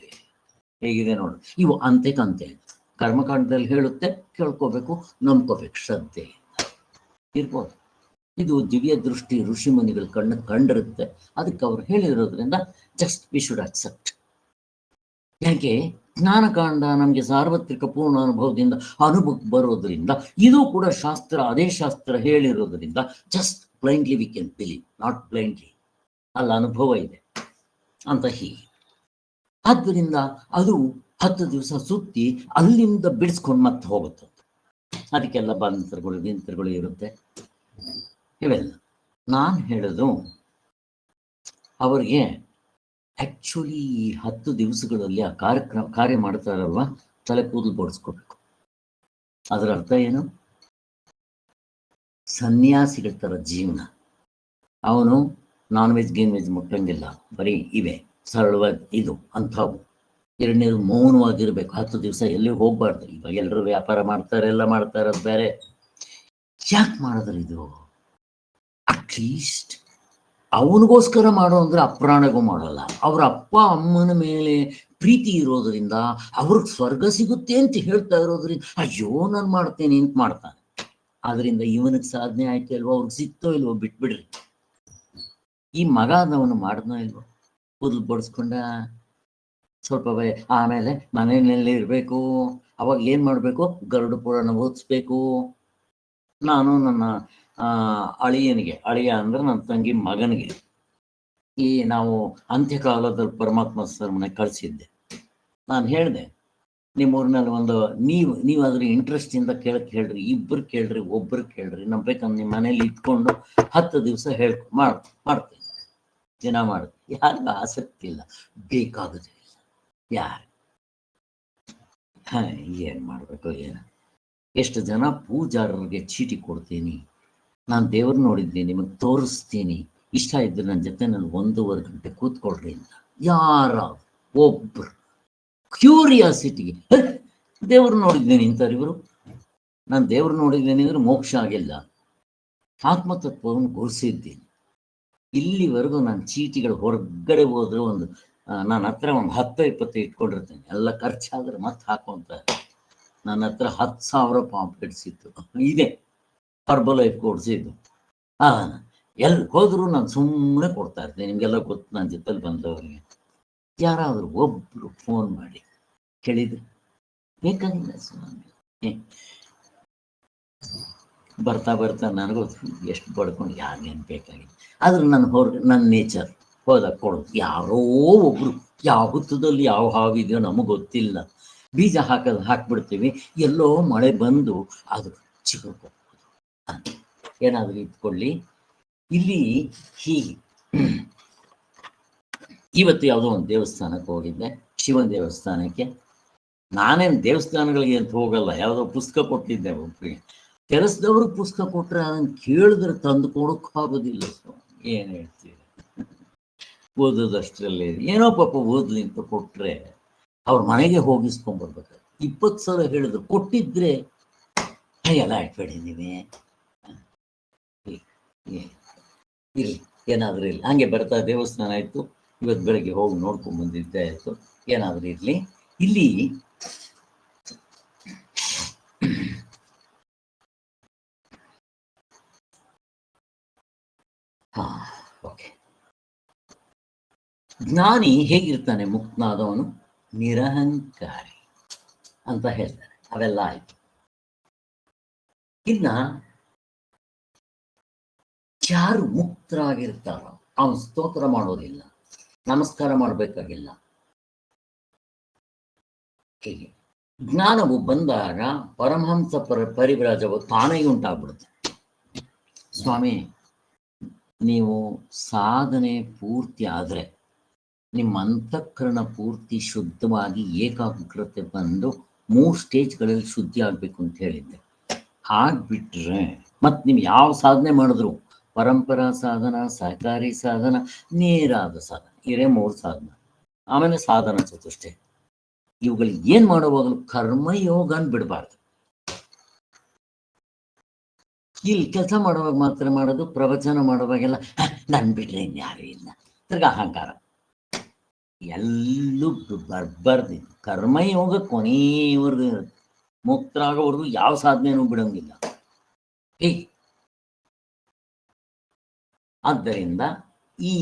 ಹೇಗಿದೆ ನೋಡಿ, ಇವು ಅಂತೆ ಕಂತೆ ಕರ್ಮಕಾಂಡದಲ್ಲಿ ಹೇಳುತ್ತೆ, ಕೇಳ್ಕೋಬೇಕು, ನಂಬ್ಕೋಬೇಕು, ಶ್ರದ್ಧೆ ಇರ್ಬೋದು. ಇದು ದಿವ್ಯ ದೃಷ್ಟಿ ಋಷಿ ಮುನಿಗಳು ಕಂಡಿರುತ್ತೆ. ಅದಕ್ಕೆ ಅವ್ರು ಹೇಳಿರೋದ್ರಿಂದ ಜಸ್ಟ್ ವಿ ಶುಡ್ ಅಕ್ಸೆಪ್ಟ್. ಯಾಕೆ ಜ್ಞಾನಕಾಂಡ ನಮಗೆ ಸಾರ್ವತ್ರಿಕ ಪೂರ್ಣ ಅನುಭವದಿಂದ ಅನುಭವಕ್ಕೆ ಬರೋದ್ರಿಂದ, ಇದು ಕೂಡ ಶಾಸ್ತ್ರ, ಅದೇ ಶಾಸ್ತ್ರ ಹೇಳಿರೋದ್ರಿಂದ just blindly we can believe, not blindly. ಅಲ್ಲಿ ಅನುಭವ ಇದೆ ಅಂತ ಹೀಗೆ. ಆದ್ದರಿಂದ ಅದು 10 ದಿವಸ ಸುತ್ತಿ ಅಲ್ಲಿಂದ ಬಿಡಿಸ್ಕೊಂಡು ಮತ್ತೆ ಹೋಗುತ್ತೆ. ಅದಕ್ಕೆಲ್ಲ ಬಂತರಗಳು ಇರುತ್ತೆ. ಇವೆಲ್ಲ ನಾನು ಹೇಳೋದು ಅವರಿಗೆ ಆಕ್ಚುಲಿ 10 ದಿವಸಗಳಲ್ಲಿ ಆ ಕಾರ್ಯ ಮಾಡ್ತಾರಲ್ವ, ತಲೆ ಕೂದಲು ಬೋಡಿಸ್ಕೋಬೇಕು. ಅದರ ಅರ್ಥ ಏನು? ಸನ್ಯಾಸಿಗಳ ಥರ ಜೀವನ. ಅವನು ನಾನ್ ವೆಜ್ ವೆಜ್ ಮುಟ್ಟಂಗಿಲ್ಲ, ಬರೀ ಇವೆ ಸರಳವಾಗಿ ಇದು ಅಂಥವು. ಎರಡನೇದು ಮೌನವಾಗಿರ್ಬೇಕು. 10 ದಿವಸ ಎಲ್ಲಿ ಹೋಗ್ಬಾರ್ದು. ಇವಾಗ ಎಲ್ಲರೂ ವ್ಯಾಪಾರ ಮಾಡ್ತಾರೆ, ಎಲ್ಲ ಮಾಡ್ತಾರೆ, ಅದು ಬೇರೆ. ಯಾಕೆ ಮಾಡಿದ್ರೆ ಇದು? ಅಟ್ಲೀಸ್ಟ್ ಅವನಿಗೋಸ್ಕರ ಮಾಡೋ ಅಂದ್ರೆ ಅಪ್ರಾಣಗೂ ಮಾಡಲ್ಲ. ಅವ್ರ ಅಪ್ಪ ಅಮ್ಮನ ಮೇಲೆ ಪ್ರೀತಿ ಇರೋದ್ರಿಂದ, ಅವ್ರಿಗೆ ಸ್ವರ್ಗ ಸಿಗುತ್ತೆ ಅಂತ ಹೇಳ್ತಾ ಇರೋದ್ರಿಂದ ಅಯ್ಯೋ ನಾನು ಮಾಡ್ತೇನೆ ಅಂತ ಮಾಡ್ತಾನೆ. ಆದ್ರಿಂದ ಇವನಿಗೆ ಸಾಧನೆ ಆಯ್ತು ಇಲ್ವೋ, ಅವ್ರಿಗೆ ಸಿಕ್ತೋ ಇಲ್ವೋ, ಬಿಟ್ಬಿಡ್ರಿ. ಈ ಮಗನವನು ಮಾಡಿದ್ನೋ ಇಲ್ವೋ, ಕೂದಲು ಬಡಿಸ್ಕೊಂಡ ಸ್ವಲ್ಪ ಆಮೇಲೆ ಮನೆಯಲ್ಲಿ ಇರಬೇಕು. ಅವಾಗ ಏನು ಮಾಡಬೇಕು? ಗರುಡ ಪುರಾಣ ಓದಿಸ್ಬೇಕು. ನಾನು ನನ್ನ ಅಳಿಯ ಅಂದ್ರೆ ನನ್ನ ತಂಗಿ ಮಗನಿಗೆ ಈ ನಾವು ಅಂತ್ಯಕಾಲದಲ್ಲಿ ಪರಮಾತ್ಮ ಸರ್ ಮನೆ ಕಳಿಸಿದ್ದೆ. ನಾನು ಹೇಳಿದೆ, ನಿಮ್ಮೂರಿನಲ್ಲಿ ಒಂದು ನೀವು ಅದ್ರ ಇಂಟ್ರೆಸ್ಟಿಂದ ಹೇಳ್ರಿ, ಇಬ್ಬರು ಕೇಳ್ರಿ, ಒಬ್ಬರು ಕೇಳ್ರಿ, ನಮ್ಮ ಬೇಕಂದ್ರೆ ನಿಮ್ಮ ಮನೇಲಿ ಇಟ್ಕೊಂಡು 10 ದಿವಸ ಮಾಡ್ತೀನಿ, ದಿನ ಮಾಡುತ್ತೆ. ಯಾರಿಗೂ ಆಸಕ್ತಿ ಇಲ್ಲ, ಬೇಕಾಗೋದಿಲ್ಲ. ಯಾರು ಏನು ಮಾಡಬೇಕು ಏನು? ಎಷ್ಟು ಜನ ಪೂಜಾರರಿಗೆ ಚೀಟಿ ಕೊಡ್ತೀನಿ, ನಾನು ದೇವ್ರು ನೋಡಿದ್ದೀನಿ, ನಿಮಗೆ ತೋರಿಸ್ತೀನಿ, ಇಷ್ಟ ಇದ್ರೆ ನನ್ನ ಜೊತೆ ನಾನು 1.5 ಗಂಟೆ ಕೂತ್ಕೊಳ್ರಿ ಅಂತ. ಯಾರ ಒಬ್ರು ಕ್ಯೂರಿಯಾಸಿಟಿಗೆ ದೇವ್ರು ನೋಡಿದ್ದೀನಿ ಅಂತಾರೆ ಇವರು. ನಾನು ದೇವ್ರು ನೋಡಿದ್ದೀನಿ ಅಂದ್ರೆ ಮೋಕ್ಷ ಆಗಿಲ್ಲ, ಆತ್ಮತತ್ವವನ್ನು ಗುರುಸಿದ್ದೀನಿ. ಇಲ್ಲಿವರೆಗೂ ನಾನು ಚೀಟಿಗಳು ಹೊರಗಡೆ ಹೋದ್ರೆ ನನ್ನ ಹತ್ರ ಒಂದು 10-20 ಇಟ್ಕೊಂಡಿರ್ತೇನೆ. ಎಲ್ಲ ಖರ್ಚಾದ್ರೆ ಮತ್ತೆ ಹಾಕೊಂತಾರೆ. ನನ್ನ ಹತ್ರ 10,000 ಪಾಂಪ್ಲೆಟ್ಸ್ ಇತ್ತು, ಇದೆ ಹರ್ಬಲೈಫ್ ಕೊಡ್ಸಿದ್ದು. ಎಲ್ಲಿ ಹೋದ್ರು ನಾನು ಸುಮ್ಮನೆ ಕೊಡ್ತಾ ಇರ್ತೇನೆ. ನಿಮಗೆಲ್ಲ ಗೊತ್ತು, ನನ್ನ ಜೊತೆಲಿ ಬಂದವರಿಗೆ ಯಾರಾದರೂ ಒಬ್ರು ಫೋನ್ ಮಾಡಿ ಕೇಳಿದ್ರೆ ಬೇಕಾಗಿಲ್ಲ ಸ್ವಾಮಿ. ಬರ್ತಾ ನನಗೂ ಎಷ್ಟು ಬಡ್ಕೊಂಡು ಯಾರಿಗೇನು ಬೇಕಾಗಿಲ್ಲ. ಆದ್ರೆ ನನ್ನ ನೇಚರ್ ಹೋದಾಗ ಕೊಡೋದು. ಯಾರೋ ಒಬ್ರು ಯಾವ ಹುತ್ತದಲ್ಲಿ ಯಾವ ಹಾವಿದೆಯೋ ನಮಗೆ ಗೊತ್ತಿಲ್ಲ, ಬೀಜ ಹಾಕ್ಬಿಡ್ತೀವಿ, ಎಲ್ಲೋ ಮಳೆ ಬಂದು ಅದು ಚಿಗುರ್ಕೋಬೋದು. ಏನಾದರೂ ಇಟ್ಕೊಳ್ಳಿ. ಇಲ್ಲಿ ಹೀಗೆ ಇವತ್ತು ಯಾವುದೋ ಒಂದು ದೇವಸ್ಥಾನಕ್ಕೆ ಹೋಗಿದ್ದೆ, ಶಿವನ ದೇವಸ್ಥಾನಕ್ಕೆ. ನಾನೇನು ದೇವಸ್ಥಾನಗಳಿಗೆ ಅಂತ ಹೋಗಲ್ಲ, ಯಾವುದೋ ಪುಸ್ತಕ ಕೊಟ್ಟಿದ್ದೆ ಒಬ್ಬರಿಗೆ. ಕೆಲಸದವ್ರು ಪುಸ್ತಕ ಕೊಟ್ಟರೆ ಅದನ್ನು ಕೇಳಿದ್ರೆ ತಂದು ಕೊಡೋಕ್ಕಾಗೋದಿಲ್ಲ. ಏನು ಹೇಳ್ತೀವಿ, ಓದೋದಷ್ಟರಲ್ಲಿ ಏನೋ ಪಾಪ ಓದ್ಲಿ ಅಂತ ಕೊಟ್ಟರೆ ಅವ್ರ ಮನೆಗೆ ಹೋಗಿಸ್ಕೊಂಡ್ಬರ್ಬೇಕು. 20 ಸಲ ಹೇಳಿದ್ರು, ಕೊಟ್ಟಿದ್ರೆ ಎಲ್ಲ ಇಟ್ಬೇಡಿ ನೀವೇ ಇರಲಿ, ಏನಾದರೂ ಇರಲಿ. ಹಂಗೆ ಬರ್ತಾ ದೇವಸ್ಥಾನ ಆಯಿತು, ಇವತ್ತು ಬೆಳಗ್ಗೆ ಹೋಗಿ ನೋಡ್ಕೊಂಡು ಬಂದಿದ್ದೆ ಆಯಿತು, ಏನಾದರೂ ಇರಲಿ. ಇಲ್ಲಿ ಓಕೆ, ಜ್ಞಾನಿ ಹೇಗಿರ್ತಾನೆ? ಮುಕ್ತನಾದವನು ನಿರಹಂಕಾರಿ ಅಂತ ಹೇಳ್ತಾರೆ. ಅವೆಲ್ಲ ಆಯ್ತು. ಇನ್ನ ಯಾರು ಮುಕ್ತರಾಗಿರ್ತಾರೋ ಅವನು ಸ್ತೋತ್ರ ಮಾಡೋದಿಲ್ಲ, ನಮಸ್ಕಾರ ಮಾಡಬೇಕಾಗಿಲ್ಲ. ಹೀಗೆ ಜ್ಞಾನವು ಬಂದಾಗ ಪರಮಹಂಸ ಪರಿವ್ರಾಜವು ತಾನೇ ಉಂಟಾಗ್ಬಿಡುತ್ತೆ. ಸ್ವಾಮಿ, ನೀವು ಸಾಧನೆ ಪೂರ್ತಿ ಆದರೆ ನಿಮ್ಮ ಅಂತಃಕರಣ ಪೂರ್ತಿ ಶುದ್ಧವಾಗಿ ಏಕಾಗ್ರತೆ ಬಂದು 3 ಸ್ಟೇಜ್ಗಳಲ್ಲಿ ಶುದ್ಧಿ ಆಗಬೇಕು ಅಂತ ಹೇಳಿದ್ದೆ. ಹಾಗ್ಬಿಟ್ರೆ ಮತ್ತು ನೀವು ಯಾವ ಸಾಧನೆ ಮಾಡಿದ್ರು, ಪರಂಪರಾ ಸಾಧನ, ಸಹಕಾರಿ ಸಾಧನ, ನೇರಾದ ಸಾಧನ, ಇರೇ 3 ಸಾಧನ. ಆಮೇಲೆ ಸಾಧನ ಚತುಷ್ಟಯ. ಇವುಗಳಿಗೆ ಏನು ಮಾಡುವಾಗಲೂ ಕರ್ಮಯೋಗನ ಬಿಡಬಾರ್ದು. ಇಲ್ಲಿ ಕೆಲಸ ಮಾಡುವಾಗ ಮಾತ್ರ ಮಾಡೋದು, ಪ್ರವಚನ ಮಾಡುವಾಗೆಲ್ಲ ನನ್ನ ಬಿಟ್ರೆ ಇನ್ಯಾರೂ ಇಲ್ಲ, ತಿರ್ಗ ಅಹಂಕಾರ ಎಲ್ಲೂ ಬರ್ಬಾರ್ದು. ಕರ್ಮಯೋಗ ಕೊನೆಯವರೆಗೂ ಇರುತ್ತೆ. ಮುಕ್ತರಾಗೋವರೆಗೂ ಯಾವ ಸಾಧನೆನೂ ಬಿಡೋಂಗಿಲ್ಲ. ಹೀಗೆ ಆದ್ದರಿಂದ ಈ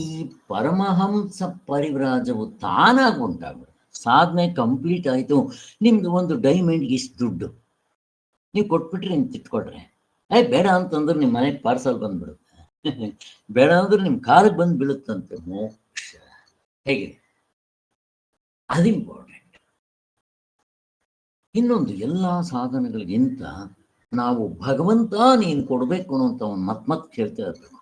ಪರಮಹಂಸ ಪರಿವ್ರಾಜವು ತಾನಾಗಿ ಉಂಟಾಗ್ಬಿಡುತ್ತೆ. ಸಾಧನೆ ಕಂಪ್ಲೀಟ್ ಆಯಿತು, ನಿಮ್ದು ಒಂದು ಡೈಮಂಡ್ಗೆ ಇಷ್ಟು ದುಡ್ಡು ನೀವು ಕೊಟ್ಬಿಟ್ರಿ, ನಿಮ್ಗೆ ತಿಟ್ಕೊಟ್ರೆ ಬೇಡ ಅಂತಂದ್ರೆ ನಿಮ್ಮ ಮನೆಗೆ ಪಾರ್ಸಲ್ ಬಂದ್ಬಿಡುತ್ತೆ, ಬೇಡ ಅಂದ್ರೆ ನಿಮ್ಮ ಕಾಲಿಗೆ ಬಂದು ಬೀಳುತ್ತಂತೆ ಮೋಕ್ಷ. ಹೇಗೆ ಅದು ಇಂಪಾರ್ಟೆಂಟ್. ಇನ್ನೊಂದು, ಎಲ್ಲ ಸಾಧನೆಗಳಿಗಿಂತ ನಾವು ಭಗವಂತ ನೀನು ಕೊಡಬೇಕು ಅನ್ನೋಂಥ ಒಂದು ಮತ್ ಕೇಳ್ತಾ ಇರಬೇಕು.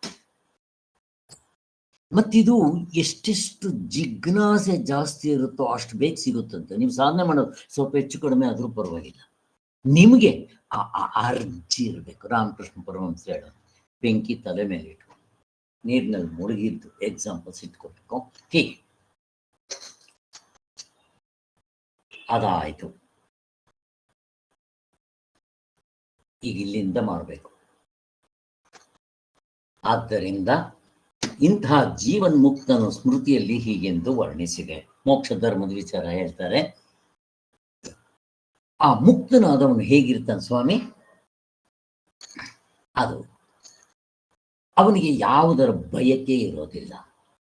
ಮತ್ತಿದು ಎಷ್ಟೆಷ್ಟು ಜಿಜ್ಞಾಸೆ ಜಾಸ್ತಿ ಇರುತ್ತೋ ಅಷ್ಟು ಬೇಗ ಸಿಗುತ್ತಂತೆ. ನೀವು ಸಾಧನೆ ಮಾಡೋದು ಸ್ವಲ್ಪ ಹೆಚ್ಚು ಕಡಿಮೆ ಆದರೂ ಪರವಾಗಿಲ್ಲ, ನಿಮಗೆ ಆ ಅರ್ಜಿ ಇರಬೇಕು. ರಾಮಕೃಷ್ಣ ಪರಮಹಂಸ ಹೇಳೋದು, ಬೆಂಕಿ ತಲೆ ಮೇಲೆ ಇಟ್ಟು ನೀರಿನಲ್ಲಿ ಮುಳುಗಿದ್ದು ಎಕ್ಸಾಂಪಲ್ಸ್ ಇಟ್ಕೋಬೇಕು. ಹೀಗೆ ಅದಾಯಿತು. ಈಗ ಇಲ್ಲಿಂದ ಮಾಡಬೇಕು. ಆದ್ದರಿಂದ ಇಂತಹ ಜೀವನ್ಮುಕ್ತನ ಸ್ಮೃತಿಯಲ್ಲಿ ಹೀಗೆಂದು ವರ್ಣಿಸಿದೆ. ಮೋಕ್ಷ ಧರ್ಮದ ವಿಚಾರ ಹೇಳ್ತಾರೆ. ಆ ಮುಕ್ತನಾದವನು ಹೇಗಿರ್ತಾನೆ ಸ್ವಾಮಿ? ಅದು ಅವನಿಗೆ ಯಾವುದರ ಬಯಕೆ ಇರೋದಿಲ್ಲ.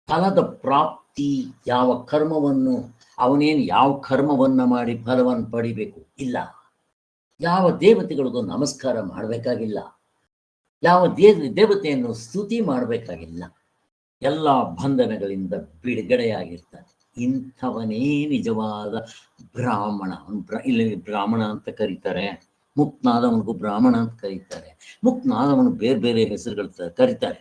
ಫಲದ ಪ್ರಾಪ್ತಿ, ಯಾವ ಕರ್ಮವನ್ನು ಅವನೇನು ಯಾವ ಕರ್ಮವನ್ನ ಮಾಡಿ ಫಲವನ್ನು ಪಡಿಬೇಕು ಇಲ್ಲ. ಯಾವ ದೇವತೆಗಳಿಗೂ ನಮಸ್ಕಾರ ಮಾಡಬೇಕಾಗಿಲ್ಲ, ಯಾವ ದೇವತೆಯನ್ನು ಸ್ತುತಿ ಮಾಡಬೇಕಾಗಿಲ್ಲ. ಎಲ್ಲ ಬಂಧನಗಳಿಂದ ಬಿಡುಗಡೆಯಾಗಿರ್ತಾನೆ. ಇಂಥವನೇ ನಿಜವಾದ ಬ್ರಾಹ್ಮಣ. ಇಲ್ಲಿ ಬ್ರಾಹ್ಮಣ ಅಂತ ಕರೀತಾರೆ, ಮುಕ್ತನಾದವನಿಗೂ ಬ್ರಾಹ್ಮಣ ಅಂತ ಕರೀತಾರೆ. ಮುಕ್ತನಾದವನು ಬೇರೆ ಬೇರೆ ಹೆಸರುಗಳು ಕರೀತಾರೆ.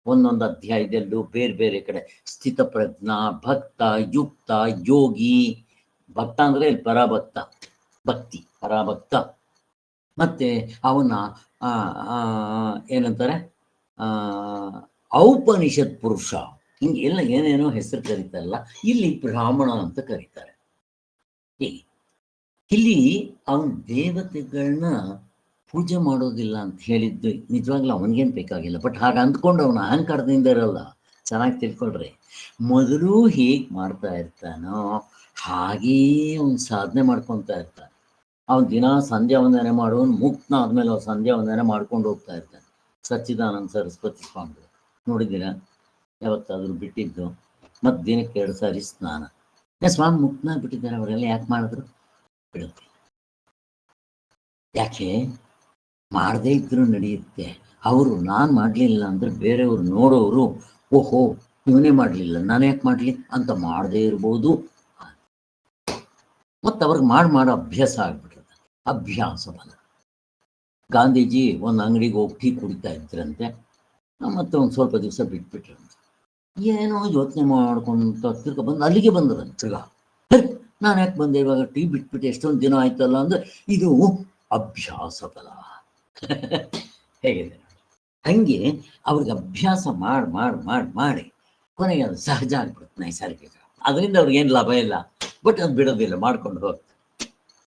ಒಂದೊಂದು ಅಧ್ಯಾಯದಲ್ಲೂ ಬೇರೆ ಬೇರೆ ಕಡೆ ಸ್ಥಿತಪ್ರಜ್ಞ, ಭಕ್ತ, ಯುಕ್ತ, ಯೋಗಿ. ಭಕ್ತ ಅಂದರೆ ಇಲ್ಲಿ ಪರಾಭಕ್ತ, ಭಕ್ತಿ ಪರಾಭಕ್ತ. ಮತ್ತೆ ಅವನ ಏನಂತಾರೆ, ಔಪನಿಷತ್ ಪುರುಷ, ಹಿಂಗೆ ಎಲ್ಲ ಏನೇನೋ ಹೆಸರು ಕರೀತಾರಲ್ಲ, ಇಲ್ಲಿ ಬ್ರಾಹ್ಮಣ ಅಂತ ಕರೀತಾರೆ. ಹೀಗೆ ಇಲ್ಲಿ ಅವನ ದೇವತೆಗಳನ್ನ ಪೂಜೆ ಮಾಡೋದಿಲ್ಲ ಅಂತ ಹೇಳಿದ್ದು ನಿಜವಾಗ್ಲೂ ಅವನಿಗೇನು ಬೇಕಾಗಿಲ್ಲ. ಬಟ್ ಹಾಗೆ ಅಂದ್ಕೊಂಡು ಅವನ ಅಹಂಕಾರದಿಂದ ಇರಲ್ಲ. ಚೆನ್ನಾಗಿ ತಿಳ್ಕೊಳ್ರಿ. ಮೊದಲು ಹೇಗೆ ಮಾಡ್ತಾ ಇರ್ತಾನೋ ಹಾಗೇ ಅವನು ಸಾಧನೆ ಮಾಡ್ಕೊತಾ ಇರ್ತಾನೆ. ಅವನು ದಿನ ಸಂಧ್ಯಾ ವಂದನೆ ಮಾಡೋನು ಮುಕ್ತನ ಆದ್ಮೇಲೆ ಅವ್ನು ಸಂಧ್ಯಾ ವಂದನೆ ಮಾಡ್ಕೊಂಡು ಹೋಗ್ತಾ ಇರ್ತಾನೆ. ಸಚ್ಚಿದಾನಂದ ಸರಸ್ವತಿ ಸ್ವಾಮಿಗಳು ನೋಡಿದ್ದೀರಾ? ಯಾವತ್ತಾದರೂ ಬಿಟ್ಟಿದ್ದು. ಮತ್ತು ದಿನಕ್ಕೆ 2 ಸಾರಿ ಸ್ನಾನ. ಸ್ವಾಮಿ ಮುಕ್ತನಾಗಿ ಬಿಟ್ಟಿದ್ದಾರೆ. ಅವರೆಲ್ಲ ಯಾಕೆ ಮಾಡಿದ್ರು? ಬಿಡುತ್ತೆ. ಯಾಕೆ ಮಾಡದೇ ಇದ್ರೂ ನಡೆಯುತ್ತೆ. ಅವರು ನಾನು ಮಾಡಲಿಲ್ಲ ಅಂದರೆ ಬೇರೆಯವರು ನೋಡೋರು, ಓಹೋ ಇವನೇ ಮಾಡಲಿಲ್ಲ ನಾನು ಯಾಕೆ ಮಾಡಲಿ ಅಂತ ಮಾಡದೇ ಇರ್ಬೋದು. ಮತ್ತು ಅವ್ರಿಗೆ ಮಾಡೋ ಅಭ್ಯಾಸ ಆಗ್ಬಿಟ್ಟಿರುತ್ತೆ. ಅಭ್ಯಾಸ ಬಲ. ಗಾಂಧೀಜಿ ಒಂದು ಅಂಗಡಿಗೆ ಹೋಗಿ ಟೀ ಕುಡಿತಾ ಇದ್ರಂತೆ. ಮತ್ತು ಒಂದು ಸ್ವಲ್ಪ ದಿವಸ ಬಿಟ್ಬಿಟ್ರಂತೆ. ಏನೋ ಯೋಚನೆ ಮಾಡ್ಕೊಂತ ತಿರ್ಗ ಬಂದು ಅಲ್ಲಿಗೆ ಬಂದದ ತಿರ್ಗಾ. ನಾನು ಯಾಕೆ ಬಂದೆ ಇವಾಗ, ಟೀ ಬಿಟ್ಬಿಟ್ಟು ಎಷ್ಟೊಂದು ದಿನ ಆಯ್ತಲ್ಲ ಅಂದ್ರೆ ಇದು ಅಭ್ಯಾಸ ಬಲ. ಹೇಗಿದೆ ಹಂಗೆ ಅವ್ರಿಗೆ ಅಭ್ಯಾಸ ಮಾಡಿ ಮಾಡಿ ಮಾಡಿ ಮಾಡಿ ಕೊನೆಗೆ ಅದು ಸಹಜ ಆಗ್ಬಿಡುತ್ತೆ, ನೈಸರ್ಗಿಕ. ಅದರಿಂದ ಅವ್ರಿಗೆ ಏನು ಲಾಭ ಇಲ್ಲ, ಬಟ್ ಅದು ಬಿಡೋದಿಲ್ಲ, ಮಾಡ್ಕೊಂಡು ಹೋಗುತ್ತೆ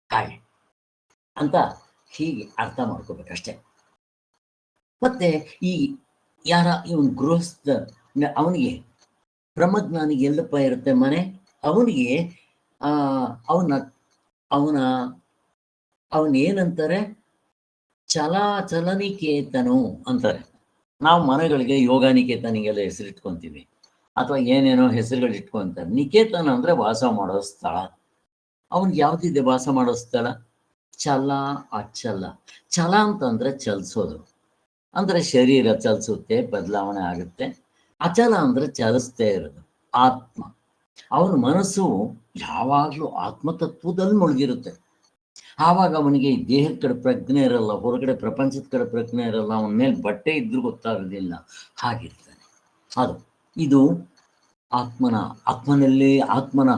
ಹಾಗೆ ಅಂತ ಹೀಗೆ ಅರ್ಥ ಮಾಡ್ಕೋಬೇಕಷ್ಟೆ. ಮತ್ತೆ ಈ ಇವನ್ ಗೃಹಸ್ಥ ಅವನಿಗೆ ಬ್ರಹ್ಮಜ್ಞಾನಿಗೆ ಎಲ್ಲಪ್ಪ ಇರುತ್ತೆ ಮನೆ, ಅವನಿಗೆ ಅವನೇನಂತಾರೆ, ಚಲನಿಕೇತನು ಅಂತಾರೆ. ನಾವು ಮನೆಗಳಿಗೆ ಯೋಗಾನಿಕೇತನಿಗೆಲ್ಲ ಹೆಸರಿಟ್ಕೊಂತೀವಿ, ಅಥವಾ ಏನೇನೋ ಹೆಸರುಗಳು ಇಟ್ಕೊಂತಾರೆ. ನಿಕೇತನ ಅಂದ್ರೆ ವಾಸ ಮಾಡೋ ಸ್ಥಳ. ಅವನಿಗೆ ಯಾವ್ದಿದೆ ವಾಸ ಮಾಡೋ ಸ್ಥಳ? ಚಲ ಅಚಲ. ಚಲ ಅಂತಂದ್ರೆ ಚಲಿಸೋದು, ಅಂದ್ರೆ ಶರೀರ ಚಲಿಸುತ್ತೆ, ಬದಲಾವಣೆ ಆಗುತ್ತೆ. ಅಚಲ ಅಂದ್ರೆ ಚಲಿಸ್ತೇ ಇರೋದು ಆತ್ಮ. ಅವನ ಮನಸ್ಸು ಯಾವಾಗಲೂ ಆತ್ಮತತ್ವದಲ್ಲಿ ಮುಳುಗಿರುತ್ತೆ. ಆವಾಗ ಅವನಿಗೆ ದೇಹದ ಕಡೆ ಪ್ರಜ್ಞೆ ಇರಲ್ಲ, ಹೊರಗಡೆ ಪ್ರಪಂಚದ ಕಡೆ ಪ್ರಜ್ಞೆ ಇರಲ್ಲ, ಅವನ ಮೇಲೆ ಬಟ್ಟೆ ಇದ್ರೂ ಗೊತ್ತಾಗೋದಿಲ್ಲ, ಹಾಗಿರ್ತಾನೆ. ಇದು ಆತ್ಮನಲ್ಲಿ ಆತ್ಮನ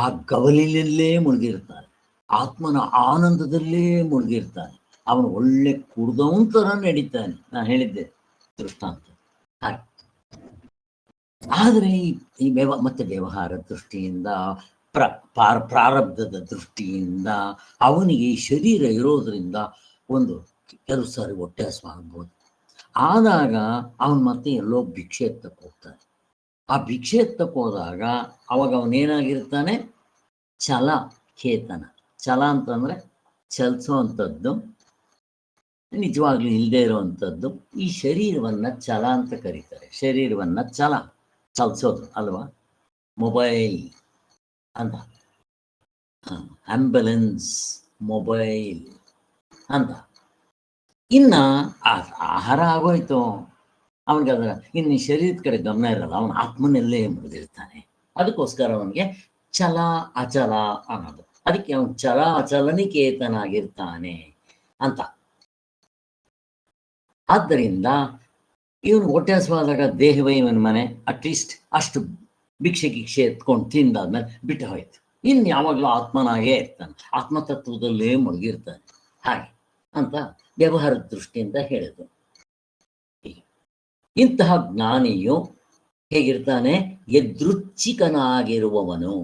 ಆ ಗವಲಿನಲ್ಲೇ ಮುಳುಗಿರ್ತಾನೆ, ಆತ್ಮನ ಆನಂದದಲ್ಲೇ ಮುಳುಗಿರ್ತಾನೆ. ಅವನು ಒಳ್ಳೆ ಕುಡ್ದವನ್ ತರ ನಡೀತಾನೆ. ನಾನು ಹೇಳಿದ್ದೆ ದೃಷ್ಟಾಂತ ಹಾಗೆ. ಆದರೆ ಈ ಮತ್ತೆ ವ್ಯವಹಾರ ದೃಷ್ಟಿಯಿಂದ, ಪ್ರಾರಬ್ಧದ ದೃಷ್ಟಿಯಿಂದ ಅವನಿಗೆ ಈ ಶರೀರ ಇರೋದ್ರಿಂದ ಒಂದು ಕೆಲವು ಸಾರಿ ಹೊಟ್ಟೆ ಹಸಿವು ಆಗ್ಬೋದು. ಆದಾಗ ಅವನು ಮತ್ತೆ ಎಲ್ಲೋ ಭಿಕ್ಷೆ ಎತ್ತಕ್ಕೆ ಹೋಗ್ತಾನೆ. ಆ ಭಿಕ್ಷೆ ಎತ್ತಕ್ಕೆ ಹೋದಾಗ ಅವಾಗ ಅವನೇನಾಗಿರ್ತಾನೆ? ಚೇತನ. ಚಲ ಅಂತಂದ್ರೆ ಚಲಿಸೋ ಅಂಥದ್ದು, ನಿಜವಾಗ್ಲೂ ಇಲ್ಲದೆ ಇರುವಂಥದ್ದು. ಈ ಶರೀರವನ್ನ ಚಲ ಅಂತ ಕರೀತಾರೆ. ಶರೀರವನ್ನ ಚಲಿಸೋದು ಅಲ್ವಾ? ಮೊಬೈಲ್ ಅಂತ, ಆಂಬುಲೆನ್ಸ್, ಮೊಬೈಲ್ ಅಂತ. ಇನ್ನ ಆಹಾರ ಆಗೋಯ್ತು ಅವನಿಗೆ, ಅದರ ಇನ್ನು ಶರೀರದ ಕಡೆ ಗಮನ ಇರಲ್ಲ, ಅವನ ಆತ್ಮನಲ್ಲೇ ಮುಗಿದಿರ್ತಾನೆ. ಅದಕ್ಕೋಸ್ಕರ ಅವನಿಗೆ ಚಲ ಅಚಲ ಅನ್ನೋದು. ಅದಕ್ಕೆ ಅವನು ಚಲ ಅಚಲನಿಕೇತನಾಗಿರ್ತಾನೆ ಅಂತ. ಆದ್ದರಿಂದ ಇವನು ಹೊಟ್ಟೆ ಹಸಿವಾದಾಗ ದೇಹವೇ ಇವನ ಮನೆ. ಅಟ್ಲೀಸ್ಟ್ ಅಷ್ಟು ಭಿಕ್ಷೆ ಎತ್ಕೊಂಡು ತಿಂದಾದ್ಮೇಲೆ ಬಿಟ್ಟು ಹೋಯ್ತು. ಇನ್ನು ಯಾವಾಗಲೂ ಆತ್ಮನಾಗೇ ಇರ್ತಾನೆ, ಆತ್ಮತತ್ವದಲ್ಲೇ ಮುಳುಗಿರ್ತಾನೆ ಹಾಗೆ ಅಂತ ವ್ಯವಹಾರದ ದೃಷ್ಟಿಯಿಂದ ಹೇಳಿದ್ರು. ಇಂತಹ ಜ್ಞಾನಿಯು ಹೇಗಿರ್ತಾನೆ? ಯದೃಚ್ಛಿಕನಾಗಿರುವವನು.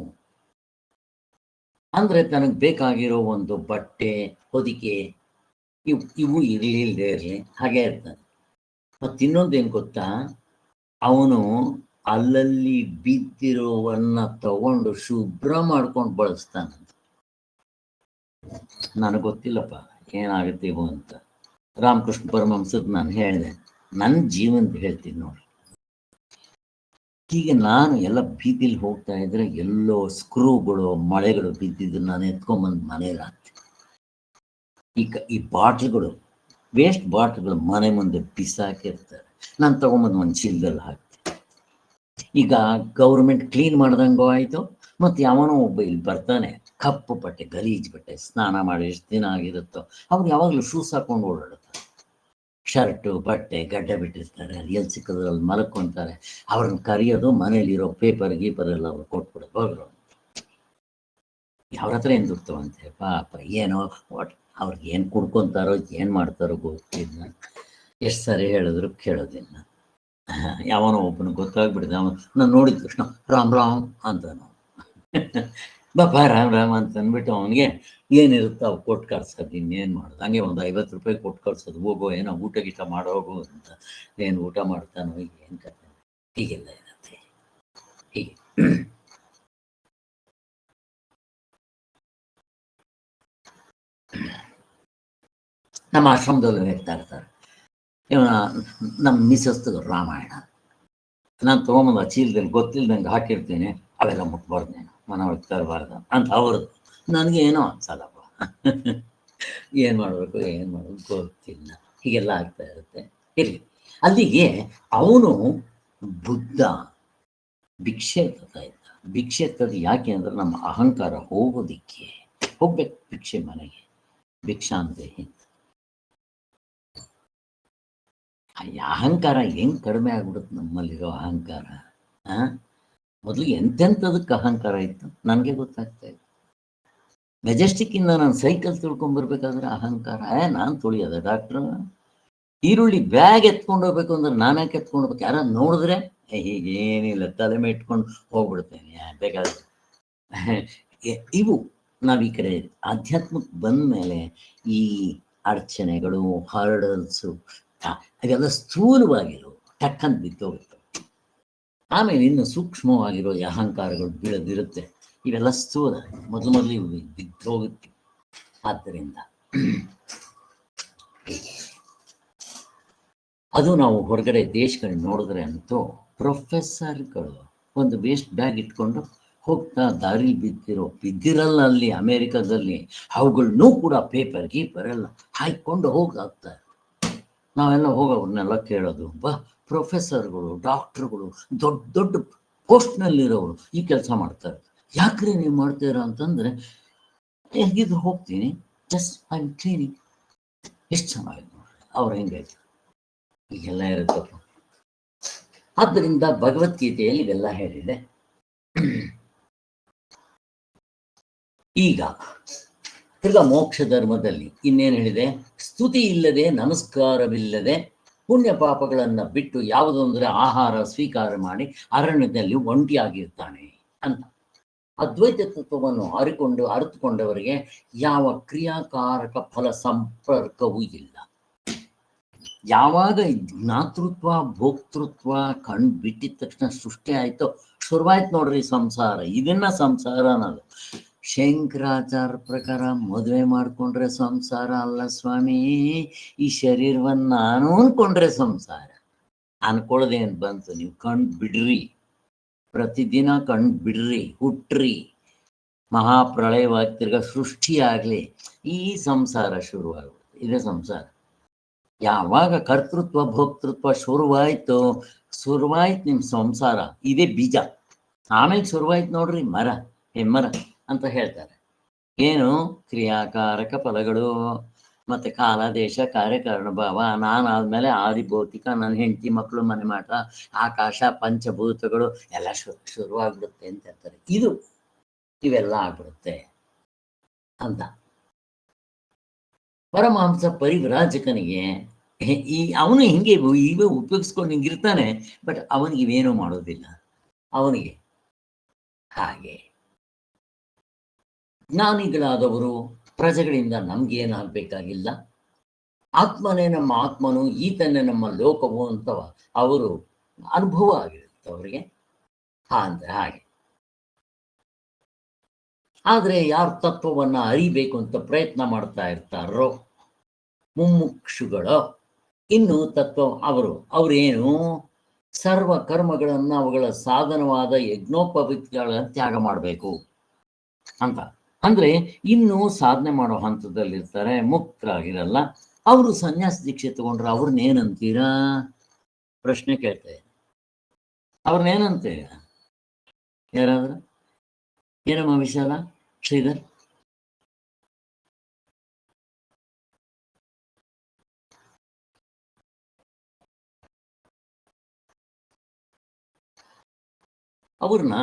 ಅಂದ್ರೆ ತನಗೆ ಬೇಕಾಗಿರೋ ಒಂದು ಬಟ್ಟೆ, ಹೊದಿಕೆ ಇವು ಇರಲಿಲ್ಲದೆ ಇರಲಿ ಹಾಗೆ ಇರ್ತಾನೆ. ಮತ್ತಿನ್ನೊಂದೇನು ಗೊತ್ತಾ? ಅವನು ಅಲ್ಲಲ್ಲಿ ಬಿದ್ದಿರೋವನ್ನ ತಗೊಂಡು ಶುಭ್ರ ಮಾಡ್ಕೊಂಡು ಬಳಸ್ತಾನಂತ. ನನಗೆ ಗೊತ್ತಿಲ್ಲಪ್ಪ ಏನಾಗುತ್ತೆ ಇವು ಅಂತ. ರಾಮಕೃಷ್ಣ ಪರಮಹಂಸದ್ ನಾನು ಹೇಳಿದೆ, ನನ್ನ ಜೀವನದ ಹೇಳ್ತೀನಿ ನೋಡಿ. ಹೀಗೆ ನಾನು ಎಲ್ಲ ಬೀದಿಲಿ ಹೋಗ್ತಾ ಇದ್ರೆ ಎಲ್ಲೋ ಸ್ಕ್ರೂಗಳು, ಮಳೆಗಳು ಬಿದ್ದಿದ್ದು ನಾನು ಎತ್ಕೊಂಡ್ಬಂದು ಮನೇಲಿ ಹಾಕ್ತೀನಿ. ಈ ಬಾಟ್ಲ್ಗಳು, ವೇಸ್ಟ್ ಬಾಟ್ಲ್ಗಳು ಮನೆ ಮುಂದೆ ಬಿಸಾಕಿರ್ತಾರೆ, ನಾನು ತಗೊಂಬಂದು ಒಂದು ಚೀಲದಲ್ಲಿ ಹಾಕ್ತೀನಿ. ಈಗ ಗೌರ್ಮೆಂಟ್ ಕ್ಲೀನ್ ಮಾಡ್ದಂಗೋ ಆಯಿತು. ಮತ್ತು ಯಾವನೋ ಒಬ್ಬ ಇಲ್ಲಿ ಬರ್ತಾನೆ, ಕಪ್ಪು ಬಟ್ಟೆ, ಗಲೀಜ್ ಬಟ್ಟೆ, ಸ್ನಾನ ಮಾಡಿ ಎಷ್ಟು ದಿನ ಆಗಿರುತ್ತೋ, ಅವ್ರು ಯಾವಾಗಲೂ ಶೂಸ್ ಹಾಕೊಂಡು ಓಡಾಡುತ್ತಾರೆ. ಶರ್ಟು ಬಟ್ಟೆ ಗಡ್ಡೆ ಬಿಟ್ಟಿರ್ತಾರೆ, ಅಲ್ಲಿ ಎಲ್ಲಿ ಸಿಕ್ಕೋದ್ರಲ್ಲಿ ಮಲ್ಕೊಂತಾರೆ. ಅವ್ರನ್ನ ಕರೆಯೋದು, ಮನೇಲಿರೋ ಪೇಪರ್ ಗೀಪರ್ ಎಲ್ಲ ಅವ್ರು ಕೊಟ್ಬಿಡೋದು, ಹೋಗ್ರು. ಅವ್ರ ಹತ್ರ ಏನು ದುಡ್ತವಂತೆ ಪಾಪ, ಏನೋ ಅವ್ರಿಗೆ ಏನು ಕುಡ್ಕೊತಾರೋ ಏನು ಮಾಡ್ತಾರೋ ಗೊತ್ತಿಲ್ಲ. ಎಷ್ಟು ಸರಿ ಹೇಳಿದ್ರು ಕೇಳೋದಿಲ್ಲ. ಯಾವನೋ ಒಬ್ಬನು ಗೊತ್ತಾಗ್ಬಿಡಿದೆ, ನಾನು ನೋಡಿದ ತಕ್ಷಣ ರಾಮ್ ರಾಮ್ ಅಂತ ಬಾಪ ರಾಮ್ ರಾಮ್ ಅಂತ ಅಂದ್ಬಿಟ್ಟು ಅವನಿಗೆ ಏನಿರುತ್ತೋ ಅವು ಕೊಟ್ಟು ಕಳ್ಸೋದು. ಇನ್ನೇನು ಮಾಡೋದು? ಹಂಗೆ ಒಂದು 50 ರೂಪಾಯಿ ಕೊಟ್ಟು ಕಳ್ಸೋದು. ಹೋಗೋ ಏನೋ ಊಟ ಗೀಟ ಮಾಡೋಗು ಅಂತ. ಏನು ಊಟ ಮಾಡ್ತಾನೋ ಏನು ಕತೆ, ಹೀಗೆಲ್ಲ ಇರುತ್ತೆ. ಹೀಗೆ ನಮ್ಮ ಆಶ್ರಮದಲ್ಲೂ ಹೇಳ್ತಾ ಇರ್ತಾರೆ, ಇವನ ನಮ್ಮ ಮಿಸಸ್ದು ರಾಮಾಯಣ ನಾನು ತೊಗೊಂಬಂದು ಚೀಲದಲ್ಲಿ ಗೊತ್ತಿಲ್ದಂಗೆ ಹಾಕಿರ್ತೀನಿ, ಅವೆಲ್ಲ ಮುಟ್ಬಾರ್ದು, ನೀನು ಮನೆ ಒಳಗೆ ತರಬಾರ್ದು ಅಂತ ಅವ್ರದ್ದು. ನನಗೆ ಏನೋ ಅನ್ಸಲ್ಲಪ್ಪ, ಏನು ಮಾಡಬೇಕು ಗೊತ್ತಿಲ್ಲ. ಹೀಗೆಲ್ಲ ಆಗ್ತಾ ಇರುತ್ತೆ. ಇರಲಿ, ಅಲ್ಲಿಗೆ ಅವನು ಬುದ್ಧ ಭಿಕ್ಷೆ ಎತ್ತಾ ಇದ್ದ. ಭಿಕ್ಷೆ ಎತ್ತದು ಯಾಕೆ ಅಂದ್ರೆ ನಮ್ಮ ಅಹಂಕಾರ ಹೋಗೋದಿಕ್ಕೆ. ಹೋಗ್ಬೇಕು ಭಿಕ್ಷೆ ಮನೆಗೆ, ಭಿಕ್ಷಾಂತೆ ಅಂತ. ಅಹಂಕಾರ ಹೆಂಗ್ ಕಡಿಮೆ ಆಗ್ಬಿಡುತ್ತೆ ನಮ್ಮಲ್ಲಿರೋ ಅಹಂಕಾರ. ಮೊದಲು ಎಂತೆಂಥದಕ್ಕೆ ಅಹಂಕಾರ ಇತ್ತು ನನಗೆ ಗೊತ್ತಾಗ್ತಾ ಇತ್ತು. ಮೆಜೆಸ್ಟಿಕ್ಕಿಂದ ನಾನು ಸೈಕಲ್ ತುಳ್ಕೊಂಡ್ಬರ್ಬೇಕಾದ್ರೆ ಅಹಂಕಾರ, ನಾನು ತುಳಿಯೋದ ಡಾಕ್ಟ್ರು. ಈರುಳ್ಳಿ ಬ್ಯಾಗ್ ಎತ್ಕೊಂಡು ಹೋಗ್ಬೇಕು ಅಂದ್ರೆ ನಾನ್ಯಾಕೆ ಎತ್ಕೊಂಡು ಹೋಗ್ಬೇಕು, ಯಾರು ನೋಡಿದ್ರೆ ಹೀಗೇನಿಲ್ಲ ತಲೆ ಮೇಲೆ ಇಟ್ಕೊಂಡು ಹೋಗ್ಬಿಡ್ತೇನೆ ಬೇಕಾದ್ರೆ. ಇವು ನಾವು ಈ ಕಡೆ ಆಧ್ಯಾತ್ಮಕ್ಕೆ ಬಂದ ಮೇಲೆ ಈ ಅಡಚಣೆಗಳು, ಹರ್ಡಲ್ಸು ಅದೆಲ್ಲ ಸ್ಥೂಲವಾಗಿರೋ ಟಕ್ಕಂತ ಬಿದ್ದೋಗುತ್ತೆ. ಆಮೇಲೆ ಇನ್ನು ಸೂಕ್ಷ್ಮವಾಗಿರೋ ಈ ಅಹಂಕಾರಗಳು ಬೀಳದಿರುತ್ತೆ. ಇವೆಲ್ಲ ಸ್ಥೂಲ, ಮೊದಲು ಇವು ಬಿದ್ದೋಗುತ್ತೆ. ಆದ್ದರಿಂದ ಅದು ನಾವು ಹೊರಗಡೆ ದೇಶಗಳನ್ನ ನೋಡಿದ್ರೆ ಅಂತೂ ಪ್ರೊಫೆಸರ್ಗಳು ಒಂದು ವೇಸ್ಟ್ ಬ್ಯಾಗ್ ಇಟ್ಕೊಂಡು ಹೋಗ್ತಾ ದಾರಿ ಬಿದ್ದಿರಲ್ಲ ಅಲ್ಲಿ ಅಮೇರಿಕಾದಲ್ಲಿ, ಅವುಗಳನ್ನೂ ಕೂಡ ಪೇಪರ್ ಗೀಪರ್ ಎಲ್ಲ ಹಾಯ್ಕೊಂಡು ಹೋಗ್ತಾರೆ. ನಾವೆಲ್ಲ ಹೋಗೋವ್ರನ್ನೆಲ್ಲ ಕೇಳೋದು, ಪ್ರೊಫೆಸರ್ಗಳು, ಡಾಕ್ಟ್ರುಗಳು, ದೊಡ್ಡ ದೊಡ್ಡ ಪೋಸ್ಟ್ನಲ್ಲಿರೋರು ಈ ಕೆಲಸ ಮಾಡ್ತಾರೆ. ಯಾಕ್ರಿ ನೀವು ಮಾಡ್ತೀರಾ ಅಂತಂದ್ರೆ, ಹೇಗಿದ್ರು ಹೋಗ್ತೀನಿ, ಜಸ್ಟ್ ಐ ಆಮ್ ಕ್ಲೀನಿಂಗ್. ಎಷ್ಟು ಚೆನ್ನಾಗಿದೆ ನೋಡ್ರಿ ಅವ್ರು ಹೆಂಗೆ ಈಗೆಲ್ಲ ಇರುತ್ತಪ್ಪ. ಆದ್ದರಿಂದ ಭಗವದ್ಗೀತೆಯಲ್ಲಿ ಇವೆಲ್ಲ ಹೇಳಿದೆ. ಈಗ ತಿರ್ಗಾ ಮೋಕ್ಷ ಧರ್ಮದಲ್ಲಿ ಇನ್ನೇನು ಹೇಳಿದೆ, ಸ್ತುತಿ ಇಲ್ಲದೆ, ನಮಸ್ಕಾರವಿಲ್ಲದೆ, ಪುಣ್ಯ ಪಾಪಗಳನ್ನ ಬಿಟ್ಟು ಯಾವುದು ಅಂದರೆ ಆಹಾರ ಸ್ವೀಕಾರ ಮಾಡಿ ಅರಣ್ಯದಲ್ಲಿ ಒಂಟಿಯಾಗಿರ್ತಾನೆ ಅಂತ. ಅದ್ವೈತ ತತ್ವವನ್ನು ಅರಿತುಕೊಂಡವರಿಗೆ ಯಾವ ಕ್ರಿಯಾಕಾರಕ ಫಲ ಸಂಪರ್ಕವೂ ಇಲ್ಲ. ಯಾವಾಗ ಜ್ಞಾತೃತ್ವ ಭೋಕ್ತೃತ್ವ ಕಂಡು ಬಿಟ್ಟಿದ ತಕ್ಷಣ ಸೃಷ್ಟಿ ಆಯ್ತು, ಶುರುವಾಯ್ತು ನೋಡ್ರಿ ಸಂಸಾರ. ಇದನ್ನ ಸಂಸಾರ ಅನ್ನೋದು. ಶಂಕರಾಚಾರ್ಯ ಪ್ರಕಾರ ಮದುವೆ ಮಾಡ್ಕೊಂಡ್ರೆ ಸಂಸಾರ ಅಲ್ಲ ಸ್ವಾಮಿ, ಈ ಶರೀರವನ್ನ ನಾನು ಅನ್ಕೊಂಡ್ರೆ ಸಂಸಾರ. ಅನ್ಕೊಳ್ಳೋದೇನು ಬಂತು, ನೀವು ಕಂಡು ಬಿಡ್ರಿ, ಪ್ರತಿದಿನ ಕಂಡು ಬಿಡ್ರಿ, ಹುಟ್ರಿ, ಮಹಾಪ್ರಳಯವಾಗಿ ತಿರ್ಗಾ ಸೃಷ್ಟಿ ಆಗ್ಲಿ, ಈ ಸಂಸಾರ ಶುರುವಾಗ್ಬಿಡುತ್ತೆ. ಇದೇ ಸಂಸಾರ. ಯಾವಾಗ ಕರ್ತೃತ್ವ ಭೋಕ್ತೃತ್ವ ಶುರುವಾಯ್ತು ನಿಮ್ಮ ಸಂಸಾರ. ಇದೇ ಬೀಜ. ಆಮೇಲೆ ಶುರುವಾಯ್ತು ನೋಡ್ರಿ ಮರ, ಹೆಮ್ಮರ ಅಂತ ಹೇಳ್ತಾರೆ. ಏನು ಕ್ರಿಯಾಕಾರಕ ಫಲಗಳು, ಮತ್ತೆ ಕಾಲ ದೇಶ ಕಾರ್ಯಕಾರಣ ಭಾವ, ನಾನಾದ್ಮೇಲೆ ಆದಿಭೌತಿಕ, ನನ್ನ ಹೆಂಡತಿ ಮಕ್ಕಳು ಮನೆ ಮಾಟ, ಆಕಾಶ ಪಂಚಭೂತಗಳು ಎಲ್ಲ ಶುರುವಾಗ್ಬಿಡುತ್ತೆ ಅಂತ ಹೇಳ್ತಾರೆ. ಇವೆಲ್ಲ ಆಗ್ಬಿಡುತ್ತೆ ಅಂತ. ಪರಮಹಂಸ ಪರಿವ್ರಾಜಕನಿಗೆ ಅವನು ಹಿಂಗೆ ಇವೇ ಉಪಯೋಗಿಸ್ಕೊಂಡು ಹಿಂಗಿರ್ತಾನೆ, ಬಟ್ ಅವನಿಗೆ ಇವೇನೂ ಮಾಡೋದಿಲ್ಲ. ಅವನಿಗೆ ಹಾಗೆ ಜ್ಞಾನಿಗಳಾದವರು ಪ್ರಜೆಗಳಿಂದ ನಮ್ಗೇನಾಗಬೇಕಾಗಿಲ್ಲ, ಆತ್ಮನೇ ನಮ್ಮ ಆತ್ಮನು, ಈತನೇ ನಮ್ಮ ಲೋಕವು ಅಂತ ಅವರು ಅನುಭವ ಆಗಿರುತ್ತೆ ಅವರಿಗೆ. ಅಂದ್ರೆ ಹಾಗೆ. ಆದರೆ ಯಾರು ತತ್ವವನ್ನ ಅರಿಬೇಕು ಅಂತ ಪ್ರಯತ್ನ ಮಾಡ್ತಾ ಇರ್ತಾರೋ ಮುಮುಕ್ಷುಗಳು, ಇನ್ನು ತತ್ವ ಅವರೇನು ಸರ್ವ ಕರ್ಮಗಳನ್ನ ಅವುಗಳ ಸಾಧನವಾದ ಯಜ್ಞೋಪವೀತಗಳ ತ್ಯಾಗ ಮಾಡಬೇಕು ಅಂತ. ಅಂದ್ರೆ ಇನ್ನು ಸಾಧನೆ ಮಾಡೋ ಹಂತದಲ್ಲಿರ್ತಾರೆ, ಮುಕ್ತರಾಗಿರಲ್ಲ. ಅವರು ಸನ್ಯಾಸ ದೀಕ್ಷೆ ತಗೊಂಡ್ರೆ ಅವ್ರನ್ನೇನಂತೀರಾ ಪ್ರಶ್ನೆ ಕೇಳ್ತಾ ಇದ್ದಾರೆ. ಅವ್ರನ್ನೇನಂತೀರ ಯಾರಾದ್ರೂ? ಏನಮ್ಮ ವಿಶಾಲ, ಶ್ರೀಧರ್? ಅವ್ರನ್ನ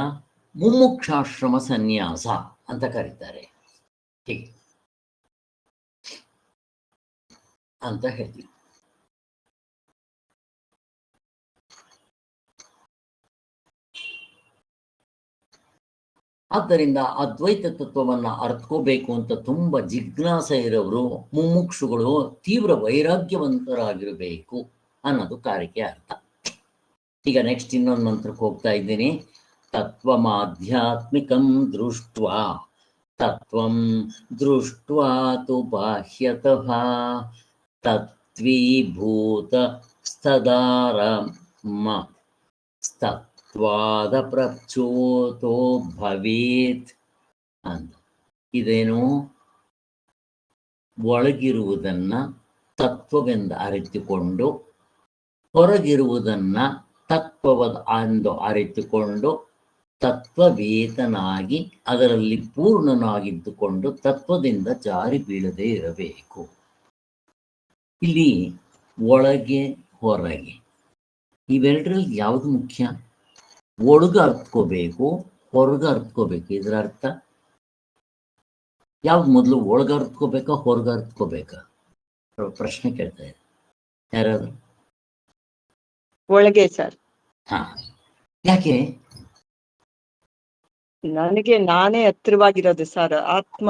ಮುಮುಕ್ಷಾಶ್ರಮ ಸನ್ಯಾಸ ಅಂತ ಕರೀತಾರೆ. ಹೀಗೆ ಅಂತ ಹೇಳ್ತೀವಿ. ಆದ್ದರಿಂದ ಅದ್ವೈತ ತತ್ವವನ್ನ ಅರ್ಥಕೋಬೇಕು ಅಂತ ತುಂಬಾ ಜಿಜ್ಞಾಸೆ ಇರೋರು ಮುಮುಕ್ಷುಗಳು ತೀವ್ರ ವೈರಾಗ್ಯವಂತರಾಗಿರಬೇಕು ಅನ್ನೋದು ಕಾರ್ಯಕ್ಕೆ ಅರ್ಥ. ಈಗ ನೆಕ್ಸ್ಟ್ ಇನ್ನೊಂದು ಮಂತ್ರಕ್ಕೆ ಹೋಗ್ತಾ ಇದ್ದೀನಿ. ತತ್ವಮಾಧ್ಯಾತ್ಮಿಕಂ ದೃಷ್ಟ್ವಾ, ತತ್ವಂ ದೃಷ್ಟ್ವಾ ತು ಬಾಹ್ಯತಃ ತತ್ವೀಭೂತ ಸ್ತದಾರಮ ತತ್ವಾದ ಪ್ರಚೋತೋ ಭವೇತ್ ಅಂತ. ಇದೇನು? ಒಳಗಿರುವುದನ್ನ ತತ್ವವೆಂದು ಅರಿತುಕೊಂಡು, ಹೊರಗಿರುವುದನ್ನ ತತ್ವವದ ಎಂದು ಅರಿತುಕೊಂಡು, ತತ್ವವೇತನಾಗಿ ಅದರಲ್ಲಿ ಪೂರ್ಣನಾಗಿದ್ದುಕೊಂಡು ತತ್ವದಿಂದ ಜಾರಿ ಬೀಳದೆ ಇರಬೇಕು. ಇಲ್ಲಿ ಒಳಗೆ ಹೊರಗೆ ಇವೆರಡರಲ್ಲಿ ಯಾವುದು ಮುಖ್ಯ? ಒಳಗ ಅರ್ತ್ಕೋಬೇಕು, ಹೊರಗ ಅರ್ತ್ಕೋಬೇಕು. ಇದರ ಅರ್ಥ ಯಾವ್ದು ಮೊದಲು? ಒಳಗ ಅರ್ತ್ಕೋಬೇಕಾ ಹೊರಗ ಅರ್ತ್ಕೋಬೇಕಾ? ಪ್ರಶ್ನೆ ಕೇಳ್ತಾ ಇದೆ ಯಾರಾದ್ರು? ಒಳಗೆ ಸರ್. ಹಾ, ಯಾಕೆ? ನನಗೆ ನಾನೇ ಹತ್ತಿರವಾಗಿರೋದು ಸರ್. ಆತ್ಮ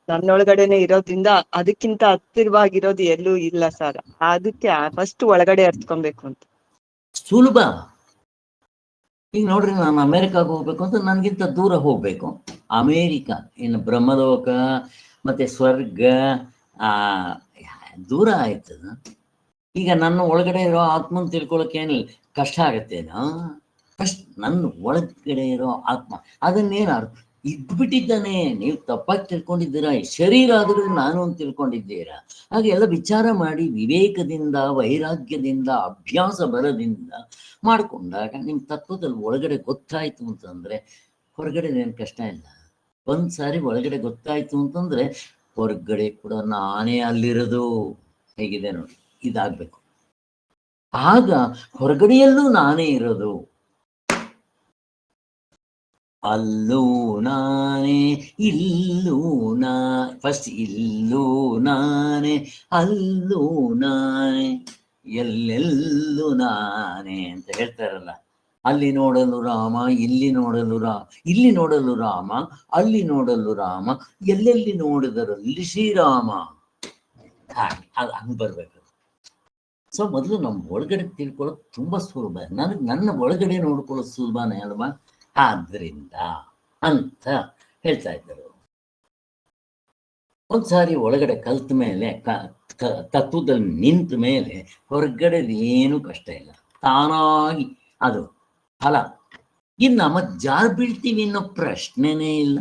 ನನ್ನೊಳಗಡೆನೆ ಇರೋದ್ರಿಂದ ಅದಕ್ಕಿಂತ ಹತ್ತಿರವಾಗಿರೋದು ಎಲ್ಲೂ ಇಲ್ಲ ಸರ್. ಅದಕ್ಕೆ ಫಸ್ಟ್ ಒಳಗಡೆ ಅರ್ತ್ಕೊಬೇಕು ಅಂತ. ಸುಲಭ. ಈಗ ನೋಡ್ರಿ, ನಾನು ಅಮೆರಿಕಾಗೆ ಹೋಗ್ಬೇಕು ಅಂತ ನನಗಿಂತ ದೂರ ಹೋಗ್ಬೇಕು. ಅಮೇರಿಕಾ, ಇನ್ನು ಬ್ರಹ್ಮಲೋಕ ಮತ್ತೆ ಸ್ವರ್ಗ ದೂರ ಆಯ್ತದ. ಈಗ ನನ್ನ ಒಳಗಡೆ ಇರೋ ಆತ್ಮನ್ ತಿಳ್ಕೊಳಕ್ಕೆ ಏನಿಲ್ಲ, ಕಷ್ಟ ಆಗತ್ತೇನೋ? ಫಸ್ಟ್ ನನ್ನ ಒಳಗಡೆ ಇರೋ ಆತ್ಮ ಅದನ್ನೇನು ಇದ್ಬಿಟ್ಟಿದ್ದಾನೆ. ನೀವು ತಪ್ಪಾಗಿ ತಿಳ್ಕೊಂಡಿದ್ದೀರಾ. ಶರೀರ ಆದರೂ ನಾನು ಅಂತ ತಿಳ್ಕೊಂಡಿದ್ದೀರಾ. ಹಾಗೆ ಎಲ್ಲ ವಿಚಾರ ಮಾಡಿ ವಿವೇಕದಿಂದ, ವೈರಾಗ್ಯದಿಂದ, ಅಭ್ಯಾಸ ಬಲದಿಂದ ಮಾಡಿಕೊಂಡಾಗ ನಿಮ್ಮ ತತ್ವದಲ್ಲಿ ಒಳಗಡೆ ಗೊತ್ತಾಯ್ತು ಅಂತಂದ್ರೆ ಹೊರಗಡೆ ಏನು ಕಷ್ಟ ಇಲ್ಲ. ಒಂದ್ಸಾರಿ ಒಳಗಡೆ ಗೊತ್ತಾಯ್ತು ಅಂತಂದ್ರೆ ಹೊರಗಡೆ ಕೂಡ ನಾನೇ ಅಲ್ಲಿರೋದು. ಹೇಗಿದೆ ನೋಡಿ, ಇದಾಗಬೇಕು. ಆಗ ಹೊರಗಡೆಯಲ್ಲೂ ನಾನೇ ಇರೋದು. ಅಲ್ಲೂ ನಾನೇ, ಇಲ್ಲೂ ನಾ, ಫಸ್ಟ್ ಇಲ್ಲೂ ನಾನೇ, ಅಲ್ಲೂ ನಾನೇ, ಎಲ್ಲೆಲ್ಲೂ ನಾನೇ ಅಂತ ಹೇಳ್ತಾರಲ್ಲ. ಅಲ್ಲಿ ನೋಡಲು ರಾಮ, ಇಲ್ಲಿ ನೋಡಲು ರಾಮ, ಇಲ್ಲಿ ನೋಡಲು ರಾಮ, ಅಲ್ಲಿ ನೋಡಲು ರಾಮ, ಎಲ್ಲೆಲ್ಲಿ ನೋಡಿದರಲ್ಲಿ ಶ್ರೀರಾಮ. ಹಾಗೆ ಅದು ಹಂಗೆ ಬರ್ಬೇಕು. ಸೊ ಮೊದಲು ನಮ್ಮ ಒಳಗಡೆ ತಿಳ್ಕೊಳ್ಳೋದು ತುಂಬಾ ಸುಲಭ. ನನಗೆ ನನ್ನ ಒಳಗಡೆ ನೋಡ್ಕೊಳ್ಳೋದು ಸುಲಭನೇ ಅಲ್ವಾ? ಆದ್ದರಿಂದ ಅಂತ ಹೇಳ್ತಾ ಇದ್ದರು. ಒಂದ್ಸಾರಿ ಒಳಗಡೆ ಕಲ್ತ ಮೇಲೆ, ತತ್ವದಲ್ಲಿ ನಿಂತ ಮೇಲೆ ಹೊರಗಡೆ ಏನು ಕಷ್ಟ ಇಲ್ಲ, ತಾನಾಗಿ ಅದು ಫಲ. ಇನ್ನು ಮತ್ತೆ ಜಾರ್ ಬೀಳ್ತೀವಿ ಅನ್ನೋ ಪ್ರಶ್ನೆನೇ ಇಲ್ಲ.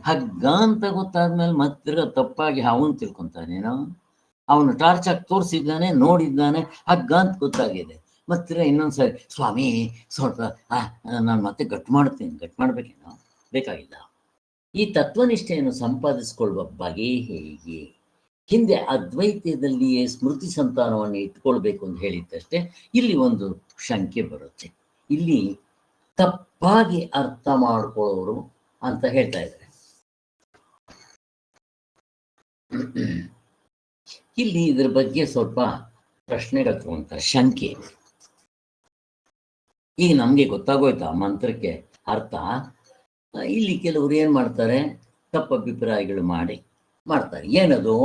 ಹಗ್ಗ ಅಂತ ಗೊತ್ತಾದ್ಮೇಲೆ ಮತ್ತೆ ತಪ್ಪಾಗಿ ಅವನು ತಿಳ್ಕೊಂತಾನೇನೋ. ಅವನು ಟಾರ್ಚ್ ಹಾಕಿ ತೋರಿಸಿದ್ದಾನೆ, ನೋಡಿದ್ದಾನೆ, ಹಗ್ಗ ಅಂತ ಗೊತ್ತಾಗಿದೆ. ಮತ್ತೆ ಇನ್ನೊಂದ್ಸರಿ ಸ್ವಾಮಿ ಸ್ವಲ್ಪ ನಾನು ಮತ್ತೆ ಗಟ್ಟು ಮಾಡ್ಬೇಕೇನೋ? ಬೇಕಾಗಿಲ್ಲ. ಈ ತತ್ವನಿಷ್ಠೆಯನ್ನು ಸಂಪಾದಿಸ್ಕೊಳ್ಳುವ ಬಗೆ ಹೇಗೆ? ಹಿಂದೆ ಅದ್ವೈತದಲ್ಲಿಯೇ ಸ್ಮೃತಿ ಸಂತಾನವನ್ನು ಇಟ್ಕೊಳ್ಬೇಕು ಅಂತ ಹೇಳಿದ್ದಷ್ಟೇ ಇಲ್ಲಿ ಒಂದು ಶಂಕೆ ಬರುತ್ತೆ. ಇಲ್ಲಿ ತಪ್ಪಾಗಿ ಅರ್ಥ ಮಾಡ್ಕೊಳ್ಳೋರು ಅಂತ ಹೇಳ್ತಾ ಇದ್ದಾರೆ. ಇಲ್ಲಿ ಇದ್ರ ಬಗ್ಗೆ ಸ್ವಲ್ಪ ಪ್ರಶ್ನೆಗಳು ತಗೊಂತಾರೆ, ಶಂಕೆ. ಈಗ ನಮ್ಗೆ ಗೊತ್ತಾಗೋಯ್ತಾ ಮಂತ್ರಕ್ಕೆ ಅರ್ಥ. ಇಲ್ಲಿ ಕೆಲವರು ಏನ್ ಮಾಡ್ತಾರೆ, ತಪ್ಪು ಅಭಿಪ್ರಾಯಗಳು ಮಾಡ್ತಾರೆ. ಏನದು?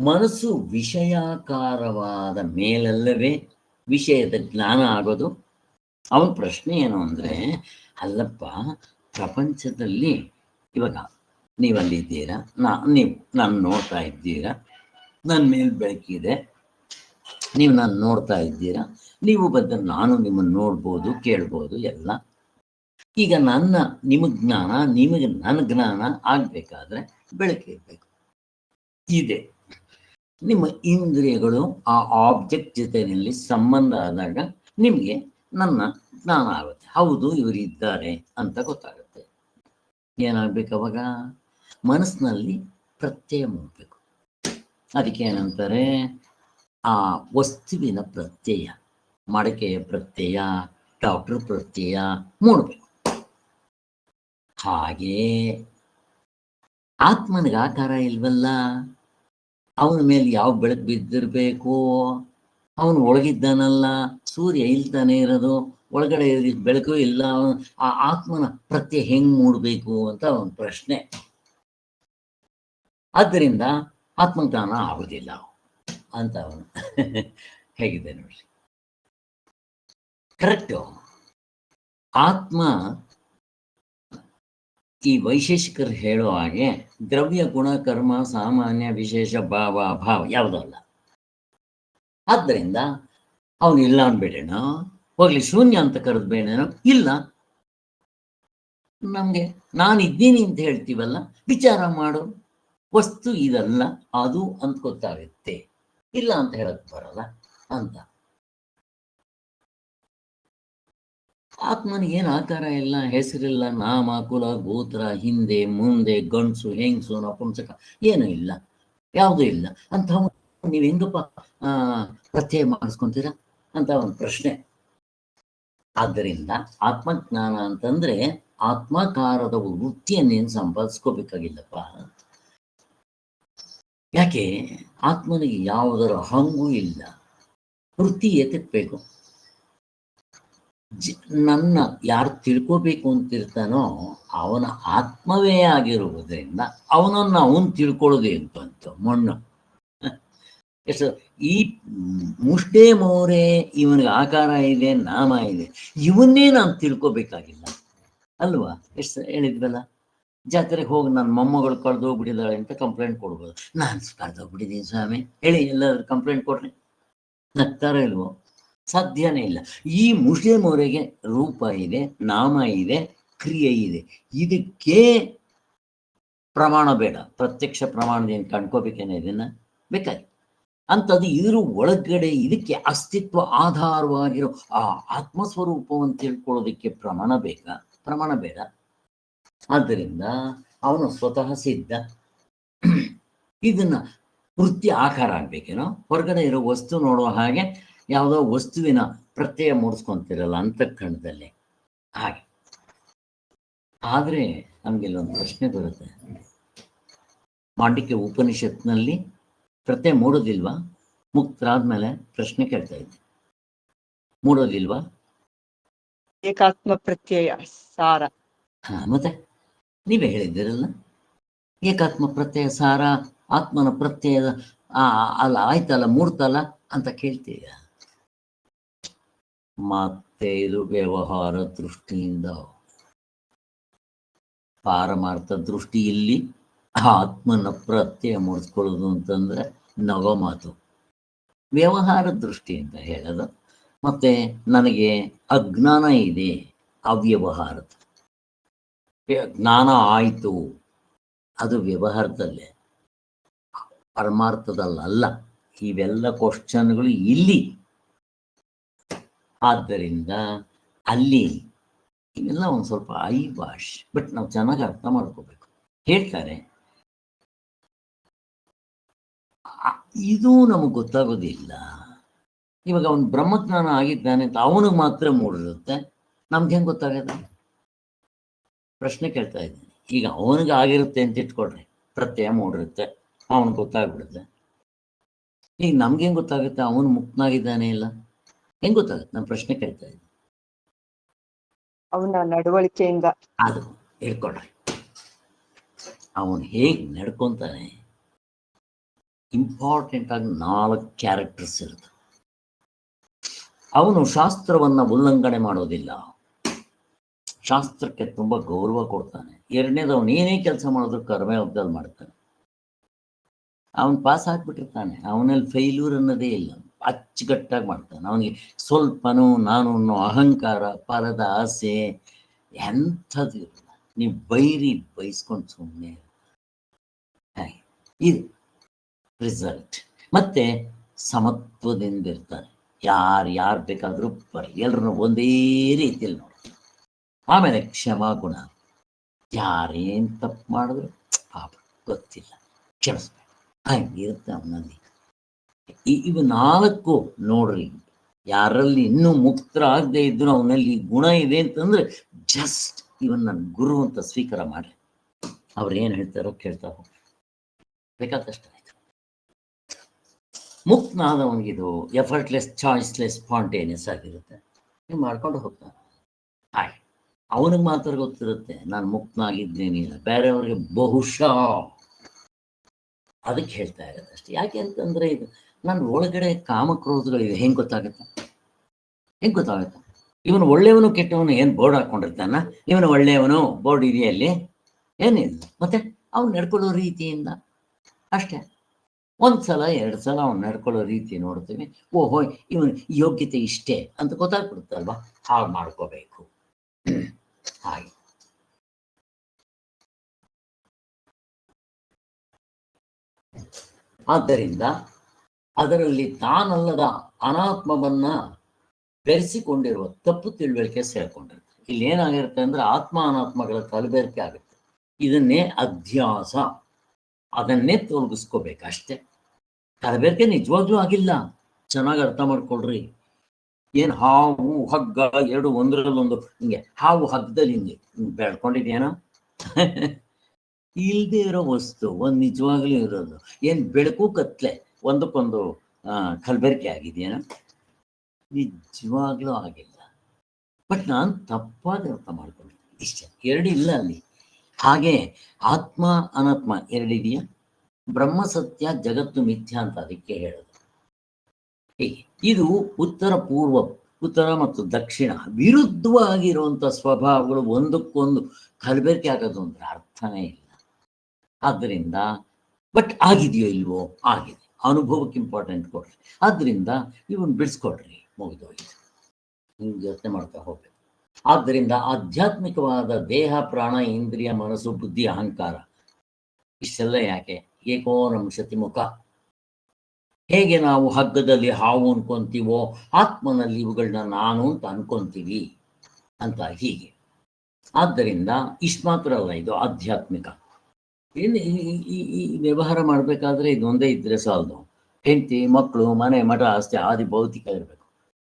ಮನಸ್ಸು ವಿಷಯಾಕಾರವಾದ ಮೇಲಲ್ಲವೇ ವಿಷಯದ ಜ್ಞಾನ ಆಗೋದು. ಅವನ ಪ್ರಶ್ನೆ ಏನು ಅಂದ್ರೆ, ಅಲ್ಲಪ್ಪ, ಪ್ರಪಂಚದಲ್ಲಿ ಇವಾಗ ನೀವಲ್ಲಿದ್ದೀರಾ, ನೀವು ನಾನು ನೋಡ್ತಾ ಇದ್ದೀರಾ, ನನ್ನ ಮೇಲೆ ಬೆಳಕಿದೆ, ನೀವು ನಾನು ನೋಡ್ತಾ ಇದ್ದೀರಾ, ನೀವು ಬಂದ ನಾನು ನಿಮ್ಮನ್ನು ನೋಡ್ಬೋದು, ಕೇಳ್ಬೋದು ಎಲ್ಲ. ಈಗ ನಿಮಗೆ ಜ್ಞಾನ, ನಿಮಗೆ ನನ್ನ ಜ್ಞಾನ ಆಗ್ಬೇಕಾದ್ರೆ ಬೆಳಕಿರ್ಬೇಕು. ಇದೆ ನಿಮ್ಮ ಇಂದ್ರಿಯಗಳು ಆ ಆಬ್ಜೆಕ್ಟ್ ಜೊತೆಯಲ್ಲಿ ಸಂಬಂಧ ಆದಾಗ ನಿಮಗೆ ನನ್ನ ಜ್ಞಾನ ಆಗುತ್ತೆ. ಹೌದು, ಇವರು ಇದ್ದಾರೆ ಅಂತ ಗೊತ್ತಾಗುತ್ತೆ. ಏನಾಗ್ಬೇಕು ಅವಾಗ? ಮನಸ್ಸಿನಲ್ಲಿ ಪ್ರತ್ಯಯ ಮೂಡಬೇಕು. ಅದಕ್ಕೆ ಏನಂತಾರೆ? ಆ ವಸ್ತುವಿನ ಪ್ರತ್ಯಯ, ಮಡಕೆಯ ಪ್ರತ್ಯಯ, ಡಾಕ್ಟರ್ ಪ್ರತ್ಯಯ ಮೂಡಬೇಕು. ಹಾಗೆ ಆತ್ಮನಿಗೆ ಆಕಾರ ಇಲ್ವಲ್ಲ, ಅವನ ಮೇಲೆ ಯಾವ ಬೆಳಕು ಬಿದ್ದಿರ್ಬೇಕು? ಅವನು ಒಳಗಿದ್ದಾನಲ್ಲ, ಸೂರ್ಯ ಇಲ್ತಾನೆ ಇರೋದು, ಒಳಗಡೆ ಬೆಳಕು ಇಲ್ಲ. ಆ ಆತ್ಮನ ಪ್ರತ್ಯಯ ಹೆಂಗ್ ಮೂಡಬೇಕು ಅಂತ ಅವನ ಪ್ರಶ್ನೆ. ಆದ್ದರಿಂದ ಆತ್ಮಜ್ಞಾನ ಆಗುದಿಲ್ಲ ಅಂತ ಅವನು ಹೇಗಿದೆ ನೋಡಿ. ಕರೆಕ್ಟು. ಆತ್ಮ ಈ ವೈಶೇಷಿಕರು ಹೇಳೋ ಹಾಗೆ ದ್ರವ್ಯ, ಗುಣ, ಕರ್ಮ, ಸಾಮಾನ್ಯ, ವಿಶೇಷ, ಭಾವ, ಅಭಾವ ಯಾವುದಲ್ಲ. ಆದ್ದರಿಂದ ಅವನು ಇಲ್ಲ ಅನ್ಬೇಡೇನೋ, ಹೋಗ್ಲಿ ಶೂನ್ಯ ಅಂತ ಕರೆದು ಬೇಡೇನೋ? ಇಲ್ಲ, ನಮ್ಗೆ ನಾನು ಇದ್ದೀನಿ ಅಂತ ಹೇಳ್ತೀವಲ್ಲ, ವಿಚಾರ ಮಾಡು, ವಸ್ತು ಇದಲ್ಲ ಅದು ಅಂತ ಗೊತ್ತಾಗುತ್ತೆ. ಇಲ್ಲ ಅಂತ ಹೇಳಕ್ ಬರಲ್ಲ ಅಂತ. ಆತ್ಮನಿಗೆ ಏನು ಆಕಾರ ಇಲ್ಲ, ಹೆಸರಿಲ್ಲ, ನಾಮ, ಕುಲ, ಗೋತ್ರ, ಹಿಂದೆ ಮುಂದೆ, ಗಂಡಸು, ಹೆಂಗಸು, ನಪುಂಸಕ ಏನೂ ಇಲ್ಲ, ಯಾವುದೂ ಇಲ್ಲ ಅಂತ ನೀವು ಹೆಂಗಪ್ಪ ಪ್ರತ್ಯಯ ಮಾಡಿಸ್ಕೊಂತೀರಾ ಅಂತ ಒಂದು ಪ್ರಶ್ನೆ. ಆದ್ದರಿಂದ ಆತ್ಮಜ್ಞಾನ ಅಂತಂದ್ರೆ ಆತ್ಮಕಾರದ ವೃತ್ತಿಯನ್ನೇನು ಸಂಪಾದಿಸ್ಕೋಬೇಕಾಗಿಲ್ಲಪ್ಪ. ಯಾಕೆ? ಆತ್ಮನಿಗೆ ಯಾವುದರ ಹಂಗೂ ಇಲ್ಲ. ವೃತ್ತಿ ಏತಕ್ಕೆ ಬೇಕು? ನನ್ನ ಯಾರು ತಿಳ್ಕೋಬೇಕು ಅಂತಿರ್ತಾನೋ ಅವನ ಆತ್ಮವೇ ಆಗಿರುವುದರಿಂದ ಅವನನ್ನು ಅವನು ತಿಳ್ಕೊಳ್ಳೋದೇ ಅಂತ ಮಣ್ಣು. ಎಷ್ಟು ಈ ಮುಷ್ಟೇ ಮೋರೆ ಇವನಿಗೆ ಆಕಾರ ಇದೆ, ನಾಮ ಇದೆ, ಇವನ್ನೇ ನಾನು ತಿಳ್ಕೊಬೇಕಾಗಿಲ್ಲ ಅಲ್ವಾ? ಎಷ್ಟು ಹೇಳಿದ್ವಲ್ಲ, ಜಾತ್ರೆಗೆ ಹೋಗಿ ನನ್ನ ಮೊಮ್ಮಗಳು ಕಳೆದೋಗ್ಬಿಟ್ಟಿದ್ದಾಳೆ ಅಂತ ಕಂಪ್ಲೇಂಟ್ ಕೊಡ್ಬೋದು. ನಾನು ಕಳೆದೋಗ್ಬಿಟ್ಟಿದ್ದೀನಿ ಸ್ವಾಮಿ ಹೇಳಿ, ಎಲ್ಲಾದ್ರೂ ಕಂಪ್ಲೇಂಟ್ ಕೊಡ್ರಿ, ನಗ್ತಾರ ಇಲ್ವೋ? ಸಾಧ್ಯನೇ ಇಲ್ಲ. ಈ ಮುಷ್ಟೇ ಮೋರೆಗೆ ರೂಪ ಇದೆ, ನಾಮ ಇದೆ, ಕ್ರಿಯೆ ಇದೆ. ಇದಕ್ಕೆ ಪ್ರಮಾಣ ಬೇಡ, ಪ್ರತ್ಯಕ್ಷ ಪ್ರಮಾಣದಿಂದ ಕಂಡ್ಕೋಬೇಕೇನೆ ಇದನ್ನ ಬೇಕಾಗಿ ಅಂಥದ್ದು. ಇದ್ರ ಒಳಗಡೆ ಇದಕ್ಕೆ ಅಸ್ತಿತ್ವ ಆಧಾರವಾಗಿರೋ ಆ ಆತ್ಮಸ್ವರೂಪವನ್ನು ತಿಳ್ಕೊಳ್ಳೋದಕ್ಕೆ ಪ್ರಮಾಣ ಬೇಕಾ? ಪ್ರಮಾಣ ಬೇಡ. ಆದ್ದರಿಂದ ಅವನು ಸ್ವತಃ ಸಿದ್ಧ. ಇದನ್ನ ವೃತ್ತಿ ಆಕಾರ ಆಗ್ಬೇಕೇನೋ? ಹೊರಗಡೆ ಇರೋ ವಸ್ತು ನೋಡುವ ಹಾಗೆ ಯಾವುದೋ ವಸ್ತುವಿನ ಪ್ರತ್ಯಯ ಮೂಡಿಸ್ಕೊಂತಿರಲ್ಲ ಅಂತಃಕರಣದಲ್ಲಿ, ಹಾಗೆ. ಆದ್ರೆ ನಮ್ಗೆಲ್ಲೊಂದು ಪ್ರಶ್ನೆ ಬರುತ್ತೆ. ಮಾಂಡಿಕ್ಯ ಉಪನಿಷತ್ನಲ್ಲಿ ಪ್ರತ್ಯಯ ಮೂಡೋದಿಲ್ವಾ? ಮುಕ್ತರಾದ್ಮೇಲೆ ಪ್ರಶ್ನೆ ಕೇಳ್ತಾ ಇದ್ದೆ, ಮೂಡೋದಿಲ್ವಾ? ಏಕಾತ್ಮ ಪ್ರತ್ಯಯ ಸಾರ. ಮತ್ತೆ ನೀವೇ ಹೇಳಿದ್ದೀರಲ್ಲ, ಏಕಾತ್ಮ ಪ್ರತ್ಯಯ ಸಾರ, ಆತ್ಮನ ಪ್ರತ್ಯಯದ ಅಲ್ಲ ಆಯ್ತಲ್ಲ, ಮೂಡ್ತಲ್ಲ ಅಂತ ಕೇಳ್ತೀಯ. ಮತ್ತೆ ಇದು ವ್ಯವಹಾರ ದೃಷ್ಟಿಯಿಂದ, ಪಾರಮಾರ್ಥ ದೃಷ್ಟಿಯಲ್ಲಿ ಆತ್ಮನ ಪ್ರತ್ಯಯ ಮೂಡಿಸ್ಕೊಳ್ಳೋದು ಅಂತಂದ್ರೆ ನಗೋ ಮಾತು. ವ್ಯವಹಾರ ದೃಷ್ಟಿ ಅಂತ ಹೇಳೋದು. ಮತ್ತೆ ನನಗೆ ಅಜ್ಞಾನ ಇದೆ, ಅವ್ಯವಹಾರದ ಜ್ಞಾನ ಆಯಿತು, ಅದು ವ್ಯವಹಾರದಲ್ಲೇ, ಪರಮಾರ್ಥದಲ್ಲ. ಇವೆಲ್ಲ ಕ್ವಶನ್ಗಳು ಇಲ್ಲಿ. ಆದ್ದರಿಂದ ಅಲ್ಲಿ ಇವೆಲ್ಲ ಒಂದು ಸ್ವಲ್ಪ ಐವಾಶ್, ಬಟ್ ನಾವು ಚೆನ್ನಾಗಿ ಅರ್ಥ ಮಾಡ್ಕೋಬೇಕು. ಹೇಳ್ತಾರೆ, ಇದು ನಮಗೆ ಗೊತ್ತಾಗೋದಿಲ್ಲ. ಇವಾಗ ಅವನು ಬ್ರಹ್ಮಜ್ಞಾನ ಆಗಿದ್ದಾನೆ ಅಂತ ಅವನಿಗೆ ಮಾತ್ರ ಮೂಡಿರುತ್ತೆ, ನಮ್ಗೆ ಹೆಂಗೆ ಗೊತ್ತಾಗತ್ತೆ? ಪ್ರಶ್ನೆ ಕೇಳ್ತಾ ಇದ್ದೀನಿ. ಈಗ ಅವನಿಗೆ ಆಗಿರುತ್ತೆ ಅಂತ ಇಟ್ಕೊಡ್ರಿ, ಪ್ರತ್ಯಯ ಮೂಡಿರುತ್ತೆ, ಅವನಿಗೆ ಗೊತ್ತಾಗ್ಬಿಡುತ್ತೆ. ಈಗ ನಮ್ಗೆ ಹೆಂಗೆ ಗೊತ್ತಾಗುತ್ತೆ ಅವನು ಮುಕ್ತನಾಗಿದ್ದಾನೆ ಇಲ್ಲ? ಹೆಂಗೆ ಗೊತ್ತಾಗುತ್ತೆ? ನಾನು ಪ್ರಶ್ನೆ ಕೇಳ್ತಾ ಇದ್ದೀನಿ. ಅವನ ನಡವಳಿಕೆಯಿಂದ ಅದು ಹೇಳ್ಕೊಡ್ರಿ, ಅವನು ಹೇಗೆ ನಡ್ಕೊಂತಾನೆ. ಇಂಪಾರ್ಟೆಂಟ್ ಆಗಿ 4 ಕ್ಯಾರೆಕ್ಟರ್ಸ್ ಇರುತ್ತೆ. ಅವನು ಶಾಸ್ತ್ರವನ್ನ ಉಲ್ಲಂಘನೆ ಮಾಡೋದಿಲ್ಲ, ಶಾಸ್ತ್ರಕ್ಕೆ ತುಂಬಾ ಗೌರವ ಕೊಡ್ತಾನೆ. ಎರಡನೇದು, ಅವನು ಏನೇ ಕೆಲಸ ಮಾಡಿದ್ರು ಕರ್ಮಯೋಗದಲ್ಲಿ ಮಾಡ್ತಾನೆ. ಅವನು ಪಾಸ್ ಆಗ್ಬಿಟ್ಟಿರ್ತಾನೆ, ಅವನಲ್ಲಿ ಫೇಲ್ಯೂರ್ ಅನ್ನೋದೇ ಇಲ್ಲ, ಅಚ್ಚುಕಟ್ಟಾಗಿ ಮಾಡ್ತಾನೆ. ಅವನಿಗೆ ಸ್ವಲ್ಪನೂ ನಾನು ಅನ್ನೋ ಅಹಂಕಾರ, ಫಲದ ಆಸೆ ಎಂಥದ್ದು ಇರಲ್ಲ. ನೀವು ಬೈಸ್ಕೊಂಡು ಸುಮ್ಮನೆ ಇದು ರಿಸಲ್ಟ್. ಮತ್ತೆ ಸಮತ್ವದಿಂದ ಇರ್ತಾನೆ, ಯಾರು ಬೇಕಾದರೂ ಬರ್ರಿ, ಎಲ್ಲರನ್ನು ಒಂದೇ ರೀತಿಯಲ್ಲಿ ನೋಡಿ. ಆಮೇಲೆ ಕ್ಷಮಾ ಗುಣ, ಯಾರೇನು ತಪ್ಪು ಮಾಡಿದ್ರು ಪಾಪ ಗೊತ್ತಿಲ್ಲ, ಕ್ಷಮಿಸ್ಬೇಕು, ಹಂಗಿರುತ್ತೆ ಅವನಲ್ಲಿ. ಇವು 4 ನೋಡ್ರಿ. ಯಾರಲ್ಲಿ ಇನ್ನೂ ಮುಕ್ತರಾಗದೆ ಇದ್ರು ಅವನಲ್ಲಿ ಈ ಗುಣ ಇದೆ ಅಂತಂದ್ರೆ ಜಸ್ಟ್ ಇವನ್ ನನ್ನ ಗುರು ಅಂತ ಸ್ವೀಕಾರ ಮಾಡ್ರಿ. ಅವ್ರು ಏನು ಹೇಳ್ತಾರೋ ಕೇಳ್ತಾ ಹೋಗಿ, ಬೇಕಾದಷ್ಟು ಆಯ್ತು. ಮುಕ್ತನಾದವನಿಗಿದು ಎಫರ್ಟ್ಲೆಸ್, ಚಾಯ್ಸ್ಲೆಸ್, ಸ್ಪಾಂಟೇನಿಯಸ್ ಆಗಿರುತ್ತೆ. ನೀವು ಮಾಡ್ಕೊಂಡು ಹೋಗ್ತಾನೆ. ಹಾಯ್, ಅವನಿಗೆ ಮಾತ್ರ ಗೊತ್ತಿರುತ್ತೆ ನಾನು ಮುಕ್ತನಾಗಿದ್ದೀನಿ, ಬೇರೆಯವ್ರಿಗೆ ಬಹುಶಃ. ಅದಕ್ಕೆ ಹೇಳ್ತಾ ಇರೋದು ಅಷ್ಟೇ. ಯಾಕೆ ಅಂತಂದ್ರೆ ಇದು ನನ್ನ ಒಳಗಡೆ ಕಾಮಕ್ರೋಧಗಳಿವೆ. ಹೆಂಗೆ ಗೊತ್ತಾಗುತ್ತೆ? ಇವನು ಒಳ್ಳೆಯವನು ಕೆಟ್ಟವನು ಏನು ಬೋರ್ಡ್ ಹಾಕೊಂಡಿರ್ತಾನ? ಇವನು ಒಳ್ಳೆಯವನು ಬೋರ್ಡ್ ಇದೆಯಲ್ಲಿ ಏನಿಲ್ಲ. ಮತ್ತೆ ಅವ್ನು ನಡ್ಕೊಳ್ಳೋ ರೀತಿಯಿಂದ ಅಷ್ಟೇ. 1 ಸಲ 2 ಸಲ ಅವ್ನು ನಡ್ಕೊಳ್ಳೋ ರೀತಿ ನೋಡ್ತೀವಿ, ಓಹೋ ಇವನು ಯೋಗ್ಯತೆ ಇಷ್ಟೇ ಅಂತ ಗೊತ್ತಾಗ್ಬಿಡುತ್ತಲ್ವಾ? ಹಾಗೆ ಮಾಡ್ಕೋಬೇಕು. ಹಾಗೆ ಆದ್ದರಿಂದ ಅದರಲ್ಲಿ ತಾನಲ್ಲದ ಅನಾತ್ಮವನ್ನ ಬೆರೆಸಿಕೊಂಡಿರುವ ತಪ್ಪು ತಿಳುವಳಿಕೆ ಸೇರ್ಕೊಂಡಿರುತ್ತೆ. ಇಲ್ಲಿ ಏನಾಗಿರುತ್ತೆ ಅಂದ್ರೆ ಆತ್ಮ ಅನಾತ್ಮಗಳ ಕಲಬೆರಕೆ ಆಗುತ್ತೆ. ಇದನ್ನೇ ಅಧ್ಯಾಸ, ಅದನ್ನೇ ತೊಲಗಿಸ್ಕೋಬೇಕಷ್ಟೆ. ಕಲಬೆರಕೆ ನಿಜವಾಗ್ಲೂ ಆಗಿಲ್ಲ. ಚೆನ್ನಾಗಿ ಅರ್ಥ ಮಾಡ್ಕೊಳ್ರಿ. ಏನ್ ಹಾವು ಹಗ್ಗ ಎರಡು ಒಂದರಲ್ಲೊಂದು ಹಿಂಗೆ ಹಾವು ಹಗ್ಗದಲ್ಲಿ ಹಿಂಗೆ ಬೆಳ್ಕೊಂಡಿದ್ಯೇನೋ ಇಲ್ದೇ ಇರೋ ವಸ್ತು ಒಂದ್ ನಿಜವಾಗ್ಲೂ ಇರೋದು. ಏನ್ ಬೆಳಕು ಕತ್ಲೆ ಒಂದಕ್ಕೊಂದು ಕಲಬೆರಕೆ ಆಗಿದೆಯೇನೋ? ನಿಜವಾಗ್ಲೂ ಆಗಿಲ್ಲ. ಬಟ್ ನಾನು ತಪ್ಪಾಗಿ ಅರ್ಥ ಮಾಡ್ಕೊಂಡಿದ್ದೀನಿ ಇಷ್ಟೇ. ಎರಡಿಲ್ಲ ಅಲ್ಲಿ. ಹಾಗೆ ಆತ್ಮ ಅನಾತ್ಮ ಎರಡಿದೆಯಾ? ಬ್ರಹ್ಮ ಸತ್ಯ, ಜಗತ್ತು ಮಿಥ್ಯ ಅಂತ ಅದಕ್ಕೆ ಹೇಳೋದು. ಹೀಗೆ ಇದು ಉತ್ತರ ಮತ್ತು ದಕ್ಷಿಣ ವಿರುದ್ಧವಾಗಿರುವಂಥ ಸ್ವಭಾವಗಳು ಒಂದಕ್ಕೊಂದು ಕಲಬೆರಕೆ ಆಗೋದು ಅಂದ್ರೆ ಅರ್ಥನೇ ಇಲ್ಲ. ಆದ್ದರಿಂದ ಬಟ್ ಆಗಿದೆಯೋ ಇಲ್ವೋ? ಆಗಿದೆ. ಅನುಭವಕ್ಕೆ ಇಂಪಾರ್ಟೆಂಟ್ ಕೊಡ್ರಿ. ಆದ್ದರಿಂದ ಇವನ್ ಬಿಡಿಸ್ಕೊಡ್ರಿ, ಮುಗಿದೋಗಿದೆ. ಹಿಂಗೆ ಯೋಚನೆ ಮಾಡ್ತಾ ಹೋಗ್ಬೇಕು. ಆದ್ದರಿಂದ ಆಧ್ಯಾತ್ಮಿಕವಾದ ದೇಹ, ಪ್ರಾಣ, ಇಂದ್ರಿಯ, ಮನಸ್ಸು, ಬುದ್ಧಿ, ಅಹಂಕಾರ ಇಷ್ಟೆಲ್ಲ ಯಾಕೆ? ಏಕೋನಂಶತಿ ಮುಖ. ಹೇಗೆ ನಾವು ಹಗ್ಗದಲ್ಲಿ ಹಾವು ಅನ್ಕೊಂತೀವೋ ಆತ್ಮನಲ್ಲಿ ಇವುಗಳನ್ನ ನಾನು ಅಂತ ಅನ್ಕೊಂತೀವಿ ಅಂತ ಹೀಗೆ. ಆದ್ದರಿಂದ ಇಷ್ಟು ಮಾತ್ರ ಅಲ್ಲ, ಇದು ಆಧ್ಯಾತ್ಮಿಕ. ಏನು ಈ ವ್ಯವಹಾರ ಮಾಡಬೇಕಾದ್ರೆ ಇದೊಂದೇ ಇದ್ರೆ ಸಾಲದು. ಹೆಂಡತಿ, ಮಕ್ಕಳು, ಮನೆ, ಮಠ, ಆಸ್ತಿ ಆದಿ ಭೌತಿಕ ಇರಬೇಕು,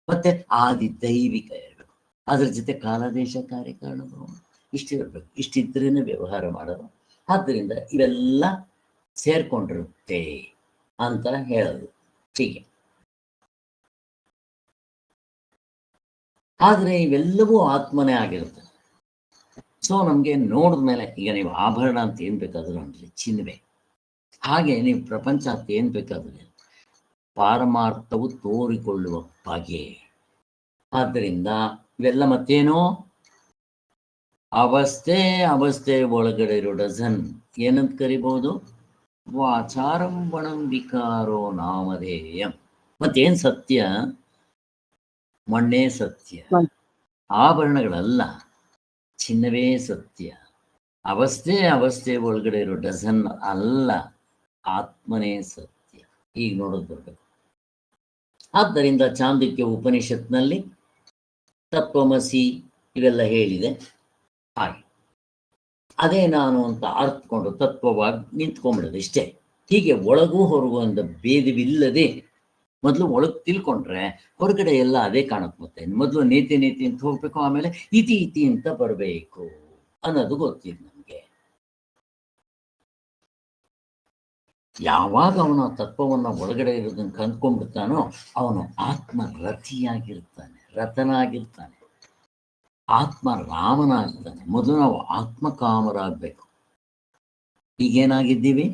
ಮತ್ತೆ ಆದಿ ದೈವಿಕ ಇರಬೇಕು. ಅದ್ರ ಜೊತೆ ಕಾಲ, ದೇಶ, ಕಾರ್ಯಕಾರಣಗಳು ಇಷ್ಟಿರಬೇಕು. ಇಷ್ಟಿದ್ರೇನೆ ವ್ಯವಹಾರ ಮಾಡೋದು. ಆದ್ದರಿಂದ ಇವೆಲ್ಲ ಸೇರ್ಕೊಂಡಿರುತ್ತೆ ಅಂತ ಹೇಳೋದು ಹೀಗೆ. ಆದರೆ ಇವೆಲ್ಲವೂ ಆತ್ಮನೇ ಆಗಿರುತ್ತೆ. ಸೊ ನಮಗೆ ನೋಡಿದ ಮೇಲೆ, ಈಗ ನೀವು ಆಭರಣ ಅಂತ ಏನ್ ಬೇಕಾದ್ರೂ ಅಂದ್ರೆ ಚಿನ್ವೆ, ಹಾಗೆ ನೀವು ಪ್ರಪಂಚ ಅಂತ ಏನ್ ಬೇಕಾದ್ರೆ ಪಾರಮಾರ್ಥವು ತೋರಿಕೊಳ್ಳುವ ಬಗೆ. ಆದ್ದರಿಂದ ಇವೆಲ್ಲ ಮತ್ತೇನೋ ಅವಸ್ಥೆ ಒಳಗಡೆ ಇರೋ ಡಜನ್ ಏನಂತ ಕರಿಬಹುದು? ವಾಚಾರಂ ವಣಂ ವಿಕಾರೋ ನಾಮಧೇಯಂ. ಮತ್ತೇನ್ ಸತ್ಯ? ಮಣ್ಣೇ ಸತ್ಯ, ಆಭರಣಗಳಲ್ಲ, ಚಿನ್ನವೇ ಸತ್ಯ. ಅವಸ್ಥೆ ಒಳಗಡೆ ಇರೋ ಡಜನ್ ಅಲ್ಲ, ಆತ್ಮನೇ ಸತ್ಯ. ಈಗ ನೋಡೋದು ಬರ್ಬೇಕು. ಆದ್ದರಿಂದ ಚಾಂದಕ್ಯ ಉಪನಿಷತ್ನಲ್ಲಿ ತತ್ವಮಸಿ ಇವೆಲ್ಲ ಹೇಳಿದೆ. ಹಾಗೆ ಅದೇ ನಾನು ಅಂತ ಅರ್ಥಕೊಂಡು ತತ್ವವಾಗಿ ನಿಂತ್ಕೊಂಡ್ಬಿಡೋದು ಇಷ್ಟೇ. ಹೀಗೆ ಒಳಗೂ ಹೊರಗೂ ಅಂತ ಭೇದವಿಲ್ಲದೆ ಮೊದಲು ಒಳಗೆ ತಿಳ್ಕೊಂಡ್ರೆ ಹೊರಗಡೆ ಎಲ್ಲ ಅದೇ ಕಾಣಕ್ ಮತ್ತೆ. ಮೊದಲು ನೀತಿ ಅಂತ ಹೋಗ್ಬೇಕು, ಆಮೇಲೆ ಇತಿ ಅಂತ ಬರಬೇಕು ಅನ್ನೋದು ಗೊತ್ತಿದೆ ನಮ್ಗೆ. ಯಾವಾಗ ಅವನ ತತ್ವವನ್ನ ಒಳಗಡೆ ಇರೋದನ್ನ ಕಂಡ್ಕೊಂಡ್ಬಿಡ್ತಾನೋ ಅವನು ಆತ್ಮ ರಥನಾಗಿರ್ತಾನೆ, ಆತ್ಮ ರಾಮನಾಗ್ತಾನೆ. ಮೊದಲು ನಾವು ಆತ್ಮಕಾಮರಾಗಬೇಕು. ಈಗೇನಾಗಿದ್ದೀವಿ?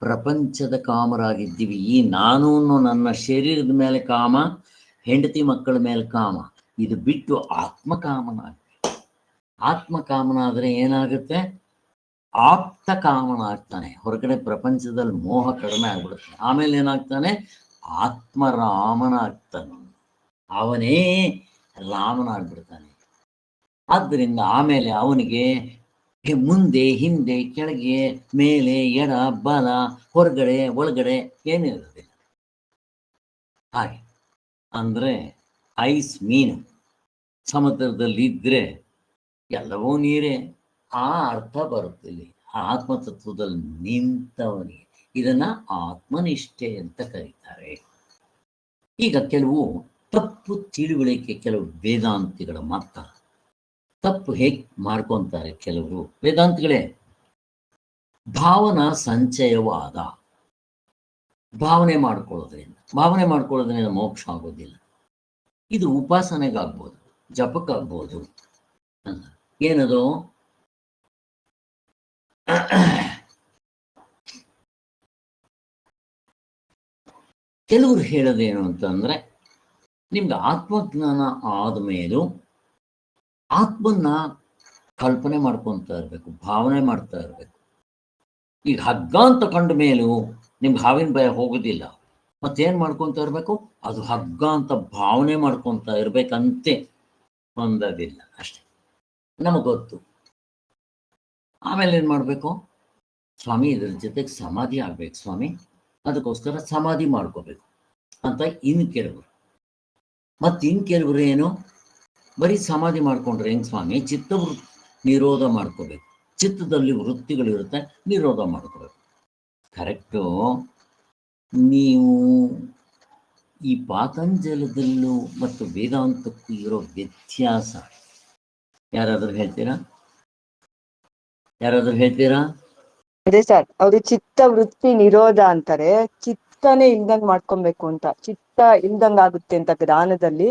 ಪ್ರಪಂಚದ ಕಾಮರಾಗಿದ್ದೀವಿ. ಈ ನಾನು ನನ್ನ ಶರೀರದ ಮೇಲೆ ಕಾಮ, ಹೆಂಡತಿ ಮಕ್ಕಳ ಮೇಲೆ ಕಾಮ, ಇದು ಬಿಟ್ಟು ಆತ್ಮಕಾಮನಾಗಬೇಕು. ಆತ್ಮಕಾಮನಾದ್ರೆ ಏನಾಗುತ್ತೆ? ಆಪ್ತ ಕಾಮನಾಗ್ತಾನೆ. ಹೊರಗಡೆ ಪ್ರಪಂಚದಲ್ಲಿ ಮೋಹ ಕಡಿಮೆ ಆಗ್ಬಿಡುತ್ತೆ. ಆಮೇಲೆ ಏನಾಗ್ತಾನೆ? ಆತ್ಮರಾಮನಾಗ್ತಾನೆ. ಅವನೇ ರಾಮನಾಗ್ಬಿಡ್ತಾನೆ. ಆದ್ದರಿಂದ ಆಮೇಲೆ ಅವನಿಗೆ ಮುಂದೆ ಹಿಂದೆ ಕೆಳಗೆ ಮೇಲೆ ಎಡ ಬಲ ಹೊರಗಡೆ ಒಳಗಡೆ ಏನಿರೋದಿಲ್ಲ. ಹಾಗೆ ಅಂದ್ರೆ ಐಸ್ ಮೀನು ಸಮುದ್ರದಲ್ಲಿ ಇದ್ರೆ ಎಲ್ಲವೂ ನೀರೇ, ಆ ಅರ್ಥ ಬರುತ್ತಿಲ್ಲ. ಆತ್ಮತತ್ವದಲ್ಲಿ ನಿಂತವನಿಗೆ ಇದನ್ನ ಆತ್ಮನಿಷ್ಠೆ ಅಂತ ಕರೀತಾರೆ. ಈಗ ಕೆಲವು ತಪ್ಪು ತಿಳುವಳಿಕೆ, ಕೆಲವು ವೇದಾಂತಿಗಳ ಮತ ತಪ್ಪು ಹೇಗೆ ಮಾಡ್ಕೊಂತಾರೆ ಕೆಲವರು ವೇದಾಂತಿಗಳೇ. ಭಾವನಾ ಸಂಚಯವಾದ, ಭಾವನೆ ಮಾಡ್ಕೊಳ್ಳೋದ್ರಿಂದ ಮೋಕ್ಷ ಆಗೋದಿಲ್ಲ. ಇದು ಉಪಾಸನೆಗಾಗ್ಬೋದು, ಜಪಕ್ಕಾಗ್ಬೋದು. ಏನದು? ಕೆಲವರು ಹೇಳೋದೇನು ಅಂತಂದ್ರೆ, ನಿಮ್ಗೆ ಆತ್ಮಜ್ಞಾನ ಆದ್ಮೇಲೂ ಆತ್ಮನ್ನ ಕಲ್ಪನೆ ಮಾಡ್ಕೊತಾ ಇರ್ಬೇಕು, ಭಾವನೆ ಮಾಡ್ತಾ ಇರ್ಬೇಕು. ಈಗ ಹಗ್ಗ ಅಂತ ಕಂಡ ಮೇಲೂ ನಿಮ್ಗೆ ಹಾವಿನ ಭಯ ಹೋಗೋದಿಲ್ಲ. ಮತ್ತೇನ್ ಮಾಡ್ಕೊತಾ ಇರ್ಬೇಕು? ಅದು ಹಗ್ಗ ಅಂತ ಭಾವನೆ ಮಾಡ್ಕೊತಾ ಇರ್ಬೇಕಂತೆ, ಹೊಂದೋದಿಲ್ಲ ಅಷ್ಟೆ. ನಮಗ್ ಗೊತ್ತು. ಆಮೇಲೆ ಏನ್ ಮಾಡ್ಬೇಕು? ಸ್ವಾಮಿ ಇದ್ರ ಜೊತೆಗೆ ಸಮಾಧಿ ಆಗ್ಬೇಕು ಸ್ವಾಮಿ, ಅದಕ್ಕೋಸ್ಕರ ಸಮಾಧಿ ಮಾಡ್ಕೋಬೇಕು ಅಂತ ಇನ್ ಕೆಲವರು. ಇನ್ ಕೆಲವರು ಏನು? ಬರೀ ಸಮಾಧಿ ಮಾಡ್ಕೊಂಡ್ರೆ ಹೆಂಗ್ ಸ್ವಾಮಿ? ನಿರೋಧ ಮಾಡ್ಕೋಬೇಕು. ಚಿತ್ತದಲ್ಲಿ ವೃತ್ತಿಗಳಿರುತ್ತೆ, ನಿರೋಧ ಮಾಡ್ಕೋಬೇಕು. ಕರೆಕ್ಟು. ನೀವು ಈ ಪಾತಂಜಲದಲ್ಲೂ ಮತ್ತು ವೇದಾಂತಕ್ಕೂ ಇರೋ ವ್ಯತ್ಯಾಸ ಯಾರಾದರೂ ಹೇಳ್ತೀರಾ? ಅದೇ ಸರ್, ಅವ್ರು ಚಿತ್ತ ವೃತ್ತಿ ನಿರೋಧ ಅಂತಾರೆ. ಚಿತ್ತನೇ ಇಲ್ದಂಗ್ ಮಾಡ್ಕೊಬೇಕು ಅಂತ, ಚಿತ್ತ ಇಲ್ದಂಗ್ ಆಗುತ್ತೆ ಅಂತ ಜ್ಞಾನದಲ್ಲಿ.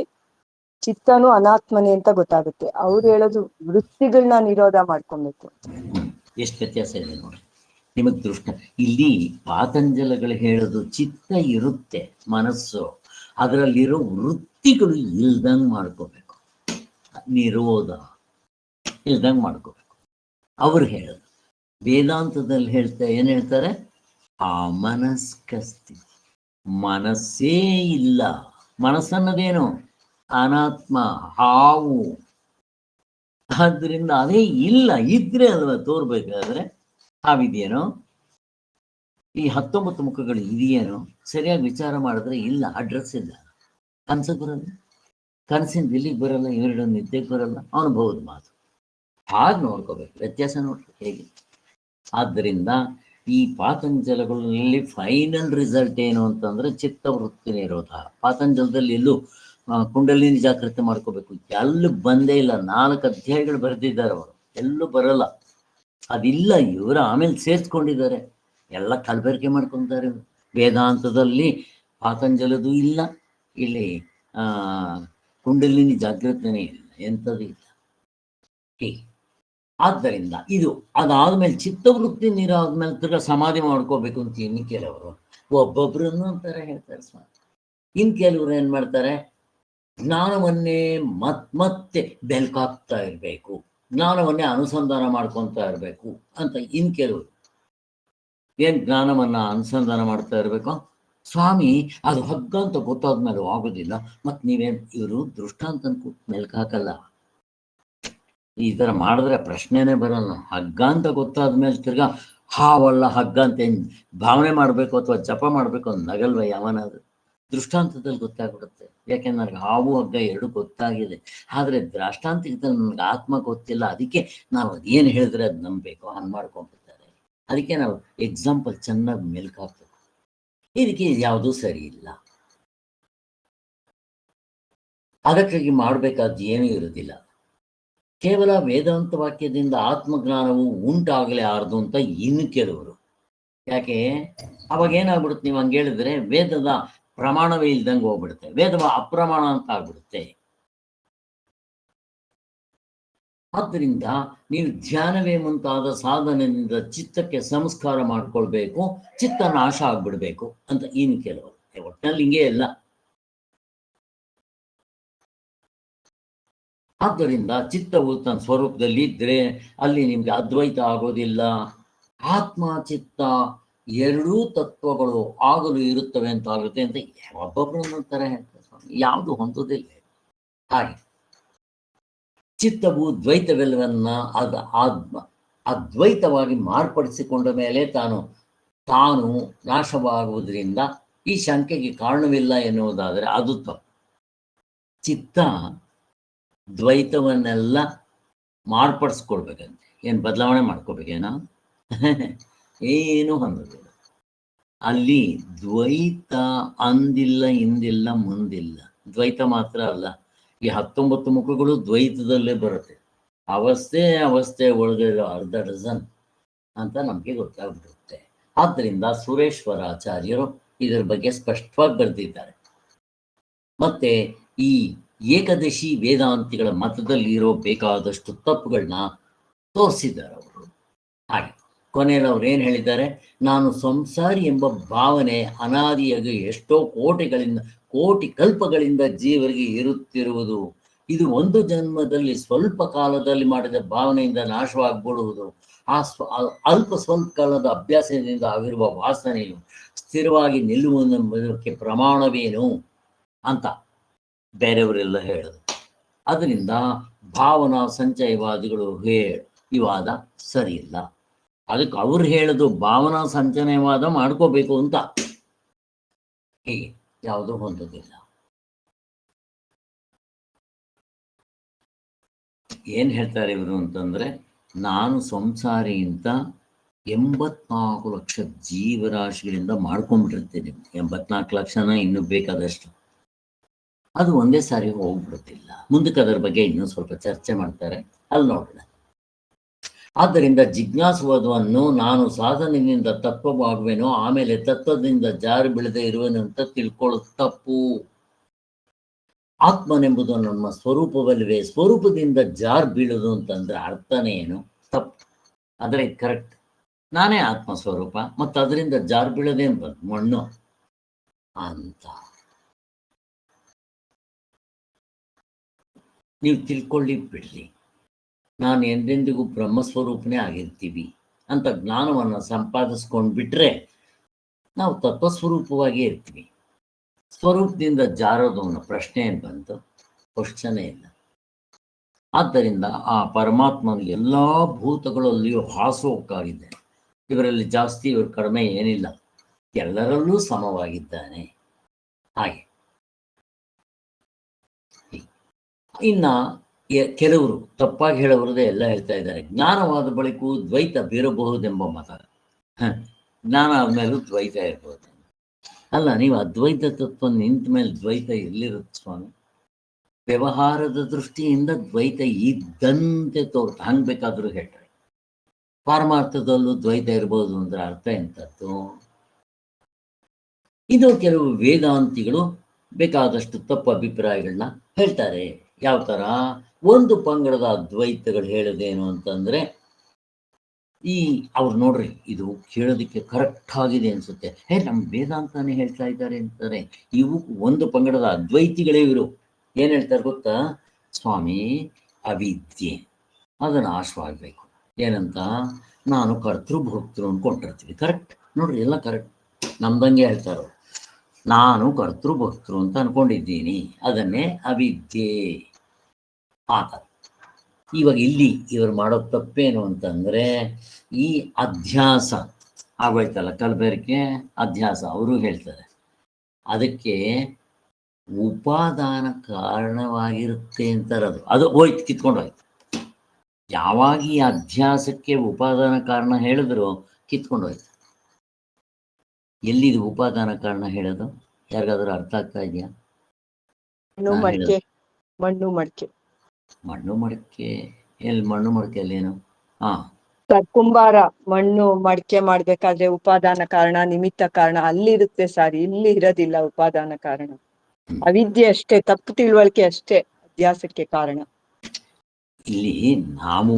ಚಿತ್ತನು ಅನಾತ್ಮನೆ ಅಂತ ಗೊತ್ತಾಗುತ್ತೆ. ಅವ್ರು ಹೇಳೋದು ವೃತ್ತಿಗಳನ್ನ ನಿರೋಧ ಮಾಡ್ಕೊಬೇಕು. ಎಷ್ಟು ವ್ಯತ್ಯಾಸ ಇದೆ ನೋಡಿ ನಿಮಗೆ ದೃಷ್ಟ. ಇಲ್ಲಿ ಪಾತಂಜಲಗಳು ಹೇಳೋದು ಚಿತ್ತ ಇರುತ್ತೆ, ಮನಸ್ಸು, ಅದರಲ್ಲಿರೋ ವೃತ್ತಿಗಳು ಇಲ್ದಂಗೆ ಮಾಡ್ಕೋಬೇಕು, ನಿರೋಧ ಇಲ್ದಂಗೆ ಮಾಡ್ಕೋಬೇಕು. ಅವ್ರು ಹೇಳೋದು ವೇದಾಂತದಲ್ಲಿ ಏನು ಹೇಳ್ತಾರೆ? ಆ ಮನಸ್ಕ ಸ್ಥಿತಿ, ಮನಸ್ಸೇ ಇಲ್ಲ. ಮನಸ್ಸನ್ನೋದೇನು? ಅನಾತ್ಮ, ಹಾವು. ಆದ್ರಿಂದ ಅದೇ ಇಲ್ಲ. ಇದ್ರೆ ಅಲ್ವಾ ತೋರ್ಬೇಕಾದ್ರೆ ಹಾವಿದೆಯೇನೋ? ಈ 19 ಮುಖಗಳು ಇದೆಯೇನೋ? ಸರಿಯಾಗಿ ವಿಚಾರ ಮಾಡಿದ್ರೆ ಇಲ್ಲ, ಅಡ್ರೆಸ್ ಇಲ್ಲ. ಕನಸಿಗೆ ಬರಲ್ಲ, ಕನಸಿಂದ ಇಲ್ಲಿಗೆ ಬರಲ್ಲ, ಇವೆರಡು ನಿದ್ದೆಗೆ ಬರಲ್ಲ, ಅನುಭವದ ಮಾತು. ಹಾಗೆ ನೋಡ್ಕೋಬೇಕು, ವ್ಯತ್ಯಾಸ ನೋಡ್ಬೇಕು ಹೇಗೆ. ಆದ್ದರಿಂದ ಈ ಪಾತಂಜಲಗಳಲ್ಲಿ ಫೈನಲ್ ರಿಸಲ್ಟ್ ಏನು ಅಂತಂದ್ರೆ ಚಿತ್ತವೃತ್ತಿ ನಿರೋಧ. ಪಾತಂಜಲದಲ್ಲಿ ಎಲ್ಲೂ ಕುಂಡಲಿನಿ ಜಾಗೃತಿ ಮಾಡ್ಕೋಬೇಕು ಎಲ್ಲೂ ಬಂದೇ ಇಲ್ಲ. 4 ಅಧ್ಯಾಯಗಳು ಬರೆದಿದ್ದಾರೆ ಅವರು, ಎಲ್ಲೂ ಬರಲ್ಲ, ಅದಿಲ್ಲ. ಇವರು ಆಮೇಲೆ ಸೇರಿಸ್ಕೊಂಡಿದ್ದಾರೆ, ಎಲ್ಲ ಕಲಬೆರಕೆ ಮಾಡ್ಕೊತಾರೆ. ವೇದಾಂತದಲ್ಲಿ ಪಾತಂಜಲದು ಇಲ್ಲ, ಇಲ್ಲಿ ಕುಂಡಲಿನಿ ಜಾಗೃತಿನೇ ಇಲ್ಲ, ಎಂಥದ್ದು ಇಲ್ಲ. ಹೀಗೆ ಆದ್ದರಿಂದ ಇದು ಅದಾದ್ಮೇಲೆ ಚಿತ್ತವೃತ್ತಿ ನೀರಾದ್ಮೇಲೆ ತಿರ್ಗಾ ಸಮಾಧಿ ಮಾಡ್ಕೋಬೇಕು ಅಂತ ಇನ್ನು ಕೆಲವರು ಒಬ್ಬೊಬ್ರನ್ನು ಅಂತಾರೆ, ಹೇಳ್ತಾರೆ ಸ್ವಾಮಿ. ಇನ್ನು ಕೆಲವರು ಏನ್ ಮಾಡ್ತಾರೆ? ಜ್ಞಾನವನ್ನೇ ಮತ್ತೆ ಬೆಲ್ಕಾಗ್ತಾ ಇರಬೇಕು, ಜ್ಞಾನವನ್ನೇ ಅನುಸಂಧಾನ ಮಾಡ್ಕೊತಾ ಇರಬೇಕು ಅಂತ ಇನ್ನು ಕೆಲವರು. ಏನ್ ಜ್ಞಾನವನ್ನ ಅನುಸಂಧಾನ ಮಾಡ್ತಾ ಇರಬೇಕು? ಸ್ವಾಮಿ ಅದು ಹಗ್ಗ ಅಂತ ಗೊತ್ತಾದ್ಮೇಲೆ ಆಗೋದಿಲ್ಲ, ಮತ್ ನೀವೇನ್? ಇವರು ದೃಷ್ಟಾಂತ ಮೆಲ್ಕ್ ಹಾಕಲ್ಲ. ಈ ತರ ಮಾಡಿದ್ರೆ ಪ್ರಶ್ನೆನೇ ಬರಲ್ಲ. ಹಗ್ಗ ಅಂತ ಗೊತ್ತಾದ್ಮೇಲೆ ತಿರ್ಗಾ ಹಾವಲ್ಲ ಹಗ್ಗ ಅಂತ ಭಾವನೆ ಮಾಡ್ಬೇಕು ಅಥವಾ ಜಪ ಮಾಡ್ಬೇಕು ಅಂತ ನಗಲ್ವ ಯಾವನಾದ್ರು? ದೃಷ್ಟಾಂತದಲ್ಲಿ ಗೊತ್ತಾಗ್ಬಿಡುತ್ತೆ. ಯಾಕೆಂದ್ರೆ ನನಗೆ ಹಾವು ಹಗ್ಗ ಎರಡು ಗೊತ್ತಾಗಿದೆ, ಆದ್ರೆ ದೃಷ್ಟಾಂತದಲ್ಲಿ ನನಗೆ ಆತ್ಮ ಗೊತ್ತಿಲ್ಲ. ಅದಕ್ಕೆ ನಾವು ಅದೇನು ಹೇಳಿದ್ರೆ ಅದು ನಂಬಬೇಕು, ಹಂಗೆ ಮಾಡ್ಕೊಂಡ್ಬಿಡ್ತಾರೆ. ಅದಕ್ಕೆ ನಾವು ಎಕ್ಸಾಂಪಲ್ ಚೆನ್ನಾಗಿ ಮೆಲ್ಕ್ ಹಾಕ್ಬೇಕು. ಇದಕ್ಕೆ ಯಾವುದೂ ಸರಿ ಇಲ್ಲ. ಅದಕ್ಕಾಗಿ ಮಾಡಬೇಕಾದ ಏನೂ ಇರೋದಿಲ್ಲ. ಕೇವಲ ವೇದಾಂತ ವಾಕ್ಯದಿಂದ ಆತ್ಮಜ್ಞಾನವು ಉಂಟಾಗಲೇ ಆರ್ದು ಅಂತ ಇನ್ನು ಕೆಲವರು. ಯಾಕೆ? ಅವಾಗ ಏನಾಗ್ಬಿಡುತ್ತೆ, ನೀವು ಹಂಗೆ ಹೇಳಿದ್ರೆ ವೇದದ ಪ್ರಮಾಣವೇ ಇಲ್ದಂಗೆ ಹೋಗ್ಬಿಡುತ್ತೆ, ವೇದ ಅಪ್ರಮಾಣ ಅಂತ ಆಗ್ಬಿಡುತ್ತೆ. ಆದ್ದರಿಂದ ನೀವು ಧ್ಯಾನವೇ ಮುಂತಾದ ಸಾಧನೆಯಿಂದ ಚಿತ್ತಕ್ಕೆ ಸಂಸ್ಕಾರ ಮಾಡ್ಕೊಳ್ಬೇಕು, ಚಿತ್ತ ನಾಶ ಆಗ್ಬಿಡ್ಬೇಕು ಅಂತ ಇನ್ನು ಕೆಲವರು. ಒಟ್ಟಿನಲ್ಲಿ ಹಿಂಗೆ ಎಲ್ಲ. ಆದ್ದರಿಂದ ಚಿತ್ತವು ತನ್ನ ಸ್ವರೂಪದಲ್ಲಿ ಇದ್ರೆ ಅಲ್ಲಿ ನಿಮ್ಗೆ ಅದ್ವೈತ ಆಗೋದಿಲ್ಲ. ಆತ್ಮ ಚಿತ್ತ ಎರಡೂ ತತ್ವಗಳು ಆಗಲು ಇರುತ್ತವೆ ಅಂತ ಆಗುತ್ತೆ ಅಂತ ಒಬ್ಬೊಬ್ಬರು ಅಂತಾರೆ, ಯಾವುದು ಹೊಂದೋದಿಲ್ಲ. ಹಾಗೆ ಚಿತ್ತವು ದ್ವೈತವೆಲ್ಲವನ್ನ ಅದ್ವೈತವಾಗಿ ಮಾರ್ಪಡಿಸಿಕೊಂಡ ಮೇಲೆ ತಾನು ನಾಶವಾಗುವುದರಿಂದ ಈ ಶಂಕೆಗೆ ಕಾರಣವಿಲ್ಲ ಎನ್ನುವುದಾದರೆ ಅದು ತಪ್ಪು. ಚಿತ್ತ ದ್ವೈತವನ್ನೆಲ್ಲ ಮಾರ್ಪಡಿಸ್ಕೊಳ್ಬೇಕಂತೆ. ಏನು ಬದಲಾವಣೆ ಮಾಡ್ಕೋಬೇಕೇನೋ? ಏನು ಹೊಂದೋದಿಲ್ಲ. ಅಲ್ಲಿ ದ್ವೈತ ಅಂದಿಲ್ಲ, ಹಿಂದಿಲ್ಲ, ಮುಂದಿಲ್ಲ. ದ್ವೈತ ಮಾತ್ರ ಅಲ್ಲ, ಈ 19 ಮುಖಗಳು ದ್ವೈತದಲ್ಲೇ ಬರುತ್ತೆ. ಅವಸ್ಥೆ ಒಳಗೆ ಅರ್ಧ ಡಜನ್ ಅಂತ ನಮಗೆ ಗೊತ್ತಾಗ್ಬಿಡುತ್ತೆ. ಆದ್ದರಿಂದ ಸುರೇಶ್ವರಾಚಾರ್ಯರು ಇದರ ಬಗ್ಗೆ ಸ್ಪಷ್ಟವಾಗಿ ಬರೆದಿದ್ದಾರೆ. ಮತ್ತೆ ಈ ಏಕದಶಿ ವೇದಾಂತಿಗಳ ಮತದಲ್ಲಿ ಇರೋ ಬೇಕಾದಷ್ಟು ತಪ್ಪುಗಳನ್ನ ತೋರಿಸಿದ್ದಾರೆ ಅವರು. ಹಾಗೆ ಕೊನೆಯಲ್ಲಿ ಅವ್ರು ಏನು ಹೇಳಿದ್ದಾರೆ? ನಾನು ಸಂಸಾರಿ ಎಂಬ ಭಾವನೆ ಅನಾದಿಯಾಗಿ ಎಷ್ಟೋ ಕೋಟಿ ಕಲ್ಪಗಳಿಂದ ಜೀವರಿಗೆ ಇರುತ್ತಿರುವುದು. ಇದು ಒಂದು ಜನ್ಮದಲ್ಲಿ ಸ್ವಲ್ಪ ಕಾಲದಲ್ಲಿ ಮಾಡಿದ ಭಾವನೆಯಿಂದ ನಾಶವಾಗ್ಬಿಡುವುದು. ಅಲ್ಪ ಸ್ವಲ್ಪ ಕಾಲದ ಅಭ್ಯಾಸದಿಂದ ಆಗಿರುವ ವಾಸನೆಯು ಸ್ಥಿರವಾಗಿ ನಿಲ್ಲುವುದಕ್ಕೆ ಪ್ರಮಾಣವೇನು ಅಂತ ಬೇರೆಯವರೆಲ್ಲ ಹೇಳೋದು. ಅದರಿಂದ ಭಾವನಾ ಸಂಚಯವಾದಿಗಳು ಈ ವಾದ ಸರಿ ಇಲ್ಲ. ಅದಕ್ಕೆ ಅವ್ರು ಹೇಳೋದು ಭಾವನಾ ಸಂಚಯವಾದ ಮಾಡ್ಕೋಬೇಕು ಅಂತ. ಹೀಗೆ ಯಾವುದೂ ಹೊಂದೋದಿಲ್ಲ. ಏನ್ ಹೇಳ್ತಾರೆ ಇವರು ಅಂತಂದ್ರೆ, ನಾನು ಸಂಸಾರಿ ಅಂತ 84 ಲಕ್ಷ ಜೀವರಾಶಿಗಳಿಂದ ಮಾಡ್ಕೊಂಡ್ಬಿಟ್ಟಿರುತ್ತೆ ನೀವು. 84 ಲಕ್ಷನ ಇನ್ನೂ ಬೇಕಾದಷ್ಟು. ಅದು ಒಂದೇ ಸಾರಿ ಹೋಗ್ಬಿಡುತ್ತಿಲ್ಲ. ಮುಂದಕ್ಕೆ ಅದರ ಬಗ್ಗೆ ಇನ್ನೂ ಸ್ವಲ್ಪ ಚರ್ಚೆ ಮಾಡ್ತಾರೆ, ಅಲ್ಲಿ ನೋಡೋಣ. ಆದ್ದರಿಂದ ಜಿಜ್ಞಾಸುವಾದವನ್ನು ನಾನು ಸಾಧನೆಯಿಂದ ತತ್ವವಾಗುವೆನೋ, ಆಮೇಲೆ ತತ್ವದಿಂದ ಜಾರಿ ಬೀಳದೆ ಇರುವೆನು ಅಂತ ತಿಳ್ಕೊಳ್ಳೋದು ತಪ್ಪು. ಆತ್ಮನೆಂಬುದು ನಮ್ಮ ಸ್ವರೂಪವಲ್ಲವೇ, ಸ್ವರೂಪದಿಂದ ಜಾರ್ ಬೀಳೋದು ಅಂತಂದ್ರೆ ಅರ್ಥನೇ ಏನು? ತಪ್ಪು. ಆದರೆ ಇದು ಕರೆಕ್ಟ್. ನಾನೇ ಆತ್ಮ ಸ್ವರೂಪ, ಮತ್ತು ಅದರಿಂದ ಜಾರ್ ಬೀಳೋದೇನು ಬಂತು? ಮಣ್ಣು ಅಂತ ನೀವು ತಿಳ್ಕೊಳ್ಳಿ ಬಿಡ್ರಿ. ನಾನು ಎಂದೆಂದಿಗೂ ಬ್ರಹ್ಮಸ್ವರೂಪನೇ ಆಗಿರ್ತೀವಿ ಅಂತ ಜ್ಞಾನವನ್ನು ಸಂಪಾದಿಸ್ಕೊಂಡು ಬಿಟ್ರೆ ನಾವು ತತ್ವಸ್ವರೂಪವಾಗಿ ಇರ್ತೀವಿ. ಸ್ವರೂಪದಿಂದ ಜಾರೋದು ಅನ್ನೋ ಪ್ರಶ್ನೆ ಏನು ಬಂತು? ಕ್ವಶ್ಚನೇ ಇಲ್ಲ. ಆದ್ದರಿಂದ ಆ ಪರಮಾತ್ಮನ ಎಲ್ಲ ಭೂತಗಳಲ್ಲಿಯೂ ಹಾಸೋಕ್ಕಾಗಿದೆ. ಇವರಲ್ಲಿ ಜಾಸ್ತಿ, ಇವರು ಕಡಿಮೆ ಏನಿಲ್ಲ, ಎಲ್ಲರಲ್ಲೂ ಸಮವಾಗಿದ್ದಾನೆ. ಹಾಗೆ ಇನ್ನ ಕೆಲವರು ತಪ್ಪಾಗಿ ಹೇಳೋರದೇ ಎಲ್ಲ ಹೇಳ್ತಾ ಇದ್ದಾರೆ. ಜ್ಞಾನವಾದ ಬಳಿಕೂ ದ್ವೈತ ಬೀರಬಹುದೆಂಬ ಮತ. ಜ್ಞಾನ ಆದ್ಮೇಲೂ ದ್ವೈತ ಇರ್ಬೋದು. ಅಲ್ಲ, ನೀವು ಅದ್ವೈತ ತತ್ವ ನಿಂತ ಮೇಲೆ ದ್ವೈತ ಎಲ್ಲಿರುತ್ತೆ ಸ್ವಾಮಿ? ವ್ಯವಹಾರದ ದೃಷ್ಟಿಯಿಂದ ದ್ವೈತ ಇದ್ದಂತೆ ತೋರ್ತ, ಹಂಗೆ ಬೇಕಾದರೂ ಹೇಳ್ರಿ. ಪಾರಮಾರ್ಥದಲ್ಲೂ ದ್ವೈತ ಇರ್ಬೋದು ಅಂದ್ರೆ ಅರ್ಥ ಎಂಥದ್ದು? ಇದು ಕೆಲವು ವೇದಾಂತಿಗಳು ಬೇಕಾದಷ್ಟು ತಪ್ಪು ಅಭಿಪ್ರಾಯಗಳನ್ನ ಹೇಳ್ತಾರೆ. ಯಾವ ಥರ? ಒಂದು ಪಂಗಡದ ಅದ್ವೈತಗಳು ಹೇಳೋದೇನು ಅಂತಂದ್ರೆ, ಅವ್ರು ನೋಡ್ರಿ, ಇದು ಕೇಳೋದಕ್ಕೆ ಕರೆಕ್ಟ್ ಆಗಿದೆ ಅನ್ಸುತ್ತೆ, ನಮ್ಮ ವೇದಾಂತನೇ ಹೇಳ್ತಾ ಇದ್ದಾರೆ ಅಂತಾರೆ. ಇವು ಒಂದು ಪಂಗಡದ ಅದ್ವೈತಿಗಳೇ ಇವರು. ಏನ್ ಹೇಳ್ತಾರೆ ಗೊತ್ತಾ? ಸ್ವಾಮಿ, ಅವಿದ್ಯೆ ಅದು ನಾಶವಾಗಬೇಕು. ಏನಂತ? ನಾನು ಕರ್ತೃ ಭೋಕ್ತೃ ಅನ್ಕೊಂಡಿರ್ತೀವಿ. ಕರೆಕ್ಟ್ ನೋಡ್ರಿ, ಎಲ್ಲ ಕರೆಕ್ಟ್. ನಮ್ದಂಗೆ ಹೇಳ್ತಾರೋ, ನಾನು ಕರ್ತೃ ಭೋಕ್ತೃ ಅಂತ ಅನ್ಕೊಂಡಿದ್ದೀನಿ, ಅದನ್ನೇ ಅವಿದ್ಯೆ ಆತ. ಇವಾಗ ಇಲ್ಲಿ ಇವರು ಮಾಡೋ ತಪ್ಪೇನು ಅಂತಂದ್ರೆ, ಈ ಅಧ್ಯಾಸ ಆಗೋಯ್ತಲ್ಲ, ಕಲಬೆರಕೆ ಅಧ್ಯಾಸ, ಅವರು ಹೇಳ್ತಾರೆ ಅದಕ್ಕೆ ಉಪಾದಾನ ಕಾರಣವಾಗಿರುತ್ತೆ ಅಂತಾರೆ. ಅದು ಹೋಯ್ತು, ಕಿತ್ಕೊಂಡು ಹೋಯ್ತು. ಯಾವಾಗ ಈ ಅಧ್ಯಾಸಕ್ಕೆ ಉಪಾದಾನ ಕಾರಣ ಹೇಳಿದ್ರು ಕಿತ್ಕೊಂಡು ಹೋಯ್ತು. ಎಲ್ಲಿದು ಉಪಾದಾನ ಕಾರಣ ಹೇಳೋದು? ಯಾರಿಗಾದ್ರೂ ಅರ್ಥ ಆಗ್ತಾ ಇದೆಯಾ? ಮಣ್ಣು ಮಡಿಕೆ ಎಲ್ಲಿ? ಮಣ್ಣು ಮಡಿಕೆಯಲ್ಲಿ ಏನು? ಕುಂಬಾರ ಮಣ್ಣು ಮಡಿಕೆ ಮಾಡ್ಬೇಕಾದ್ರೆ ಉಪಾದಾನ ಕಾರಣ, ನಿಮಿತ್ತ ಕಾರಣ ಅಲ್ಲಿರುತ್ತೆ ಸರ್, ಇಲ್ಲಿ ಇರೋದಿಲ್ಲ ಉಪಾದಾನ ಕಾರಣ. ಅವಿದ್ಯೆ ಅಷ್ಟೇ, ತಪ್ಪು ತಿಳುವಳಿಕೆ ಅಷ್ಟೇ ಅಧ್ಯಾಸಕ್ಕೆ ಕಾರಣ. ಇಲ್ಲಿ ನಾವು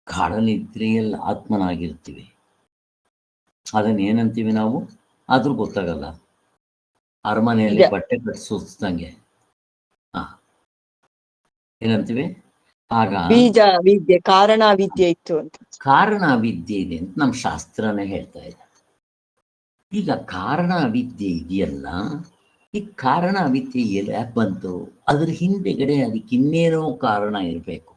ಗಾಢನಿದ್ರೆಯಲ್ಲಿ ಆತ್ಮನಾಗಿರ್ತೀವಿ. ಅದನ್ನೇನಂತೀವಿ ನಾವು? ಆದ್ರೂ ಗೊತ್ತಾಗಲ್ಲ. ಅರಮನೆಯಲ್ಲಿ ಬಟ್ಟೆ ಕಟ್ಸೋದಂಗೆ ಏನಂತೀವಿ? ಆಗ ಬೀಜ ವಿದ್ಯೆ, ಕಾರಣ ವಿದ್ಯೆ ಇತ್ತು ಅಂತ. ಕಾರಣ ವಿದ್ಯೆ ಇದೆ ಅಂತ ನಮ್ಮ ಶಾಸ್ತ್ರನೇ ಹೇಳ್ತಾ ಇದೆ. ಈಗ ಕಾರಣ ವಿದ್ಯೆ ಇದೆಯಲ್ಲ, ಈ ಕಾರಣ ವಿದ್ಯೆ ಯಾಕೆ ಬಂತು? ಅದ್ರ ಹಿಂದೆಗಡೆ ಅದಕ್ಕೆ ಇನ್ನೇನೋ ಕಾರಣ ಇರಬೇಕು.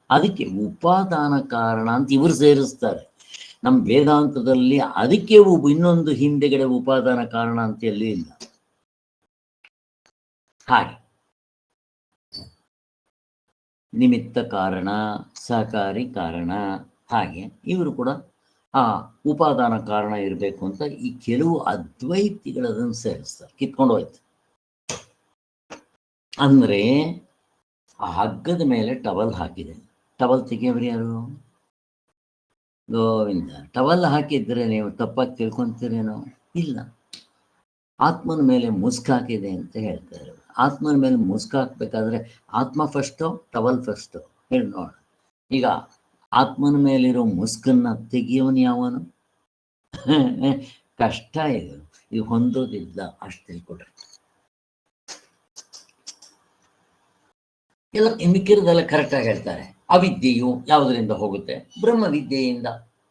ಅದಕ್ಕೆ ಉಪಾದಾನ ಕಾರಣ ಅಂತ ಇವರು ಸೇರಿಸ್ತಾರೆ. ನಮ್ಮ ವೇದಾಂತದಲ್ಲಿ ಅದಕ್ಕೆ ಇನ್ನೊಂದು ಹಿಂದೆಗಡೆ ಉಪಾದಾನ ಕಾರಣ ಅಂತ ಎಲ್ಲಿ ಇಲ್ಲ. ಹಾಗೆ ನಿಮಿತ್ತ ಕಾರಣ, ಸಹಕಾರಿ ಕಾರಣ, ಹಾಗೆ ಇವರು ಕೂಡ ಆ ಉಪಾದಾನ ಕಾರಣ ಇರಬೇಕು ಅಂತ ಈ ಕೆಲವು ಅದ್ವೈತಿಗಳದನ್ನು ಸೇರಿಸ್ತಾರೆ. ಕಿತ್ಕೊಂಡು ಹೋಯ್ತು. ಅಂದ್ರೆ ಆ ಹಗ್ಗದ ಮೇಲೆ ಟವಲ್ ಹಾಕಿದೆ. ಟವಲ್ ತೆಗಿಯವ್ರು ಯಾರು? ಗೋವಿಂದ. ಟವಲ್ ಹಾಕಿದ್ರೆ ನೀವು ತಪ್ಪಾಗಿ ತಿಳ್ಕೊಂತೀರೇನೋ? ಇಲ್ಲ. ಆತ್ಮನ ಮೇಲೆ ಮುಸ್ಕ್ ಹಾಕಿದೆ ಅಂತ ಹೇಳ್ತಾರೆ. ಆತ್ಮನ ಮೇಲೆ ಮುಸ್ಕ್ ಹಾಕ್ಬೇಕಾದ್ರೆ ಆತ್ಮ ಫಸ್ಟು, ಟವಲ್ ಫಸ್ಟು? ಹೇಳಿ ನೋಡ. ಈಗ ಆತ್ಮನ ಮೇಲಿರೋ ಮುಸ್ಕನ್ನ ತೆಗಿಯವನು ಯಾವನು? ಕಷ್ಟ ಇದು ಹೊಂದೋದಿಲ್ಲ. ಅಷ್ಟು ತಿಳ್ಕೊಡ್ರಿ. ಎಲ್ಲ ಮಿಕ್ಕಿರೋದೆಲ್ಲ ಕರೆಕ್ಟಾಗಿ ಹೇಳ್ತಾರೆ. ಅವಿದ್ಯೆಯು ಯಾವುದರಿಂದ ಹೋಗುತ್ತೆ? ಬ್ರಹ್ಮವಿದ್ಯೆಯಿಂದ.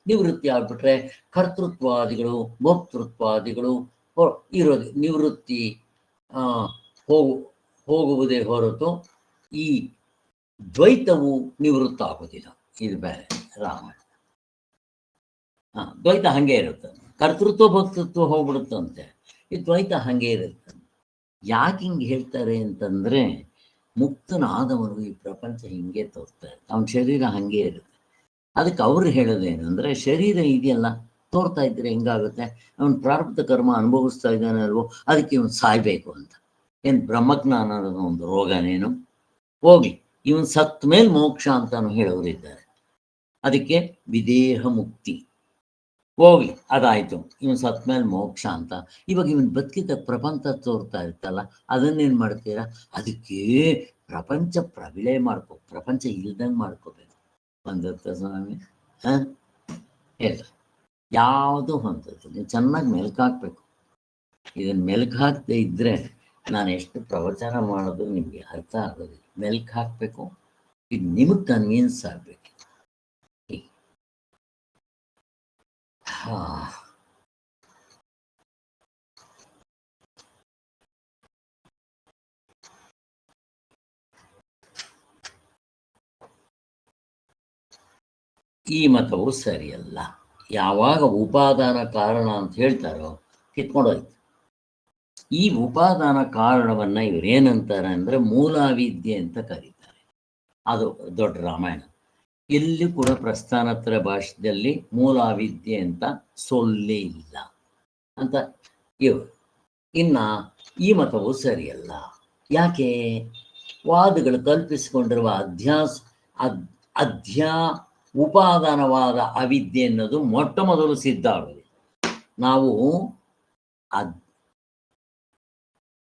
ನಿವೃತ್ತಿ ಆಗ್ಬಿಟ್ರೆ ಕರ್ತೃತ್ವಾದಿಗಳು, ಭೋಕ್ತೃತ್ವಾದಿಗಳು ಇರೋದು. ನಿವೃತ್ತಿ ಹೋಗುವುದೇ ಹೊರತು ಈ ದ್ವೈತವು ನಿವೃತ್ತ ಆಗೋದಿಲ್ಲ. ಇದು ಬೇರೆ ರಾಮಾಯಣ. ದ್ವೈತ ಹಂಗೆ ಇರುತ್ತೆ. ಕರ್ತೃತ್ವ ಭೋಕ್ತೃತ್ವ ಹೋಗ್ಬಿಡುತ್ತಂತೆ. ಈ ದ್ವೈತ ಹಂಗೆ ಇರುತ್ತೆ. ಯಾಕೆ ಹಿಂಗೆ ಹೇಳ್ತಾರೆ ಅಂತಂದ್ರೆ, ಮುಕ್ತನಾದವನಿಗೂ ಈ ಪ್ರಪಂಚ ಹಿಂಗೆ ತೋರ್ತಾರೆ. ಅವನ ಶರೀರ ಹಂಗೆ ಇರುತ್ತೆ. ಅದಕ್ಕೆ ಅವ್ರು ಹೇಳೋದೇನು ಅಂದರೆ ಶರೀರ ಇದೆಯಲ್ಲ ತೋರ್ತಾ ಇದ್ರೆ ಹೆಂಗಾಗುತ್ತೆ, ಅವನು ಪ್ರಾರಬ್ಧ ಕರ್ಮ ಅನುಭವಿಸ್ತಾ ಇದ್ದಾನೆ ಅಲ್ವೋ, ಅದಕ್ಕೆ ಇವನು ಸಾಯ್ಬೇಕು ಅಂತ. ಏನು ಬ್ರಹ್ಮಜ್ಞಾನ ಅನ್ನೋದು ಒಂದು ರೋಗನೇನು? ಹೋಗ್ಲಿ, ಇವನು ಸತ್ತ ಮೇಲೆ ಮೋಕ್ಷ ಅಂತಾನು ಹೇಳೋರಿದ್ದಾರೆ. ಅದಕ್ಕೆ ವಿದೇಹ ಮುಕ್ತಿ. ಹೋಗ್ಲಿ, ಅದಾಯ್ತು, ಇವನು ಸತ್ತ ಮೇಲೆ ಮೋಕ್ಷ ಅಂತ. ಇವಾಗ ಇವನು ಬದುಕಿದ ಪ್ರಪಂಚ ತೋರ್ತಾ ಇರ್ತಲ್ಲ, ಅದನ್ನೇನು ಮಾಡ್ತೀರಾ? ಅದಕ್ಕೆ ಪ್ರಪಂಚ ಪ್ರವಿಳೆ ಪ್ರಪಂಚ ಇಲ್ದಂಗೆ ಮಾಡ್ಕೋಬೇಕು. ಬಂದತ್ತ ಸ್ವಾಮಿ? ಹೇಳ, ಯಾವುದು ಹೊಂದದ್ದು ನೀವು ಚೆನ್ನಾಗಿ ಮೆಲ್ಕು ಹಾಕ್ಬೇಕು. ಇದನ್ನ ಮೆಲ್ಕು ಹಾಕದೆ ಇದ್ರೆ ನಾನು ಎಷ್ಟು ಪ್ರವಚನ ಮಾಡೋದು ನಿಮಗೆ ಅರ್ಥ ಆಗೋದಿಲ್ಲ. ಮೆಲ್ಕು ಹಾಕಬೇಕು, ಇದು ನಿಮಗೆ ಕನ್ವಿನ್ಸ್ ಆಗಬೇಕು. ಈ ಮತವು ಸರಿಯಲ್ಲ. ಯಾವಾಗ ಉಪಾದಾನ ಕಾರಣ ಅಂತ ಹೇಳ್ತಾರೋ ಕಿತ್ಕೊಂಡೋಯ್ತು. ಈ ಉಪಾದಾನ ಕಾರಣವನ್ನ ಇವರೇನಂತಾರೆ ಅಂದರೆ ಮೂಲಾವಿದ್ಯೆ ಅಂತ ಕರೀತಾರೆ. ಅದು ದೊಡ್ಡ ರಾಮಾಯಣ. ಎಲ್ಲಿ ಕೂಡ ಪ್ರಸ್ಥಾನತ್ರ ಭಾಷೆಯಲ್ಲಿ ಮೂಲಾವಿದ್ಯೆ ಅಂತ ಸೊಲ್ಲೇ ಇಲ್ಲ ಅಂತ ಇವರು. ಇನ್ನ ಈ ಮತವು ಸರಿಯಲ್ಲ. ಯಾಕೆ? ವಾದಗಳು ಕಲ್ಪಿಸಿಕೊಂಡಿರುವ ಉಪಾದಾನವಾದ ಅವಿದ್ಯೆ ಅನ್ನೋದು ಮೊಟ್ಟ ಮೊದಲು ಸಿದ್ಧ ಆಗೋದು. ನಾವು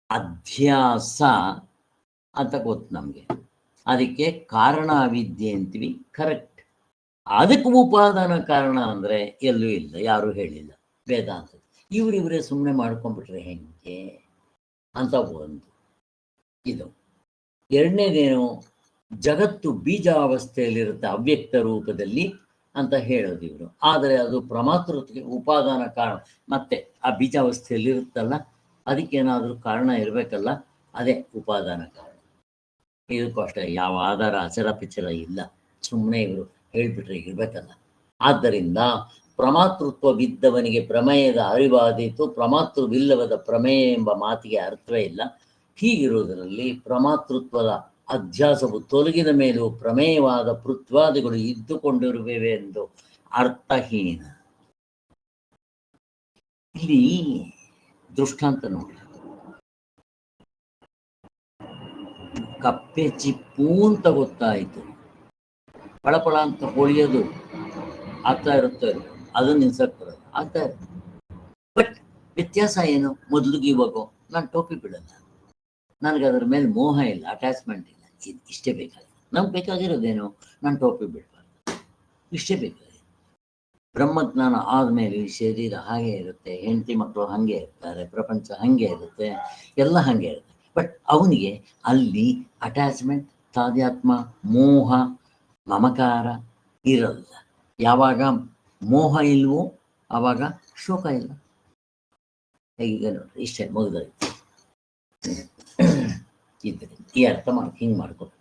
ಅಧ್ಯಾಸ ಅಂತ ಗೊತ್ತು ನಮಗೆ, ಅದಕ್ಕೆ ಕಾರಣ ಅವಿದ್ಯೆ ಅಂತೀವಿ. ಕರೆಕ್ಟ್. ಅದಕ್ಕೆ ಉಪಾದಾನ ಕಾರಣ ಅಂದರೆ ಎಲ್ಲೂ ಇಲ್ಲ, ಯಾರೂ ಹೇಳಿಲ್ಲ ವೇದಾಂತ. ಇವರೇ ಸುಮ್ಮನೆ ಮಾಡ್ಕೊಂಡ್ಬಿಟ್ರೆ ಹೆಂಗೆ ಅಂತ ಒಂದು ಇದು. ಎರಡನೇದೇನು? ಜಗತ್ತು ಬೀಜಾವಸ್ಥೆಯಲ್ಲಿರುತ್ತೆ ಅವ್ಯಕ್ತ ರೂಪದಲ್ಲಿ ಅಂತ ಹೇಳೋದು ಇವರು. ಆದರೆ ಅದು ಪ್ರಮಾತೃತ್ವಕ್ಕೆ ಉಪಾದಾನ ಕಾರಣ. ಮತ್ತೆ ಆ ಬೀಜಾವಸ್ಥೆಯಲ್ಲಿರುತ್ತಲ್ಲ, ಅದಕ್ಕೇನಾದರೂ ಕಾರಣ ಇರಬೇಕಲ್ಲ, ಅದೇ ಉಪಾದಾನ ಕಾರಣ. ಇದಕ್ಕೂ ಅಷ್ಟೇ ಯಾವ ಆಧಾರ ಅಚರ ಪಿಚರ ಇಲ್ಲ, ಸುಮ್ಮನೆ ಇವರು ಹೇಳಿಬಿಟ್ರೆ ಇರಬೇಕಲ್ಲ. ಆದ್ದರಿಂದ ಪ್ರಮಾತೃತ್ವವಿದ್ದವನಿಗೆ ಪ್ರಮೇಯದ ಅರಿವಾದೀತು, ಪ್ರಮಾತೃವಿಲ್ಲವದ ಪ್ರಮೇಯ ಎಂಬ ಮಾತಿಗೆ ಅರ್ಥವೇ ಇಲ್ಲ. ಹೀಗಿರುವುದರಲ್ಲಿ ಪ್ರಮಾತೃತ್ವದ ಅಧ್ಯಾಸವು ತೊಲಗಿದ ಮೇಲೂ ಪ್ರಮೇಯವಾದ ಪೃಥ್ವಾದಿಗಳು ಇದ್ದುಕೊಂಡಿರುವೆ ಎಂದು ಅರ್ಥಹೀನ. ಇಲ್ಲಿ ದೃಷ್ಟಾಂತ ನೋಡಿ. ಕಪ್ಪೆ ಚಿಪ್ಪು ಅಂತ ಗೊತ್ತಾಯಿತು, ಪಳಪಳ ಅಂತ ಹೊಳಿಯೋದು ಆಗ್ತಾ ಇರುತ್ತೆ, ಅದನ್ನ ನಿಲ್ಸಕ್ ಬರೋದು ಆಗ್ತಾ ಇರುತ್ತೆ. ಬಟ್ ವ್ಯತ್ಯಾಸ ಏನು? ಮೊದಲಿಗೆ ಇವಾಗ ನಾನು ಟೋಪಿ ಬಿಡಲ್ಲ, ನನಗೆ ಅದರ ಮೇಲೆ ಮೋಹ ಇಲ್ಲ, ಅಟ್ಯಾಚ್ಮೆಂಟ್ ಇಲ್ಲ. ಇಷ್ಟೇ ಬೇಕಾಗಿದೆ. ನಮ್ಗೆ ಬೇಕಾಗಿರೋದೇನು? ನಾನು ಟೋಪಿ ಬಿಡಬಾರ್ದು, ಇಷ್ಟೇ ಬೇಕಾಗಿದೆ. ಬ್ರಹ್ಮಜ್ಞಾನ ಆದಮೇಲೆ ಶರೀರ ಹಾಗೆ ಇರುತ್ತೆ, ಹೆಂಡತಿ ಮಕ್ಕಳು ಹಾಗೆ ಇರ್ತಾರೆ, ಪ್ರಪಂಚ ಹಾಗೆ ಇರುತ್ತೆ, ಎಲ್ಲ ಹಾಗೆ ಇರುತ್ತೆ. ಬಟ್ ಅವನಿಗೆ ಅಲ್ಲಿ ಅಟ್ಯಾಚ್ಮೆಂಟ್, ತಾಧ್ಯಾತ್ಮ, ಮೋಹ, ಮಮಕಾರ ಇರಲ್ಲ. ಯಾವಾಗ ಮೋಹ ಇಲ್ವೋ ಆವಾಗ ಶೋಕ ಇಲ್ಲ. ಈಗ ನೋಡ್ರಿ, ಇಷ್ಟೇ ಮುಗಿದೋಯ್ತು. ಇದರಿಂದ ಈ ಅರ್ಥ ಹಿಂಗೆ ಮಾಡ್ಕೋಬೇಕು.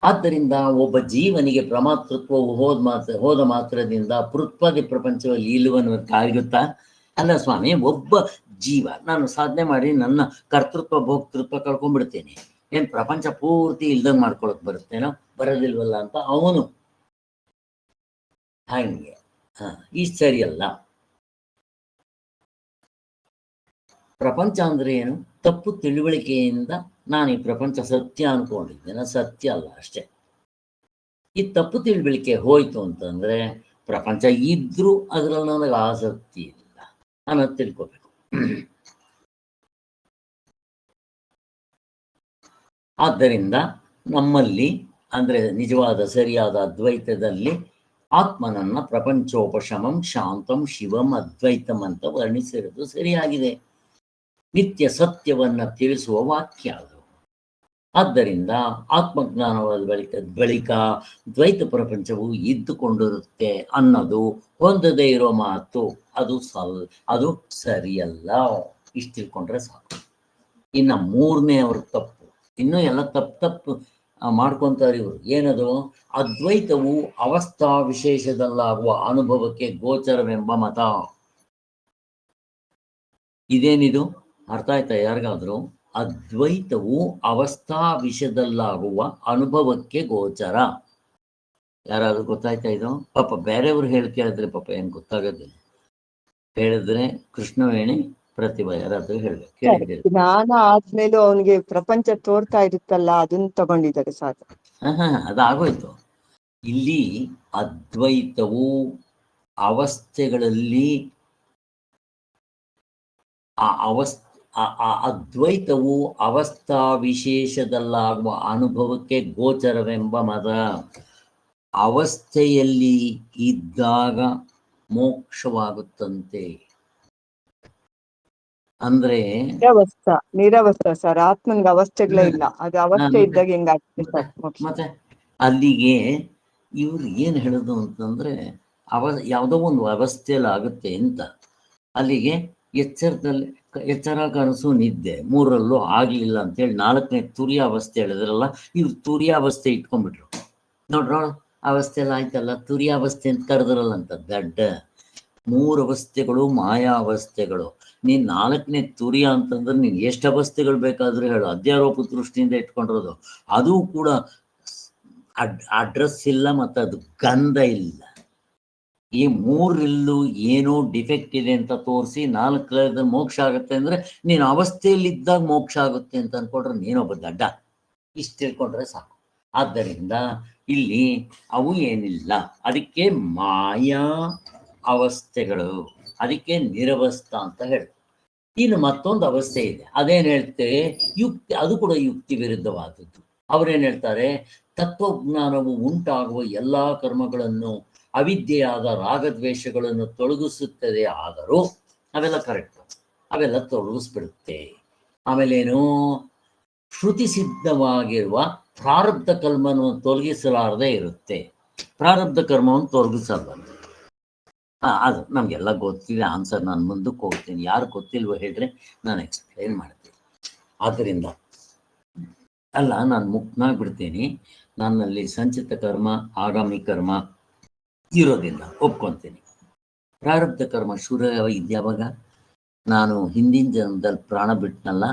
ಆದ್ದರಿಂದ ಒಬ್ಬ ಜೀವನಿಗೆ ಪ್ರಮಾತೃತ್ವವು ಹೋದ ಮಾತ್ರದಿಂದ ಪೃಥ್ವಾದಿ ಪ್ರಪಂಚದಲ್ಲಿ ಇಲ್ಲವನ್ನು ಕಾಗುತ್ತಾ? ಅಲ್ಲ ಸ್ವಾಮಿ, ಒಬ್ಬ ಜೀವ ನಾನು ಸಾಧನೆ ಮಾಡಿ ನನ್ನ ಕರ್ತೃತ್ವ ಭೋಕ್ತೃತ್ವ ಕಳ್ಕೊಂಡ್ಬಿಡ್ತೇನೆ, ಏನು ಪ್ರಪಂಚ ಪೂರ್ತಿ ಇಲ್ದಂಗೆ ಮಾಡ್ಕೊಳಕ್ ಬರುತ್ತೇನೋ? ಬರೋದಿಲ್ವಲ್ಲ ಅಂತ ಅವನು ಹಂಗೆ. ಈ ಸರಿಯಲ್ಲ. ಪ್ರಪಂಚ ಅಂದ್ರೆ ಏನು? ತಪ್ಪು ತಿಳುವಳಿಕೆಯಿಂದ ನಾನು ಈ ಪ್ರಪಂಚ ಸತ್ಯ ಅನ್ಕೊಂಡಿದ್ದೇನೆ, ಸತ್ಯ ಅಲ್ಲ ಅಷ್ಟೇ. ಈ ತಪ್ಪು ತಿಳುವಳಿಕೆ ಹೋಯ್ತು ಅಂತಂದ್ರೆ ಪ್ರಪಂಚ ಇದ್ರೂ ಅದ್ರಲ್ಲಿ ನನಗೆ ಆಸಕ್ತಿ ಇಲ್ಲ ಅನ್ನೋದು ತಿಳ್ಕೋಬೇಕು. ಆದ್ದರಿಂದ ನಮ್ಮಲ್ಲಿ ಅಂದ್ರೆ ನಿಜವಾದ ಸರಿಯಾದ ಅದ್ವೈತದಲ್ಲಿ ಆತ್ಮನನ್ನ ಪ್ರಪಂಚೋಪಶಮಂ ಶಾಂತಂ ಶಿವಂ ಅದ್ವೈತಂ ಅಂತ ವರ್ಣಿಸಿರೋದು ಸರಿಯಾಗಿದೆ. ನಿತ್ಯ ಸತ್ಯವನ್ನ ತಿಳಿಸುವ ವಾಕ್ಯ ಅದು. ಆದ್ದರಿಂದ ಆತ್ಮಜ್ಞಾನವಾದ ಬಳಿಕ ದ್ವೈತ ಪ್ರಪಂಚವು ಇದ್ದುಕೊಂಡಿರುತ್ತೆ ಅನ್ನೋದು ಹೊಂದದೇ ಇರೋ ಮಾತು. ಅದು ಸರಿಯಲ್ಲ. ಇಷ್ಟು ತಿಳ್ಕೊಂಡ್ರೆ ಸಾಕು. ಇನ್ನು ಮೂರನೇ ಅವ್ರ ತಪ್ಪು, ಇನ್ನೂ ಎಲ್ಲ ತಪ್ಪು ಮಾಡ್ಕೊಂತಾರೆ ಇವರು. ಏನದು? ಅದ್ವೈತವು ಅವಸ್ಥಾ ವಿಶೇಷದಲ್ಲಾಗುವ ಅನುಭವಕ್ಕೆ ಗೋಚರವೆಂಬ ಮತ. ಇದೇನಿದು? ಅರ್ಥ ಆಯ್ತಾ ಯಾರಿಗಾದ್ರು? ಅದ್ವೈತವು ಅವಸ್ಥಾ ವಿಷಯದಲ್ಲಾಗುವ ಅನುಭವಕ್ಕೆ ಗೋಚರ. ಯಾರಾದ್ರೂ ಗೊತ್ತಾಯ್ತಾ ಇದು? ಪಾಪ ಬೇರೆಯವ್ರು ಹೇಳಿ ಕೇಳಿದ್ರೆ ಪಾಪ ಏನು ಗೊತ್ತಾಗೋದಿಲ್ಲ. ಹೇಳಿದ್ರೆ ಕೃಷ್ಣವೇಣಿ ಪ್ರತಿಭಾ ಯಾರಾದ್ರೂ ಹೇಳ್ಬೇಕು. ಕೇಳಿದ್ದೀರಿ? ಜ್ಞಾನ ಆದ್ಮೇಲೂ ಅವನಿಗೆ ಪ್ರಪಂಚ ತೋರ್ತಾ ಇರುತ್ತಲ್ಲ, ಅದನ್ನ ತಗೊಂಡಿದ್ದಾರೆ ಸರ್. ಅದಾಗೋಯ್ತು. ಇಲ್ಲಿ ಅದ್ವೈತವು ಅವಸ್ಥೆಗಳಲ್ಲಿ ಅದ್ವೈತವು ಅವಸ್ಥಾ ವಿಶೇಷದಲ್ಲಾಗುವ ಅನುಭವಕ್ಕೆ ಗೋಚರವೆಂಬ ಮತ. ಅವಸ್ಥೆಯಲ್ಲಿ ಇದ್ದಾಗ ಮೋಕ್ಷವಾಗುತ್ತಂತೆ. ಅಂದ್ರೆ ನಿರವಸ್ಥ ಸರ್, ಆತ್ಮನ್ಗೆ ಅವಸ್ಥೆಗಳೇ ಇಲ್ಲ. ಅದು ಅವಸ್ಥೆ ಇದ್ದಾಗ ಹೆಂಗಾಗ್ತದೆ ಸರ್ ಮೋಕ್ಷ? ಮತ್ತೆ ಅಲ್ಲಿಗೆ ಇವ್ರು ಏನ್ ಹೇಳೋದು ಅಂತಂದ್ರೆ ಯಾವುದೋ ಒಂದು ಅವಸ್ಥೆಯಲ್ಲಿ ಆಗುತ್ತೆ ಅಂತ. ಅಲ್ಲಿಗೆ ಎಚ್ಚರ ಕನಸು ನಿದ್ದೆ ಮೂರರಲ್ಲೂ ಆಗ್ಲಿಲ್ಲ ಅಂತೇಳಿ 4ನೇ ತುರಿಯಾವಸ್ಥೆ ಹೇಳಿದ್ರಲ್ಲ, ಇವ್ರು ತುರಿಯಾವಸ್ಥೆ ಇಟ್ಕೊಂಡ್ಬಿಟ್ರು. ನೋಡ್ರ ಅವಸ್ಥೆಲ್ಲ ಆಯ್ತಲ್ಲ, ತುರಿಯಾವಸ್ಥೆ ಅಂತ ಕರೆದ್ರಲ್ಲ ಅಂತ. ದಡ್ಡ. 3 ಅವಸ್ಥೆಗಳು ಮಾಯಾವಸ್ಥೆಗಳು. ನೀನ್ 4ನೇ ತುರಿಯ ಅಂತಂದ್ರೆ ನೀನ್ ಎಷ್ಟು ಅವಸ್ಥೆಗಳು ಬೇಕಾದ್ರೂ ಹೇಳು. ಅಧ್ಯಾರೋಪ ದೃಷ್ಟಿಯಿಂದ ಇಟ್ಕೊಂಡಿರೋದು. ಅದು ಕೂಡ ಅಡ್ರೆಸ್ ಇಲ್ಲ, ಮತ್ತು ಅದು ಗಂಧ ಇಲ್ಲ. ಈ 3ರಲ್ಲೂ ಏನೋ ಡಿಫೆಕ್ಟ್ ಇದೆ ಅಂತ ತೋರಿಸಿ 4 ಮೋಕ್ಷ ಆಗುತ್ತೆ ಅಂದ್ರೆ ನೀನು ಅವಸ್ಥೆಯಲ್ಲಿದ್ದಾಗ ಮೋಕ್ಷ ಆಗುತ್ತೆ ಅಂತ ಅನ್ಕೊಂಡ್ರೆ ನೀನೊಬ್ಬ ದಡ್ಡ. ಇಷ್ಟು ತಿಳ್ಕೊಂಡ್ರೆ ಸಾಕು. ಆದ್ದರಿಂದ ಇಲ್ಲಿ ಅವು ಏನಿಲ್ಲ, ಅದಕ್ಕೆ ಮಾಯಾ ಅವಸ್ಥೆಗಳು, ಅದಕ್ಕೆ ನಿರವಸ್ಥ ಅಂತ ಹೇಳ್ತಾರೆ. ಇನ್ನು ಮತ್ತೊಂದು ಅವಸ್ಥೆ ಇದೆ, ಅದೇನು ಹೇಳ್ತೇವೆ ಯುಕ್ತಿ. ಅದು ಕೂಡ ಯುಕ್ತಿ ವಿರುದ್ಧವಾದದ್ದು. ಅವ್ರೇನು ಹೇಳ್ತಾರೆ, ತತ್ವಜ್ಞಾನವು ಉಂಟಾಗುವ ಎಲ್ಲಾ ಕರ್ಮಗಳನ್ನು ಅವಿದ್ಯೆಯಾದ ರಾಗದ್ವೇಷಗಳನ್ನು ತೊಲಗಿಸುತ್ತದೆ. ಆದರೂ ಅವೆಲ್ಲ ಕರೆಕ್ಟ್, ಅವೆಲ್ಲ ತೊಲಗಿಸ್ಬಿಡುತ್ತೆ. ಆಮೇಲೇನು, ಶ್ರುತಿ ಸಿದ್ಧವಾಗಿರುವ ಪ್ರಾರಬ್ಧ ಕರ್ಮವನ್ನು ತೊಲಗಿಸಲಾರದೆ ಇರುತ್ತೆ. ಪ್ರಾರಬ್ಧ ಕರ್ಮವನ್ನು ತೊಲಗಿಸಬಾರದು. ಅದು ನಮಗೆಲ್ಲ ಗೊತ್ತಿದೆ. ಆನ್ಸರ್ ನಾನು ಮುಂದಕ್ಕೆ ಹೋಗ್ತೀನಿ. ಯಾರು ಗೊತ್ತಿಲ್ವೋ ಹೇಳ್ರೆ ನಾನು ಎಕ್ಸ್ಪ್ಲೇನ್ ಮಾಡ್ತೀನಿ. ಆದ್ದರಿಂದ ಅಲ್ಲ, ನಾನು ಮುಕ್ತನಾಗ್ಬಿಡ್ತೀನಿ. ನನ್ನಲ್ಲಿ ಸಂಚಿತ ಕರ್ಮ ಆಗಾಮಿ ಕರ್ಮ ಇರೋದಿಲ್ಲ, ಒಪ್ಕೊತೀನಿ. ಪ್ರಾರಬ್ಧ ಕರ್ಮ ಶುರು ಇದ್ಯಾವಾಗ ನಾನು ಹಿಂದಿನ ಜನ್ಮದಲ್ಲಿ ಪ್ರಾಣ ಬಿಟ್ಟನಲ್ಲ,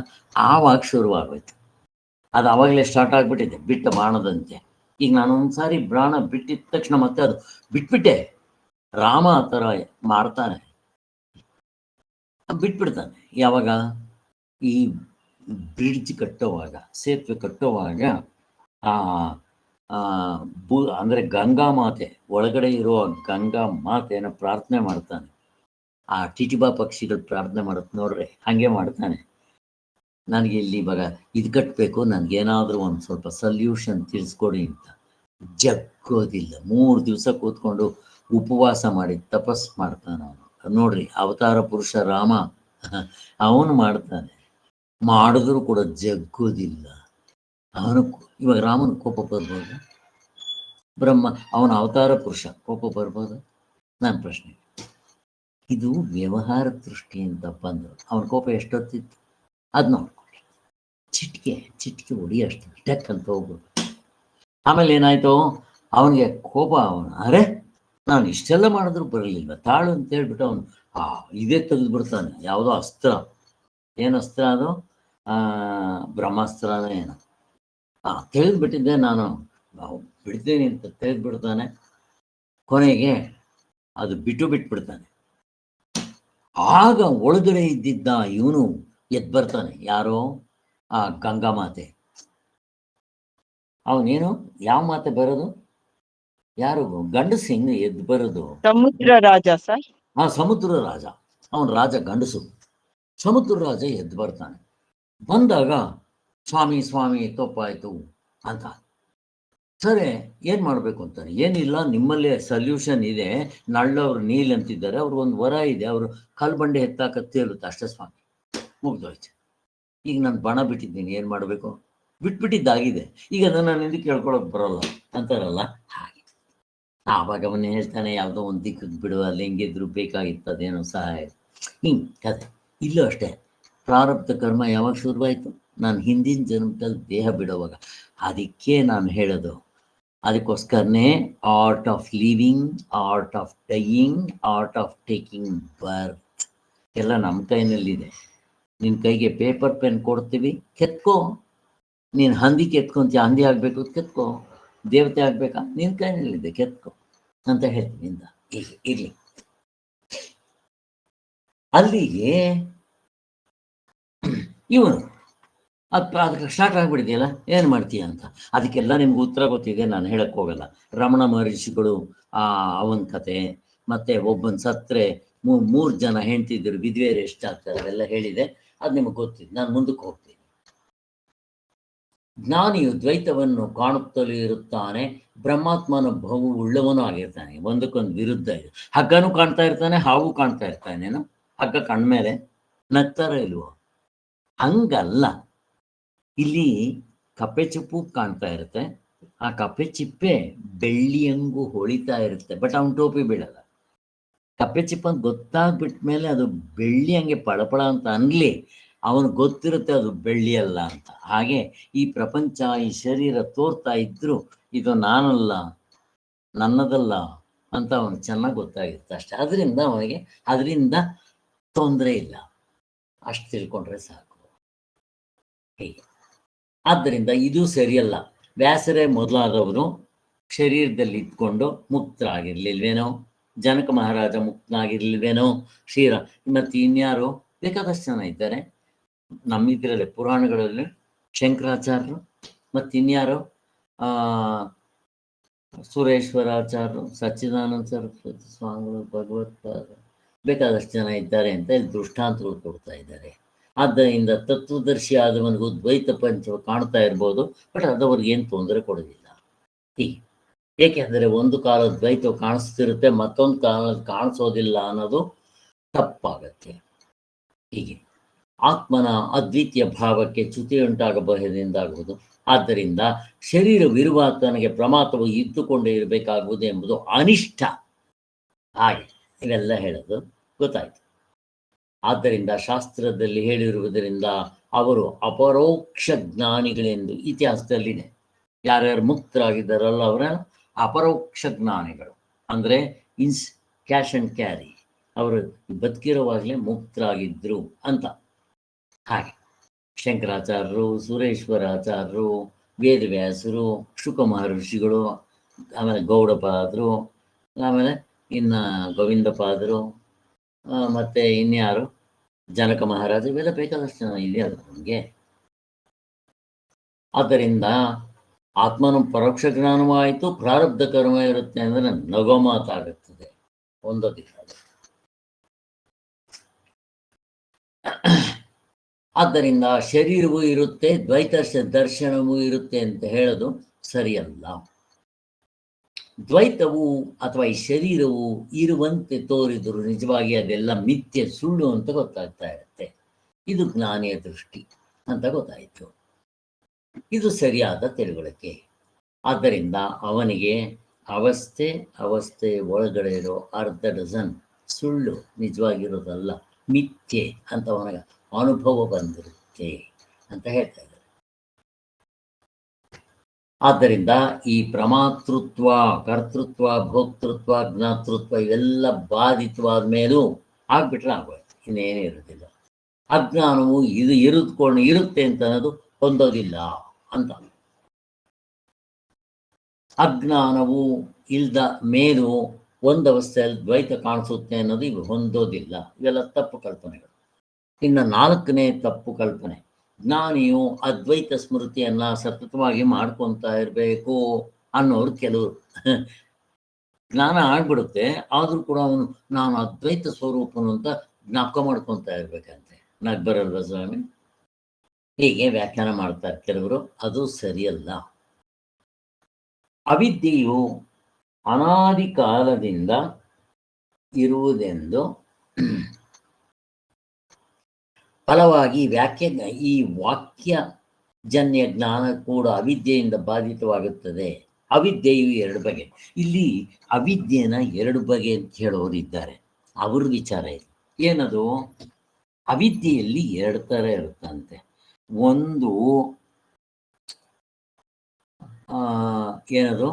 ಆವಾಗ ಶುರುವಾಗೋಯ್ತು. ಅದು ಆವಾಗಲೇ ಸ್ಟಾರ್ಟ್ ಆಗಿಬಿಟ್ಟಿದೆ, ಬಿಟ್ಟ ಬಾಣದಂತೆ. ಈಗ ನಾನು ಒಂದ್ಸಾರಿ ಪ್ರಾಣ ಬಿಟ್ಟಿದ ತಕ್ಷಣ ಮತ್ತೆ ಅದು ಬಿಟ್ಬಿಟ್ಟೆ. ರಾಮ ಆ ಥರ ಮಾಡ್ತಾನೆ, ಬಿಟ್ಬಿಡ್ತಾನೆ. ಯಾವಾಗ? ಈ ಬ್ರಿಡ್ಜ್ ಕಟ್ಟೋವಾಗ, ಸೇತುವೆ ಕಟ್ಟೋವಾಗ ಅಂದರೆ ಗಂಗಾ ಮಾತೆ ಒಳಗಡೆ ಇರುವ ಗಂಗಾ ಮಾತೆಯನ್ನು ಪ್ರಾರ್ಥನೆ ಮಾಡ್ತಾನೆ. ಆ ಟಿಟಿಬಾ ಪಕ್ಷಿಗಳು ಪ್ರಾರ್ಥನೆ ಮಾಡುತ್ತೆ ನೋಡ್ರಿ, ಹಾಗೆ ಮಾಡ್ತಾನೆ. ನನಗೆ ಇಲ್ಲಿ ಇವಾಗ ಇದು ಕಟ್ಟಬೇಕು, ನನಗೇನಾದರೂ ಒಂದು ಸ್ವಲ್ಪ ಸಲ್ಯೂಷನ್ ತಿಳಿಸ್ಕೊಡಿ ಅಂತ. ಜಗ್ಗೋದಿಲ್ಲ. 3 ದಿವಸ ಕೂತ್ಕೊಂಡು ಉಪವಾಸ ಮಾಡಿ ತಪಸ್ ಮಾಡ್ತಾನೆ ಅವನು. ನೋಡ್ರಿ, ಅವತಾರ ಪುರುಷ ರಾಮ ಅವನು ಮಾಡ್ತಾನೆ. ಮಾಡಿದ್ರು ಕೂಡ ಜಗ್ಗೋದಿಲ್ಲ ಅವನು. ಇವಾಗ ರಾಮನ ಕೋಪ ಬರ್ಬೋದು, ಬ್ರಹ್ಮ ಅವನ ಅವತಾರ ಪುರುಷ ಕೋಪ ಬರ್ಬೋದು? ನನ್ನ ಪ್ರಶ್ನೆ. ಇದು ವ್ಯವಹಾರ ದೃಷ್ಟಿಯಿಂದ ಬಂದರು. ಅವನ ಕೋಪ ಎಷ್ಟೊತ್ತಿತ್ತು ಅದು ನೋಡ್ಕೊಂಡ್ರೆ ಚಿಟಿಕೆ ಹೊಡಿ ಅಷ್ಟು ಟೆಕ್ ಅಂತ ಹೋಗ್ಬೋದು. ಆಮೇಲೆ ಏನಾಯ್ತು, ಅವನಿಗೆ ಕೋಪ. ಅರೆ ನಾನು ಇಷ್ಟೆಲ್ಲ ಮಾಡಿದ್ರು ಬರಲಿಲ್ಲ, ತಾಳು ಅಂತ ಹೇಳ್ಬಿಟ್ಟು ಅವನು ಇದೇ ತೆಗೆದುಬಿಡ್ತಾನೆ. ಯಾವುದೋ ಅಸ್ತ್ರ, ಏನು ಅಸ್ತ್ರ ಅದು? ಬ್ರಹ್ಮಾಸ್ತ್ರನೇ ಏನೋ ತೆಗೆದುಬಿಟ್ಟಿದ್ದೆ. ನಾನು ಬಿಡ್ತೀನಿ ಅಂತ ತೆಗೆದುಬಿಡ್ತಾನೆ. ಕೊನೆಗೆ ಅದು ಬಿಟ್ಬಿಡ್ತಾನೆ. ಆಗ ಒಳಗಡೆ ಇದ್ದಿದ್ದ ಇವನು ಎದ್ದು ಬರ್ತಾನೆ. ಯಾರೋ ಆ ಗಂಗಾ ಮಾತೆ. ಅವನೇನು ಯಾವ ಮಾತೆ ಬರೋದು? ಯಾರು ಗಂಡಸು ಹೆಂಗೆ ಎದ್ದು ಬರೋದು? ಸಮುದ್ರ ರಾಜ ಸರ್. ಸಮುದ್ರ ರಾಜ. ಅವನ ರಾಜ ಗಂಡಸು. ಸಮುದ್ರ ರಾಜ ಎದ್ದು ಬರ್ತಾನೆ. ಬಂದಾಗ ಸ್ವಾಮಿ ತಪ್ಪಾಯ್ತು ಅಂತ. ಸರಿ, ಏನು ಮಾಡಬೇಕು ಅಂತಾನೆ. ಏನಿಲ್ಲ, ನಿಮ್ಮಲ್ಲೇ ಸಲ್ಯೂಷನ್ ಇದೆ. ನಳ್ಳವ್ರು ನೀಲ್ ಅಂತಿದ್ದಾರೆ, ಅವ್ರು ಒಂದು ವರ ಇದೆ, ಅವರು ಕಲ್ಬಂಡೆ ಎತ್ತಾಕ ತೇಲುತ್ತೆ ಅಷ್ಟೇ ಸ್ವಾಮಿ, ಮುಗ್ದೋಯ್ತು. ಈಗ ನಾನು ಬಣ ಬಿಟ್ಟಿದ್ದೀನಿ, ಏನು ಮಾಡಬೇಕು? ಬಿಟ್ಬಿಟ್ಟಿದ್ದಾಗಿದೆ. ಈಗ ಅದನ್ನು ನಿಂದು ಕೇಳ್ಕೊಳಕ್ಕೆ ಬರೋಲ್ಲ ಅಂತಾರಲ್ಲ, ಹಾಗೆ. ಆವಾಗ ಅವನು ಹೇಳ್ತಾನೆ, ಯಾವುದೋ ಒಂದು ದಿಕ್ಕಿಗೆ ಬಿಡು, ಅಲ್ಲಿ ಹೆಂಗಿದ್ರು ಬೇಕಾಗಿತ್ತು ಅದೇನೋ ಸಹಾಯ. ಹಿಂಗೆ ಕತೆ. ಇಲ್ಲೂ ಅಷ್ಟೇ, ಪ್ರಾರಬ್ಧ ಕರ್ಮ ಯಾವಾಗ ಶುರುವಾಯಿತು? ನಾನು ಹಿಂದಿನ ಜನ್ಮದಲ್ಲಿ ದೇಹ ಬಿಡುವಾಗ. ಅದಕ್ಕೆ ನಾನು ಹೇಳೋದು, ಅದಕ್ಕೋಸ್ಕರನೇ art of living, art of dying, art of taking birth ಎಲ್ಲ ನಮ್ಮ ಕೈನಲ್ಲಿದೆ. ನಿನ್ನ ಕೈಗೆ ಪೇಪರ್ ಪೆನ್ ಕೊಡ್ತೀವಿ, ಕೆತ್ಕೋ. ನೀನು ಹಂದಿ ಕೆತ್ಕೊಂತೀಯ, ಹಂದಿ ಆಗಬೇಕು ಕೆತ್ಕೋ. ದೇವತೆ ಆಗ್ಬೇಕಾ? ನಿನ್ ಕೈನಲ್ಲಿದೆ, ಕೆತ್ಕೊ ಅಂತ ಹೇಳ್ತೀನಿ. ಈಗ ಇರ್ಲಿ, ಅಲ್ಲಿಗೆ ಇವನು ಅದಕ್ಕೆ ಸ್ಟಾರ್ಟ್ ಆಗ್ಬಿಡ್ತೀಯಲ್ಲ, ಏನು ಮಾಡ್ತೀಯ ಅಂತ. ಅದಕ್ಕೆಲ್ಲ ನಿಮ್ಗೆ ಉತ್ತರ ಗೊತ್ತಿದೆ, ನಾನು ಹೇಳಕ್ ಹೋಗಲ್ಲ. ರಮಣ ಮಹರ್ಷಿಗಳು ಅವನ ಕತೆ, ಮತ್ತೆ ಒಬ್ಬನ ಸತ್ರೆ ಮೂರು ಜನ ಹೆಂಡ್ತಿದ್ರು, ವಿಧವೆಯರು ಎಷ್ಟಾಗ್ತಾರೆ ಅವೆಲ್ಲ ಹೇಳಿದೆ, ಅದು ನಿಮಗೆ ಗೊತ್ತಿದೆ. ನಾನು ಮುಂದಕ್ಕೆ ಹೋಗ್ತೀನಿ. ಜ್ಞಾನಿಯು ದ್ವೈತವನ್ನು ಕಾಣುತ್ತಲೇ ಇರುತ್ತಾನೆ, ಬ್ರಹ್ಮಾತ್ಮನ ಬಹು ಉಳ್ಳವನು ಆಗಿರ್ತಾನೆ. ಒಂದಕ್ಕೊಂದು ವಿರುದ್ಧ ಇದೆ. ಹಗ್ಗನೂ ಕಾಣ್ತಾ ಇರ್ತಾನೆ, ಹಾವು ಕಾಣ್ತಾ ಇರ್ತಾನೇನೋ. ಹಗ್ಗ ಕಣ್ಮೇಲೆ ನಗ್ತಾರ ಇಲ್ವೋ? ಹಂಗಲ್ಲ, ಇಲ್ಲಿ ಕಪ್ಪೆ ಚಿಪ್ಪು ಕಾಣ್ತಾ ಇರುತ್ತೆ, ಆ ಕಪ್ಪೆ ಚಿಪ್ಪೆ ಬೆಳ್ಳಿಯಂಗೂ ಹೊಳಿತಾ ಇರುತ್ತೆ, ಬಟ್ ಅವನು ಟೋಪಿ ಬೀಳಲ್ಲ. ಕಪ್ಪೆ ಚಿಪ್ಪು ಅಂತ ಗೊತ್ತಾಗ್ಬಿಟ್ಮೇಲೆ ಅದು ಬೆಳ್ಳಿ ಹಂಗೆ ಪಳಪಳ ಅಂತ ಅನ್ಲಿ, ಅವನು ಗೊತ್ತಿರುತ್ತೆ ಅದು ಬೆಳ್ಳಿ ಅಲ್ಲ ಅಂತ. ಹಾಗೆ ಈ ಪ್ರಪಂಚ, ಈ ಶರೀರ ತೋರ್ತಾ ಇದ್ರು ಇದು ನಾನಲ್ಲ, ನನ್ನದಲ್ಲ ಅಂತ ಅವನಿಗೆ ಚೆನ್ನಾಗಿ ಗೊತ್ತಾಗಿರುತ್ತೆ ಅಷ್ಟೆ. ಅದರಿಂದ ತೊಂದರೆ ಇಲ್ಲ, ಅಷ್ಟು ತಿಳ್ಕೊಂಡ್ರೆ ಸಾಕು. ಹೀಗೆ ಆದ್ದರಿಂದ ಇದು ಸರಿಯಲ್ಲ. ವ್ಯಾಸರೇ ಮೊದಲಾದವರು ಶರೀರದಲ್ಲಿ ಇದ್ಕೊಂಡು ಮುಕ್ತರಾಗಿರ್ಲಿಲ್ವೇನೋ, ಜನಕ ಮಹಾರಾಜ ಮುಕ್ತನಾಗಿರ್ಲಿಲ್ವೇನೋ, ಮತ್ತು ಇನ್ಯಾರು ಬೇಕಾದಷ್ಟು ಜನ ಇದ್ದಾರೆ ನಮ್ಮಿದ್ರಲ್ಲಿ ಪುರಾಣಗಳಲ್ಲಿ. ಶಂಕರಾಚಾರ್ಯರು, ಮತ್ತು ಇನ್ಯಾರು ಸುರೇಶ್ವರಾಚಾರ್ಯರು, ಸಚ್ಚಿದಾನಂದ ಸರಸ್ವತಿ ಸ್ವಾಮಿಗಳು, ಭಗವತ್ಪಾದ, ಬೇಕಾದಷ್ಟು ಜನ ಇದ್ದಾರೆ ಅಂತ ಇಲ್ಲಿ ದೃಷ್ಟಾಂತಗಳು ಕೊಡ್ತಾ ಇದ್ದಾರೆ. ಆದ್ದರಿಂದ ತತ್ವದರ್ಶಿ ಆದವನಿಗೂ ದ್ವೈತ ಪಂಚ ಕಾಣ್ತಾ ಇರ್ಬೋದು, ಬಟ್ ಅದವ್ರಿಗೆ ಏನು ತೊಂದರೆ ಕೊಡೋದಿಲ್ಲ. ಹೀಗೆ ಏಕೆಂದರೆ ಒಂದು ಕಾಲದ ದ್ವೈತ ಕಾಣಿಸ್ತಿರುತ್ತೆ, ಮತ್ತೊಂದು ಕಾಲದ ಕಾಣಿಸೋದಿಲ್ಲ ಅನ್ನೋದು ತಪ್ಪಾಗತ್ತೆ. ಹೀಗೆ ಆತ್ಮನ ಅದ್ವಿತೀಯ ಭಾವಕ್ಕೆ ಚ್ಯುತಿಯುಂಟಾಗಬಹುದೆಂದಾಗುವುದು. ಆದ್ದರಿಂದ ಶರೀರವಿರುವ ತನಗೆ ಪ್ರಮಾತವು ಇದ್ದುಕೊಂಡೇ ಇರಬೇಕಾಗುವುದು ಎಂಬುದು ಅನಿಷ್ಟ. ಹಾಗೆ ಇವೆಲ್ಲ ಹೇಳೋದು ಗೊತ್ತಾಯ್ತು. ಆದ್ದರಿಂದ ಶಾಸ್ತ್ರದಲ್ಲಿ ಹೇಳಿರುವುದರಿಂದ ಅವರು ಅಪರೋಕ್ಷ ಜ್ಞಾನಿಗಳೆಂದು ಇತಿಹಾಸದಲ್ಲಿದೆ. ಯಾರ್ಯಾರು ಮುಕ್ತರಾಗಿದ್ದಾರಲ್ಲ ಅವರ ಅಪರೋಕ್ಷ ಜ್ಞಾನಿಗಳು, ಅಂದರೆ ಕ್ಯಾಶ್ ಅಂಡ್ ಕ್ಯಾರಿ, ಅವರು ಬದುಕಿರುವಾಗಲೇ ಮುಕ್ತರಾಗಿದ್ರು ಅಂತ. ಹಾಗೆ ಶಂಕರಾಚಾರ್ಯರು, ಸುರೇಶ್ವರಾಚಾರ್ಯರು, ವೇದವ್ಯಾಸರು, ಶುಕ ಮಹರ್ಷಿಗಳು, ಆಮೇಲೆ ಗೌಡಪಾದರು, ಆಮೇಲೆ ಇನ್ನು ಗೋವಿಂದಪಾದರು, ಮತ್ತು ಇನ್ಯಾರು ಜನಕ ಮಹಾರಾಜ, ಇವೆಲ್ಲ ಬೇಕಾದಷ್ಟು ಜನ ಇದೆ ಅದು ನಮಗೆ. ಆದ್ದರಿಂದ ಆತ್ಮನ ಪರೋಕ್ಷ ಜ್ಞಾನವೂ ಆಯಿತು, ಪ್ರಾರಬ್ಧ ಕರ್ಮ ಇರುತ್ತೆ ಅಂದರೆ ನಗೋ ಮಾತಾಗುತ್ತದೆ, ಹೊಂದೋದಿಲ್ಲ. ಆದ್ದರಿಂದ ಶರೀರವೂ ಇರುತ್ತೆ, ದ್ವೈತ ದರ್ಶನವೂ ಇರುತ್ತೆ ಅಂತ ಹೇಳೋದು ಸರಿಯಲ್ಲ. ದ್ವೈತವು ಅಥವಾ ಈ ಶರೀರವು ಇರುವಂತೆ ತೋರಿದ್ರು ನಿಜವಾಗಿ ಅದೆಲ್ಲ ಮಿಥ್ಯೆ, ಸುಳ್ಳು ಅಂತ ಗೊತ್ತಾಗ್ತಾ ಇರುತ್ತೆ. ಇದು ಜ್ಞಾನಿಯ ದೃಷ್ಟಿ ಅಂತ ಗೊತ್ತಾಯಿತು. ಇದು ಸರಿಯಾದ ತಿಳುವಳಿಕೆ. ಆದ್ದರಿಂದ ಅವನಿಗೆ ಅವಸ್ಥೆ ಒಳಗಡೆ ಇರೋ ಅರ್ಧ ಡಜನ್ ಸುಳ್ಳು ನಿಜವಾಗಿರೋದಲ್ಲ, ಮಿಥ್ಯೆ ಅಂತ ಅವನಿಗೆ ಅನುಭವ ಬಂದಿರುತ್ತೆ ಅಂತ ಹೇಳ್ತಾ ಇದ್ದಾರೆ. ಆದ್ದರಿಂದ ಈ ಪ್ರಮಾತೃತ್ವ, ಕರ್ತೃತ್ವ, ಭೋಕ್ತೃತ್ವ, ಜ್ಞಾತೃತ್ವ ಇವೆಲ್ಲ ಬಾಧಿತವಾದ ಮೇಲೂ ಆಗ್ಬಿಟ್ರೆ ಆಗೋಯ್ತು, ಇನ್ನೇನೇ ಇರೋದಿಲ್ಲ. ಅಜ್ಞಾನವು ಇದು ಇರುತ್ತೆ ಅಂತ ಅನ್ನೋದು ಹೊಂದೋದಿಲ್ಲ ಅಂತ. ಅಜ್ಞಾನವು ಇಲ್ದ ಮೇಲೂ ಒಂದು ಅವಸ್ಥೆಯಲ್ಲಿ ದ್ವೈತ ಕಾಣಿಸುತ್ತೆ ಅನ್ನೋದು ಇವು ಹೊಂದೋದಿಲ್ಲ. ಇವೆಲ್ಲ ತಪ್ಪು ಕಲ್ಪನೆಗಳು. ಇನ್ನು 4ನೇ ತಪ್ಪು ಕಲ್ಪನೆ, ಜ್ಞಾನಿಯು ಅದ್ವೈತ ಸ್ಮೃತಿಯನ್ನ ಸತತವಾಗಿ ಮಾಡ್ಕೊತಾ ಇರಬೇಕು ಅನ್ನೋರು ಕೆಲವರು. ಜ್ಞಾನ ಆಗ್ಬಿಡುತ್ತೆ, ಆದರೂ ಕೂಡ ಅವನು ನಾನು ಅದ್ವೈತ ಸ್ವರೂಪನು ಅಂತ ಜ್ಞಾಪಕ ಮಾಡ್ಕೊತಾ ಇರ್ಬೇಕಂತೆ. ಬರಲ್ವ ಸ್ವಾಮಿ? ಹೀಗೆ ವ್ಯಾಖ್ಯಾನ ಮಾಡ್ತಾರೆ ಕೆಲವರು, ಅದು ಸರಿಯಲ್ಲ. ಅವಿದ್ಯೆಯು ಅನಾದಿ ಕಾಲದಿಂದ ಇರುವುದೆಂದು ಫಲವಾಗಿ ಈ ವಾಕ್ಯಜನ್ಯ ಜ್ಞಾನ ಕೂಡ ಅವಿದ್ಯೆಯಿಂದ ಬಾಧಿತವಾಗುತ್ತದೆ. ಅವಿದ್ಯೆಯು 2 ಬಗೆ. ಇಲ್ಲಿ ಅವಿದ್ಯೆನ 2 ಬಗೆ ಅಂತ ಹೇಳೋರಿದ್ದಾರೆ, ಅವ್ರ ವಿಚಾರ ಇದೆ. ಏನದು? ಅವಿದ್ಯೆಯಲ್ಲಿ 2 ಥರ ಇರುತ್ತಂತೆ. ಒಂದು ಏನದು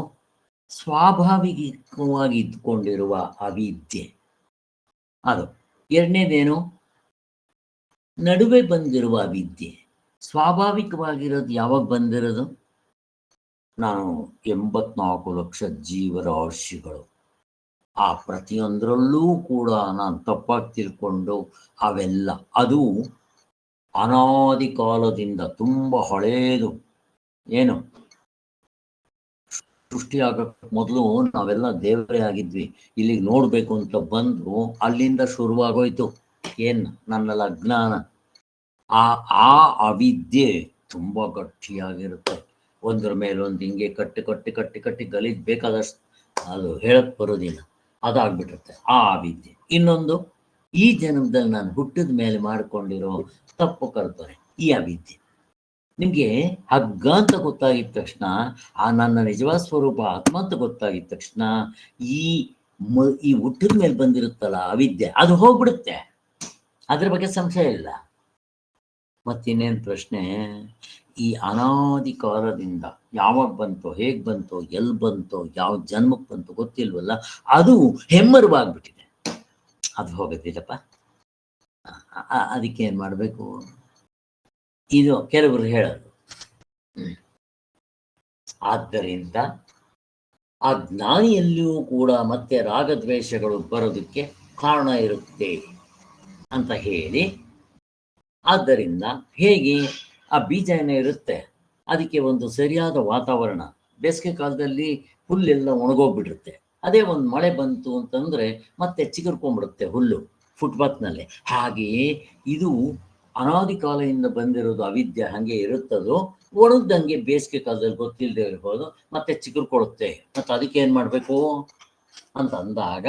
ಸ್ವಾಭಾವಿಕವಾಗಿ ಇದ್ಕೊಂಡಿರುವ ಅವಿದ್ಯೆ, ಅದು. ಎರಡನೇದೇನು? ನಡುವೆ ಬಂದಿರುವ ಅವಿದ್ಯೆ. ಸ್ವಾಭಾವಿಕವಾಗಿರೋದು ಯಾವಾಗ ಬಂದಿರೋದು? ನಾನು 84 ಲಕ್ಷ ಜೀವರಾಶಿಗಳು, ಆ ಪ್ರತಿಯೊಂದರಲ್ಲೂ ಕೂಡ ನಾನು ತಪ್ಪಾಗಿ ತಿಳ್ಕೊಂಡು ಅವೆಲ್ಲ ಅದು ಅನಾದಿ ಕಾಲದಿಂದ ತುಂಬ ಹಳೇದು. ಏನು ಸೃಷ್ಟಿಯಾಗಕ್ಕೆ ಮೊದಲು ನಾವೆಲ್ಲ ದೇವರೇ ಆಗಿದ್ವಿ. ಇಲ್ಲಿಗೆ ನೋಡಬೇಕು ಅಂತ ಬಂದು ಅಲ್ಲಿಂದ ಶುರುವಾಗೋಯ್ತು. ಏನು ನನ್ನೆಲ್ಲ ಅಜ್ಞಾನ. ಆ ಆ ಅವಿದ್ಯೆ ತುಂಬ ಗಟ್ಟಿಯಾಗಿರುತ್ತೆ. ಒಂದ್ರ ಮೇಲೆ ಒಂದು ಹಿಂಗೆ ಕಟ್ಟಿ ಕಟ್ಟಿ ಕಟ್ಟಿ ಕಟ್ಟಿ ಗಲೀಜ್ ಬೇಕಾದಷ್ಟು ಅದು ಹೇಳಕ್ ಬರೋದಿಲ್ಲ, ಅದಾಗ್ಬಿಟ್ಟಿರುತ್ತೆ ಆ ಅವಿದ್ಯೆ. ಇನ್ನೊಂದು, ಈ ಜನ್ಮದಲ್ಲಿ ನಾನು ಹುಟ್ಟಿದ ಮೇಲೆ ಮಾಡಿಕೊಂಡಿರೋ ತಪ್ಪು ಕಲ್ಪನೆ, ಈ ಅವಿದ್ಯೆ. ನಿಮಗೆ ಹಗ್ಗ ಅಂತ ಗೊತ್ತಾಗಿದ ತಕ್ಷಣ, ಆ ನನ್ನ ನಿಜವಾದ ಸ್ವರೂಪ ಆತ್ಮ ಅಂತ ಗೊತ್ತಾಗಿದ ತಕ್ಷಣ, ಈ ಹುಟ್ಟಿದ ಮೇಲೆ ಬಂದಿರುತ್ತಲ್ಲ ಅವಿದ್ಯೆ, ಅದು ಹೋಗ್ಬಿಡುತ್ತೆ. ಅದ್ರ ಬಗ್ಗೆ ಸಂಶಯ ಇಲ್ಲ. ಮತ್ತಿನ್ನೇನು ಪ್ರಶ್ನೆ? ಈ ಅನಾದಿ ಕಾಲದಿಂದ ಯಾವಾಗ ಬಂತೋ, ಹೇಗೆ ಬಂತೋ, ಎಲ್ಲಿ ಬಂತೋ, ಯಾವ ಜನ್ಮಕ್ಕೆ ಬಂತೋ ಗೊತ್ತಿಲ್ವಲ್ಲ, ಅದು ಹೆಮ್ಮರವಾಗ್ಬಿಟ್ಟಿದೆ. ಅದು ಹೋಗೋದಿಲ್ಲಪ್ಪ. ಅದಕ್ಕೆ ಏನು ಮಾಡಬೇಕು? ಇದು ಕೆಲವರು ಹೇಳೋದು. ಆದ್ದರಿಂದ ಆ ಜ್ಞಾನಿಯಲ್ಲಿಯೂ ಕೂಡ ಮತ್ತೆ ರಾಗದ್ವೇಷಗಳು ಬರೋದಕ್ಕೆ ಕಾರಣ ಇರುತ್ತೆ ಅಂತ ಹೇಳಿ, ಆದ್ದರಿಂದ ಹೇಗೆ ಆ ಬೀಜ ಏನೋ ಇರುತ್ತೆ, ಅದಕ್ಕೆ ಒಂದು ಸರಿಯಾದ ವಾತಾವರಣ. ಬೇಸಿಗೆ ಕಾಲದಲ್ಲಿ ಹುಲ್ಲೆಲ್ಲ ಒಣಗೋಗ್ಬಿಟ್ಟಿರುತ್ತೆ. ಅದೇ ಒಂದು ಮಳೆ ಬಂತು ಅಂತಂದರೆ ಮತ್ತೆ ಚಿಗುರ್ಕೊಂಡ್ಬಿಡುತ್ತೆ ಹುಲ್ಲು ಫುಟ್ಪಾತ್ನಲ್ಲಿ. ಹಾಗೆಯೇ ಇದು ಅನಾದಿ ಕಾಲದಿಂದ ಬಂದಿರೋದು ಅವಿದ್ಯೆ. ಹಾಗೆ ಇರುತ್ತದೋ, ಒಣಗ್ದಂಗೆ ಬೇಸಿಗೆ ಕಾಲದಲ್ಲಿ ಗೊತ್ತಿಲ್ಲದೆ ಇರ್ಬೋದು, ಮತ್ತೆ ಚಿಗುರ್ಕೊಳುತ್ತೆ. ಮತ್ತು ಅದಕ್ಕೆ ಏನು ಮಾಡಬೇಕು ಅಂತ ಅಂದಾಗ,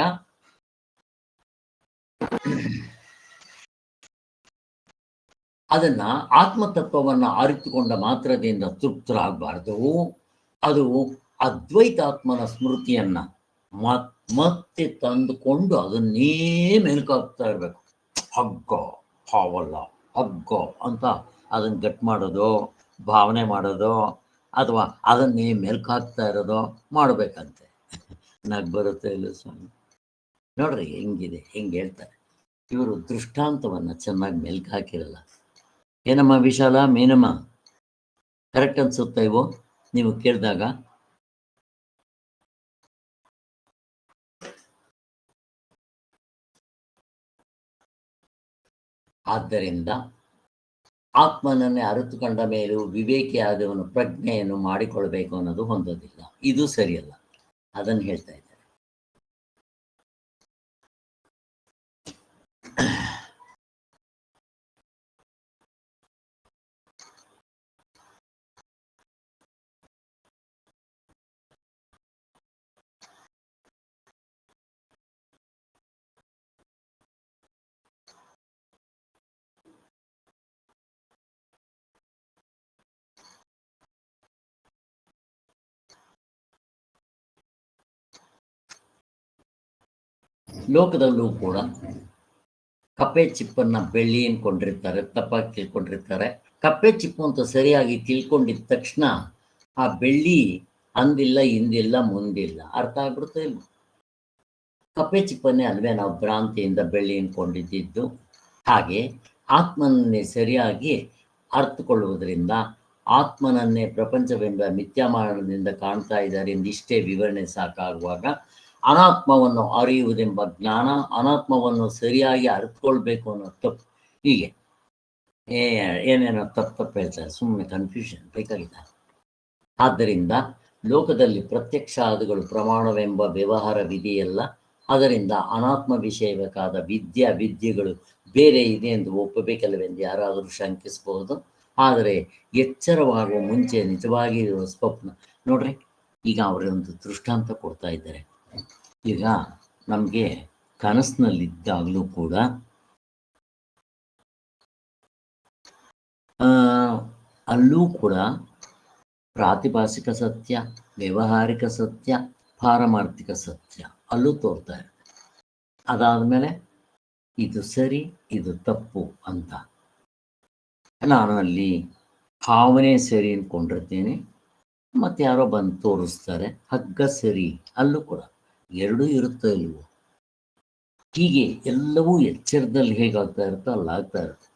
ಅದನ್ನ ಆತ್ಮತತ್ವವನ್ನು ಅರಿತುಕೊಂಡ ಮಾತ್ರದಿಂದ ತೃಪ್ತರಾಗಬಾರ್ದು. ಅದು ಅದ್ವೈತಾತ್ಮನ ಸ್ಮೃತಿಯನ್ನ ಮತ್ತೆ ತಂದುಕೊಂಡು ಅದನ್ನೇ ಮೆಲುಕಾಗ್ತಾ ಇರಬೇಕು. ಹಗ್ಗ ಹಾವಲ್ಲ, ಹಗ್ಗ ಅಂತ ಅದನ್ನು ಗಟ್ ಮಾಡೋದು, ಭಾವನೆ ಮಾಡೋದು, ಅಥವಾ ಅದನ್ನೇ ಮೆಲ್ಕಾಗ್ತಾ ಇರೋದು ಮಾಡಬೇಕಂತೆ. ನಗ್ ಬರುತ್ತೆ ಇಲ್ಲ ಸ್ವಾಮಿ? ನೋಡ್ರಿ ಹೆಂಗಿದೆ, ಹೆಂಗೆ ಹೇಳ್ತಾರೆ ಇವರು. ದೃಷ್ಟಾಂತವನ್ನು ಚೆನ್ನಾಗಿ ಮೆಲ್ಕು ಹಾಕಿರಲ್ಲ. ಏನಮ್ಮ ವಿಶಾಲ, ಮೇನಮ್ಮ, ಕರೆಕ್ಟ್ ಅನ್ಸುತ್ತಾ ಇವು ನೀವು ಕೇಳಿದಾಗ? ಆದ್ದರಿಂದ ಆತ್ಮನನ್ನೇ ಅರಿತುಕೊಂಡ ಮೇಲೂ ವಿವೇಕಿಯಾದವನು ಪ್ರಜ್ಞೆಯನ್ನು ಮಾಡಿಕೊಳ್ಬೇಕು ಅನ್ನೋದು ಹೊಂದೋದಿಲ್ಲ. ಇದು ಸರಿಯಲ್ಲ. ಅದನ್ನು ಹೇಳ್ತಾ ಇದ್ದಾರೆ. ಲೋಕದಲ್ಲೂ ಕೂಡ ಕಪ್ಪೆ ಚಿಪ್ಪನ್ನು ಬೆಳ್ಳಿ ಅನ್ಕೊಂಡಿರ್ತಾರೆ, ತಪ್ಪಾಗಿ ತಿಳ್ಕೊಂಡಿರ್ತಾರೆ. ಕಪ್ಪೆ ಚಿಪ್ಪು ಅಂತ ಸರಿಯಾಗಿ ತಿಳ್ಕೊಂಡಿದ್ದ ತಕ್ಷಣ ಆ ಬೆಳ್ಳಿ ಅಂದಿಲ್ಲ, ಹಿಂದಿಲ್ಲ, ಮುಂದಿಲ್ಲ, ಅರ್ಥ ಆಗ್ಬಿಡುತ್ತೆ ಇಲ್ಲ. ಕಪ್ಪೆ ಚಿಪ್ಪನ್ನೇ ಅಲ್ವೇ ನಾವು ಭ್ರಾಂತಿಯಿಂದ ಬೆಳ್ಳಿ ಅನ್ಕೊಂಡಿದ್ದು. ಹಾಗೆ ಆತ್ಮನನ್ನೇ ಸರಿಯಾಗಿ ಅರ್ಥಕೊಳ್ಳುವುದರಿಂದ, ಆತ್ಮನನ್ನೇ ಪ್ರಪಂಚವೆಂಬ ಮಿಥ್ಯಾಮಾನದಿಂದ ಕಾಣ್ತಾ ಇದ್ದಾರೆ ಎಂದಿಷ್ಟೇ ವಿವರಣೆ ಸಾಕಾಗುವಾಗ, ಅನಾತ್ಮವನ್ನು ಅರಿಯುವುದೆಂಬ ಜ್ಞಾನ, ಅನಾತ್ಮವನ್ನು ಸರಿಯಾಗಿ ಅರ್ಥಕೊಳ್ಬೇಕು ಅನ್ನೋ ತಪ್ಪು, ಹೀಗೆ ಏನೇನೋ ತಪ್ಪು ಹೇಳ್ತಾರೆ. ಸುಮ್ಮನೆ ಕನ್ಫ್ಯೂಷನ್ ಬೇಕಾಗಿಲ್ಲ. ಆದ್ದರಿಂದ ಲೋಕದಲ್ಲಿ ಪ್ರತ್ಯಕ್ಷಾದಿಗಳು ಪ್ರಮಾಣವೆಂಬ ವ್ಯವಹಾರ ವಿಧಿಯಲ್ಲ. ಅದರಿಂದ ಅನಾತ್ಮ ವಿಷಯಬೇಕಾದ ವಿದ್ಯೆಗಳು ಬೇರೆ ಇದೆ ಎಂದು ಒಪ್ಪಬೇಕಲ್ಲವೆಂದು ಯಾರಾದರೂ ಶಂಕಿಸಬಹುದು. ಆದರೆ ಎಚ್ಚರವಾಗುವ ಮುಂಚೆ ನಿಜವಾಗಿ ಇರುವ ಸ್ವಪ್ನ ನೋಡ್ರಿ. ಈಗ ಅವರೊಂದು ದೃಷ್ಟಾಂತ ಕೊಡ್ತಾ ಇದ್ದಾರೆ. ಈಗ ನಮಗೆ ಕನಸಿನಲ್ಲಿದ್ದಾಗಲೂ ಕೂಡ ಅಲ್ಲೂ ಕೂಡ ಪ್ರಾತಿಭಾಸಿಕ ಸತ್ಯ, ವ್ಯಾವಹಾರಿಕ ಸತ್ಯ, ಪಾರಮಾರ್ಥಿಕ ಸತ್ಯ ಅಲ್ಲೂ ತೋರ್ತಾ ಇರುತ್ತೆ. ಅದಾದಮೇಲೆ ಇದು ಸರಿ, ಇದು ತಪ್ಪು ಅಂತ ನಾನು ಅಲ್ಲಿ ಭಾವನೆ ಸರಿ ಅಂದ್ಕೊಂಡಿರ್ತೇನೆ, ಮತ್ತು ಯಾರೋ ಬಂದು ತೋರಿಸ್ತಾರೆ ಹಗ್ಗ ಸರಿ, ಅಲ್ಲೂ ಕೂಡ ಎರಡೂ ಇರುತ್ತೋ ಇಲ್ವೋ. ಹೀಗೆ ಎಲ್ಲವೂ ಎಚ್ಚರದಲ್ಲಿ ಹೇಗಾಗ್ತಾ ಇರುತ್ತೋ ಅಲ್ಲಾಗ್ತಾ ಇರುತ್ತೆ.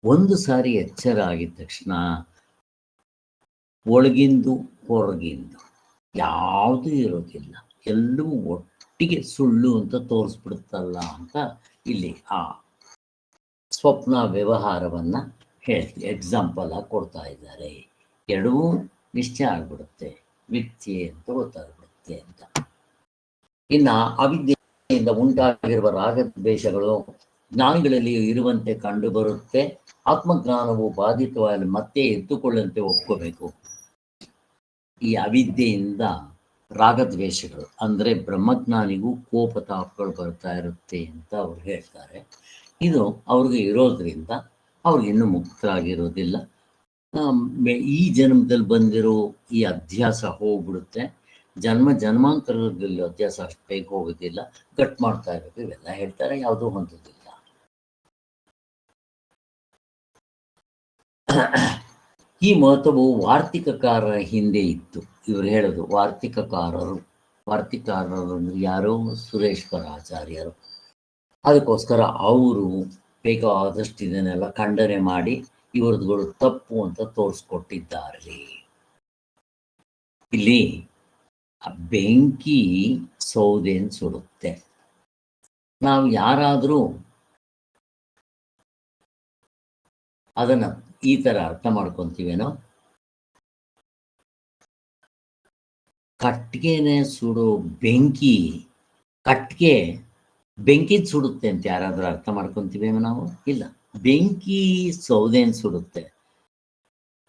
ಒಂದು ಸಾರಿ ಎಚ್ಚರ ಆಗಿದ ತಕ್ಷಣ ಒಳಗಿಂದು ಹೊರಗಿಂದು ಯಾವುದೂ ಇರೋದಿಲ್ಲ, ಎಲ್ಲವೂ ಒಟ್ಟಿಗೆ ಸುಳ್ಳು ಅಂತ ತೋರಿಸ್ಬಿಡುತ್ತಲ್ಲ ಅಂತ ಇಲ್ಲಿ ಆ ಸ್ವಪ್ನ ವ್ಯವಹಾರವನ್ನು ಎಕ್ಸಾಂಪಲ್ ಆಗಿ ಕೊಡ್ತಾ ಇದ್ದಾರೆ. ಎರಡೂ ನಿಶ್ಚಯ ಆಗ್ಬಿಡುತ್ತೆ, ಮಿಥ್ಯೆ ಅಂತ ಗೊತ್ತಾಗ್ಬಿಡುತ್ತೆ ಅಂತ. ಇನ್ನು ಅವಿದ್ಯೆಯಿಂದ ಉಂಟಾಗಿರುವ ರಾಗದ್ವೇಷಗಳು ಜ್ಞಾನಿಗಳಲ್ಲಿ ಇರುವಂತೆ ಕಂಡು ಬರುತ್ತೆ. ಆತ್ಮಜ್ಞಾನವು ಬಾಧಿತವಾಗಿ ಮತ್ತೆ ಎದ್ದುಕೊಳ್ಳಂತೆ ಒಪ್ಕೋಬೇಕು. ಈ ಅವಿದ್ಯೆಯಿಂದ ರಾಗದ್ವೇಷಗಳು ಅಂದರೆ ಬ್ರಹ್ಮಜ್ಞಾನಿಗೂ ಕೋಪತಾಪಗಳು ಬರ್ತಾ ಇರುತ್ತೆ ಅಂತ ಅವ್ರು ಹೇಳ್ತಾರೆ. ಇದು ಅವ್ರಿಗೆ ಇರೋದ್ರಿಂದ ಅವ್ರಿಗೆ ಇನ್ನೂ ಮುಕ್ತರಾಗಿರೋದಿಲ್ಲ. ಈ ಜನ್ಮದಲ್ಲಿ ಬಂದಿರೋ ಈ ಅಧ್ಯಾಸ ಹೋಗ್ಬಿಡುತ್ತೆ. ಜನ್ಮಾಂತರದಲ್ಲಿ ಅಧ್ಯಾಸ ಅಷ್ಟು ಬೇಗ ಹೋಗೋದಿಲ್ಲ, ಕಟ್ ಮಾಡ್ತಾ ಇರಬೇಕು. ಇವೆಲ್ಲ ಹೇಳ್ತಾರೆ, ಯಾವುದೂ ಹೊಂದೋದಿಲ್ಲ. ಈ ಮಹತ್ವವು ವಾರ್ತಿಕಕಾರರ ಹಿಂದೆ ಇತ್ತು. ಇವರು ಹೇಳೋದು ವಾರ್ತಿಕಕಾರರು ಅಂದ್ರೆ ಯಾರೋ ಸುರೇಶ್ವರಾಚಾರ್ಯರು. ಅದಕ್ಕೋಸ್ಕರ ಅವರು ಬೇಕಾದಷ್ಟು ಇದನ್ನೆಲ್ಲ ಖಂಡನೆ ಮಾಡಿ ಇವರದುಗಳು ತಪ್ಪು ಅಂತ ತೋರಿಸ್ಕೊಟ್ಟಿದ್ದಾರೆ. ಇಲ್ಲಿ ಬೆಂಕಿ ಸೌದೆನ್ ಸುಡುತ್ತೆ. ನಾವು ಯಾರಾದರೂ ಅದನ್ನ ಈ ತರ ಅರ್ಥ ಮಾಡ್ಕೊಂತೀವೇನೋ, ಕಟ್ಟಿಗೆನೆ ಸುಡೋ ಬೆಂಕಿ ಬೆಂಕಿದ್ ಸುಡುತ್ತೆ ಅಂತ ಯಾರಾದ್ರೂ ಅರ್ಥ ಮಾಡ್ಕೊಂತೀವೇನೋ ನಾವು? ಇಲ್ಲ. ಬೆಂಕಿ ಸೌದೆನ್ ಸುಡುತ್ತೆ,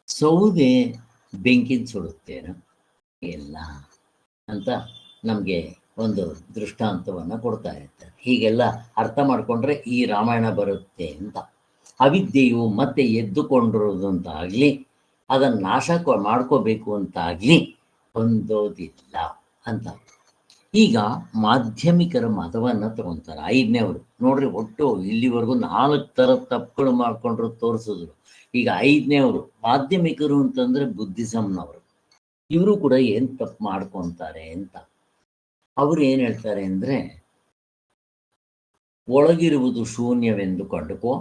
ಸೌದೆ ಬೆಂಕಿದ್ ಸುಡುತ್ತೇನೋ? ಇಲ್ಲ ಅಂತ ನಮಗೆ ಒಂದು ದೃಷ್ಟಾಂತವನ್ನು ಕೊಡ್ತಾ ಇರ್ತಾರೆ. ಹೀಗೆಲ್ಲ ಅರ್ಥ ಮಾಡಿಕೊಂಡ್ರೆ ಈ ರಾಮಾಯಣ ಬರುತ್ತೆ ಅಂತ. ಅವಿದ್ಯೆಯು ಮತ್ತೆ ಎದ್ದುಕೊಂಡಿರೋದು ಅಂತಾಗಲಿ ಅದನ್ನು ನಾಶ ಮಾಡ್ಕೋಬೇಕು ಅಂತಾಗಲಿ ಹೊಂದೋದಿಲ್ಲ ಅಂತ. ಈಗ ಮಾಧ್ಯಮಿಕರ ಮತವನ್ನು ತಗೊಂತಾರೆ. 5ನೇವರು ನೋಡ್ರಿ, ಒಟ್ಟು ಇಲ್ಲಿವರೆಗೂ 4 ಥರದ ತಪ್ಪುಗಳು ಮಾಡ್ಕೊಂಡ್ರು ತೋರಿಸಿದ್ರು. ಈಗ 5ನೇವರು ಮಾಧ್ಯಮಿಕರು ಅಂತಂದ್ರೆ ಬುದ್ಧಿಸಮ್ನವರು. ಇವರು ಕೂಡ ಏನು ತಪ್ಪು ಮಾಡ್ಕೊತಾರೆ ಅಂತ ಅವರು ಏನು ಹೇಳ್ತಾರೆ ಅಂದರೆ, ಒಳಗಿರುವುದು ಶೂನ್ಯವೆಂದು ಕಂಡುಕೋ,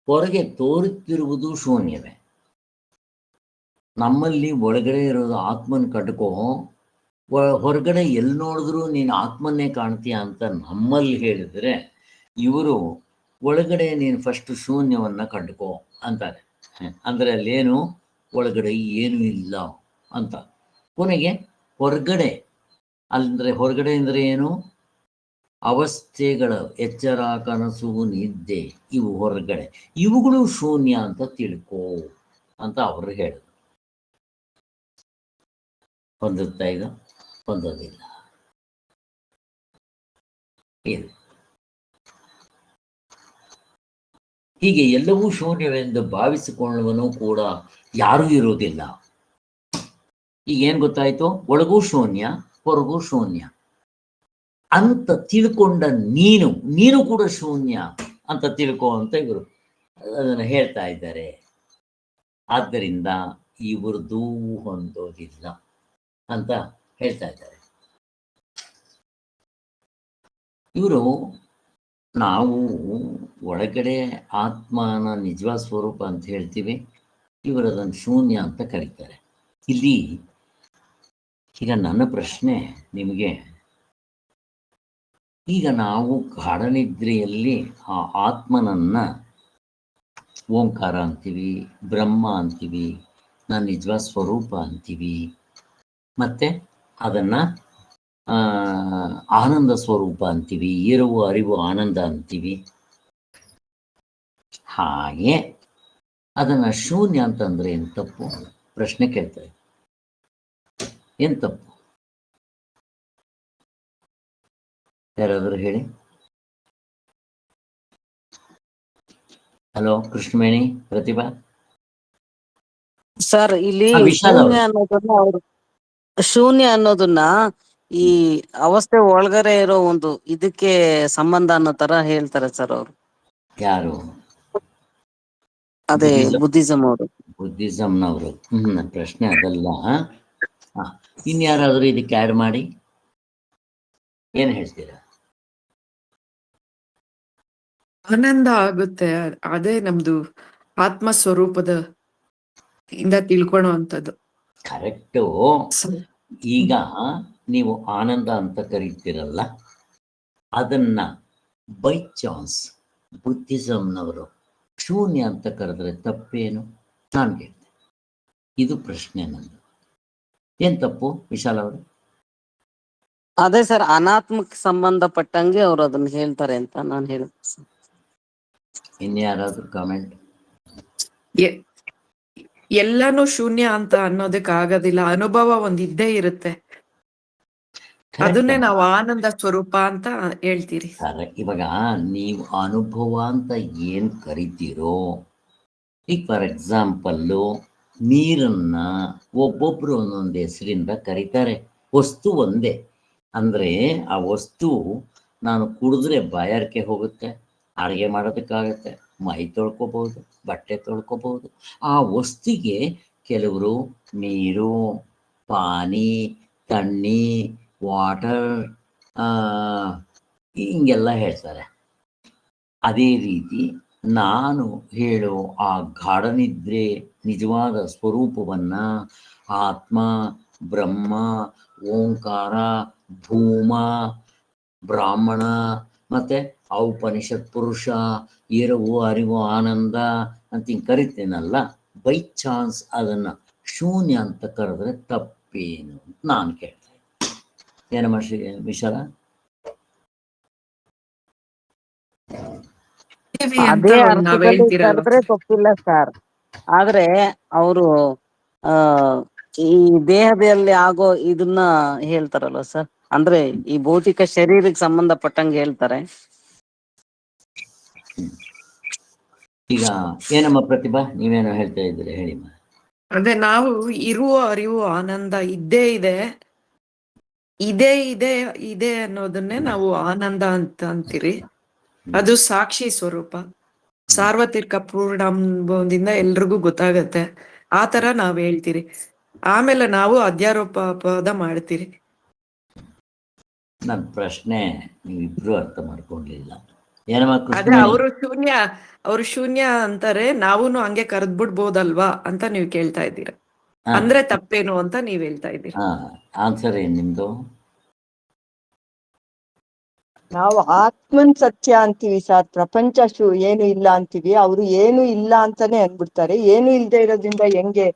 ಹೊರಗೆ ತೋರುತ್ತಿರುವುದು ಶೂನ್ಯವೇ. ನಮ್ಮಲ್ಲಿ ಒಳಗಡೆ ಇರೋದು ಆತ್ಮನ ಕಂಡುಕೋ, ಹೊರಗಡೆ ಎಲ್ಲಿ ನೋಡಿದ್ರು ನೀನು ಆತ್ಮನ್ನೇ ಕಾಣ್ತೀಯ ಅಂತ ನಮ್ಮಲ್ಲಿ ಹೇಳಿದ್ರೆ, ಇವರು ಒಳಗಡೆ ನೀನು ಫಸ್ಟ್ ಶೂನ್ಯವನ್ನು ಕಂಡುಕೋ ಅಂತಾರೆ. ಅಂದರೆ ಅಲ್ಲೇನು ಒಳಗಡೆ ಏನೂ ಇಲ್ಲ ಅಂತ. ಕೊನೆಗೆ ಹೊರಗಡೆ ಹೊರಗಡೆ ಅಂದರೆ ಏನು? ಅವಸ್ಥೆಗಳ ಎಚ್ಚರ, ಕನಸು, ನಿದ್ದೆ, ಇವು ಹೊರಗಡೆ, ಇವುಗಳು ಶೂನ್ಯ ಅಂತ ತಿಳ್ಕೋ ಅಂತ ಅವರು ಹೇಳಿದ್ರು. ಹೊಂದುತ್ತಾ ಇದು? ಹೊಂದೋದಿಲ್ಲ. ಇದು ಹೀಗೆ ಎಲ್ಲವೂ ಶೂನ್ಯವೆಂದು ಭಾವಿಸಿಕೊಳ್ಳುವನು ಕೂಡ ಯಾರೂ ಇರುವುದಿಲ್ಲ. ಈಗ ಏನ್ ಗೊತ್ತಾಯ್ತು? ಒಳಗೂ ಶೂನ್ಯ, ಹೊರಗೂ ಶೂನ್ಯ ಅಂತ ತಿಳ್ಕೊಂಡ ನೀನು ಕೂಡ ಶೂನ್ಯ ಅಂತ ತಿಳ್ಕೊ ಅಂತ ಇವರು ಅದನ್ನು ಹೇಳ್ತಾ ಇದ್ದಾರೆ. ಆದ್ದರಿಂದ ಇವ್ರದೂ ಹೊಂದೋದಿಲ್ಲ ಅಂತ ಹೇಳ್ತಾ ಇದ್ದಾರೆ. ಇವರು ನಾವು ಒಳಗಡೆ ಆತ್ಮನ ನಿಜವಾದ ಸ್ವರೂಪ ಅಂತ ಹೇಳ್ತೀವಿ, ಇವರು ಅದನ್ನು ಶೂನ್ಯ ಅಂತ ಕರೀತಾರೆ. ಇಲ್ಲಿ ಈಗ ನನ್ನ ಪ್ರಶ್ನೆ ನಿಮಗೆ, ಈಗ ನಾವು ಗಾಢನಿದ್ರೆಯಲ್ಲಿ ಆ ಆತ್ಮನನ್ನ ಓಂಕಾರ ಅಂತೀವಿ, ಬ್ರಹ್ಮ ಅಂತೀವಿ, ನನ್ನ ನಿಜವಾದ ಸ್ವರೂಪ ಅಂತೀವಿ, ಮತ್ತೆ ಅದನ್ನ ಆನಂದ ಸ್ವರೂಪ ಅಂತೀವಿ, ಇರುವ ಅರಿವು ಆನಂದ ಅಂತೀವಿ. ಹಾಗೆ ಅದನ್ನ ಶೂನ್ಯ ಅಂತಂದ್ರೆ ಏನು ತಪ್ಪು? ಪ್ರಶ್ನೆ ಕೇಳ್ತಾರೆ. ಏನು ತಪ್ಪು? ಯಾರಾದರೂ ಹೇಳಿ. ಹಲೋ, ಕೃಷ್ಣವೇಣಿ, ಪ್ರತಿಭಾ. ಸರ್ ಇಲ್ಲಿ ಶೂನ್ಯ ಅನ್ನೋದನ್ನ ಈ ಅವಸ್ಥೆ ಒಳಗಡೆ ಇರೋ ಒಂದು ಇದಕ್ಕೆ ಸಂಬಂಧ ಅನ್ನೋ ತರ ಹೇಳ್ತಾರೆ ಸರ್ ಅವರು. ಯಾರು? ಅದೇ ಬುದ್ಧಿಸಂ ಅವರು. ಬುದ್ಧಿಸಂನವರು. ನನ್ನ ಪ್ರಶ್ನೆ ಅದಲ್ಲ. ಇನ್ಯಾರಾದರೂ ಇದಕ್ಕೆ ಆ್ಯಡ್ ಮಾಡಿ ಏನ್ ಹೇಳ್ತೀರಾ? ಆನಂದ ಆಗುತ್ತೆ, ಅದೇ ನಮ್ದು ಆತ್ಮ ಸ್ವರೂಪದ ಇಂದ ತಿಳ್ಕೊಳ್ಳೋ ಅಂತದ್ದು. ಕರೆಕ್ಟು. ಈಗ ನೀವು ಆನಂದ ಅಂತ ಕರೀತಿರಲ್ಲ, ಅದನ್ನ ಬೈ ಚಾನ್ಸ್ ಬುದ್ಧಿಸಂನವರು ಶೂನ್ಯ ಅಂತ ಕರೆದ್ರೆ ತಪ್ಪೇನು? ನಾನು ಕೇಳ್ತೆ, ಇದು ಪ್ರಶ್ನೆ ನಂದು. ಏನ್ ತಪ್ಪು ವಿಶಾಲ್ ಅವರು? ಅದೇ ಸರ್, ಅನಾತ್ಮಕ್ಕೆ ಸಂಬಂಧಪಟ್ಟಂಗೆ ಅವ್ರು ಅದನ್ನ ಹೇಳ್ತಾರೆ ಅಂತ ನಾನು ಹೇಳಿದೆ ಸರ್. ಇನ್ಯಾರಾದ್ರೂ ಕಾಮೆಂಟ್? ಎ- ಎಲ್ಲಾನು ಶೂನ್ಯ ಅಂತ ಅನ್ನೋದಕ್ ಆಗೋದಿಲ್ಲ. ಅನುಭವ ಒಂದ್ ಇದ್ದೇ ಇರುತ್ತೆ. ಅದನ್ನೇ ನಾವು ಆನಂದ ಸ್ವರೂಪ ಅಂತ ಹೇಳ್ತೀರಿ. ಇವಾಗ ನೀವು ಅನುಭವ ಅಂತ ಏನ್ ಕರಿತೀರೋ, ಈಗ ಫಾರ್ ಎಕ್ಸಾಂಪಲ್ಲು ನೀರನ್ನ ಒಬ್ಬೊಬ್ರು ಒಂದೊಂದು ಹೆಸರಿಂದ ಕರೀತಾರೆ. ವಸ್ತು ಒಂದೇ, ಅಂದ್ರೆ ಆ ವಸ್ತು ನಾನು ಕುಡಿದ್ರೆ ಬಾಯಾರಿಕೆ ಹೋಗುತ್ತೆ, ಅಡುಗೆ ಮಾಡೋದಕ್ಕಾಗತ್ತೆ, ಮೈ ತೊಳ್ಕೊಬಹುದು, ಬಟ್ಟೆ ತೊಳ್ಕೊಬಹುದು. ಆ ವಸ್ತುಗೆ ಕೆಲವರು ನೀರು, ಪಾನಿ, ತಣ್ಣಿ, ವಾಟರ್ ಹಿಂಗೆಲ್ಲ ಹೇಳ್ತಾರೆ. ಅದೇ ರೀತಿ ನಾನು ಹೇಳೋ ಆ ಗಾಢನಿದ್ರೆ ನಿಜವಾದ ಸ್ವರೂಪವನ್ನ ಆತ್ಮ, ಬ್ರಹ್ಮ, ಓಂಕಾರ, ಭೂಮ, ಬ್ರಾಹ್ಮಣ ಮತ್ತೆ ಔಪನಿಷತ್ ಪುರುಷ, ಎರವು, ಅರಿವು, ಆನಂದ ಅಂತ ಹಿಂಗೆ ಕರಿತೇನಲ್ಲ, ಬೈ ಚಾನ್ಸ್ ಅದನ್ನ ಶೂನ್ಯ ಅಂತ ಕರೆದ್ರೆ ತಪ್ಪೇನು ಅಂತ ನಾನು ಕೇಳ್ತಾ ಇದ್ದೆ. ಏನಮ್ಮ ವಿಶಾಲ? ಅಂತ ಅದೇ ನಾವ್ ಅರ್ಥದಲ್ಲಿ ಹೇಳ್ತೀರಲ್ವ. ಕರೆದ್ರೆ ತಪ್ಪಿಲ್ಲ ಸರ್. ಆದ್ರೆ ಅವರು ಆ ಈ ದೇಹದಲ್ಲಿ ಆಗೋ ಇದನ್ನ ಹೇಳ್ತಾರಲ್ವ ಸರ್, ಅಂದ್ರೆ ಈ ಭೌತಿಕ ಶರೀರಕ್ಕೆ ಸಂಬಂಧಪಟ್ಟಂಗೆ ಹೇಳ್ತಾರೆ. ಈಗ ಏನಮ್ಮ ಪ್ರತಿಭಾ, ನೀವೇನೋ ಹೇಳ್ತಾ ಇದ್ದೀರಿ, ಹೇಳಿಮ್ಮ. ಅದೇ ನಾವು ಇರುವ ಅರಿವು ಆನಂದ ಇದ್ದೇ ಇದೆ, ಇದೇ ಇದೆ ಇದೆ ಅನ್ನೋದನ್ನೇ ನಾವು ಆನಂದ ಅಂತ ಅಂತೀರಿ. ಅದು ಸಾಕ್ಷಿ ಸ್ವರೂಪ, ಸಾರ್ವತ್ರಿಕ ಪೂರ್ಣಾಂಬದಿಂದ ಎಲ್ರಿಗೂ ಗೊತ್ತಾಗತ್ತೆ. ಆ ತರ ನಾವ್ ಹೇಳ್ತೀರಿ. ಆಮೇಲೆ ನಾವು ಅಧ್ಯಾರೋಪದ ಮಾಡ್ತೀರಿ. ನನ್ನ ಪ್ರಶ್ನೆ ನೀವಿಬ್ರು ಅರ್ಥ ಮಾಡ್ಕೊಂಡಿಲ್ಲ. ಏನಮ್ಮ ಅದೇ ಕೃಷ್ಣ? ಅವ್ರು ಶೂನ್ಯ ಅಂತಾರೆ, ನಾವೂನು ಹಂಗೆ ಕರೆದ್ಬಿಡ್ಬೋದಲ್ವಾ ಅಂತ ನೀವ್ ಕೇಳ್ತಾ ಇದ್ದೀರಾ. ಅಂದ್ರೆ ತಪ್ಪೇನು ಅಂತ ನೀವ್ ಹೇಳ್ತಾ ಇದ್ದೀರಾ. ಆನ್ಸರ್ ಏನ್ ನಿಮ್ದು? ನಾವು ಆತ್ಮನ್ ಸತ್ಯ ಅಂತೀವಿ ಸರ್, ಪ್ರಪಂಚ ಏನು ಇಲ್ಲ ಅಂತೀವಿ. ಅವರು ಏನು ಇಲ್ಲ ಅಂತಾನೆ ಅಂದ್ಬಿಡ್ತಾರೆ. ಏನು ಇಲ್ಲದೆ ಇರೋದ್ರಿಂದ ಹೆಂಗೆ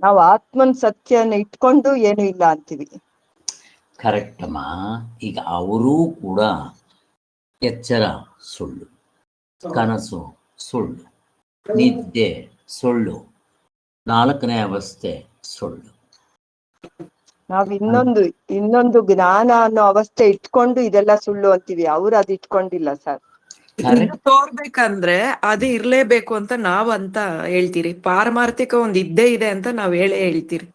ನಾವು ಆತ್ಮನ್ ಸತ್ಯನ ಇಟ್ಕೊಂಡು ಏನು ಇಲ್ಲ ಅಂತೀವಿ. ಕರೆಕ್ಟ್ ಅಮ್ಮ. ಈಗ ಅವರೂ ಕೂಡ ಎಚ್ಚರ ಸುಳ್ಳು, ಕನಸು ಸುಳ್ಳು, ನಿದ್ದೆ ಸುಳ್ಳು, ನಾಲ್ಕನೇ ಅವಸ್ಥೆ ಸುಳ್ಳು. ನಾವ್ ಇನ್ನೊಂದು ಜ್ಞಾನ ಅನ್ನೋ ಅವಸ್ಥೆ ಇಟ್ಕೊಂಡು ಇದೆಲ್ಲ ಸುಳ್ಳು ಅಂತೀವಿ. ಅವ್ರು ಅದು ಇಟ್ಕೊಂಡಿಲ್ಲ ಸರ್. ತೋರ್ಬೇಕಂದ್ರೆ ಅದು ಇರ್ಲೇಬೇಕು ಅಂತ ನಾವ್ ಅಂತ ಹೇಳ್ತೀರಿ. ಪಾರಮಾರ್ಥಿಕ ಒಂದ್ ಇದ್ದೇ ಇದೆ ಅಂತ ನಾವ್ ಹೇಳ್ತೀರಿ.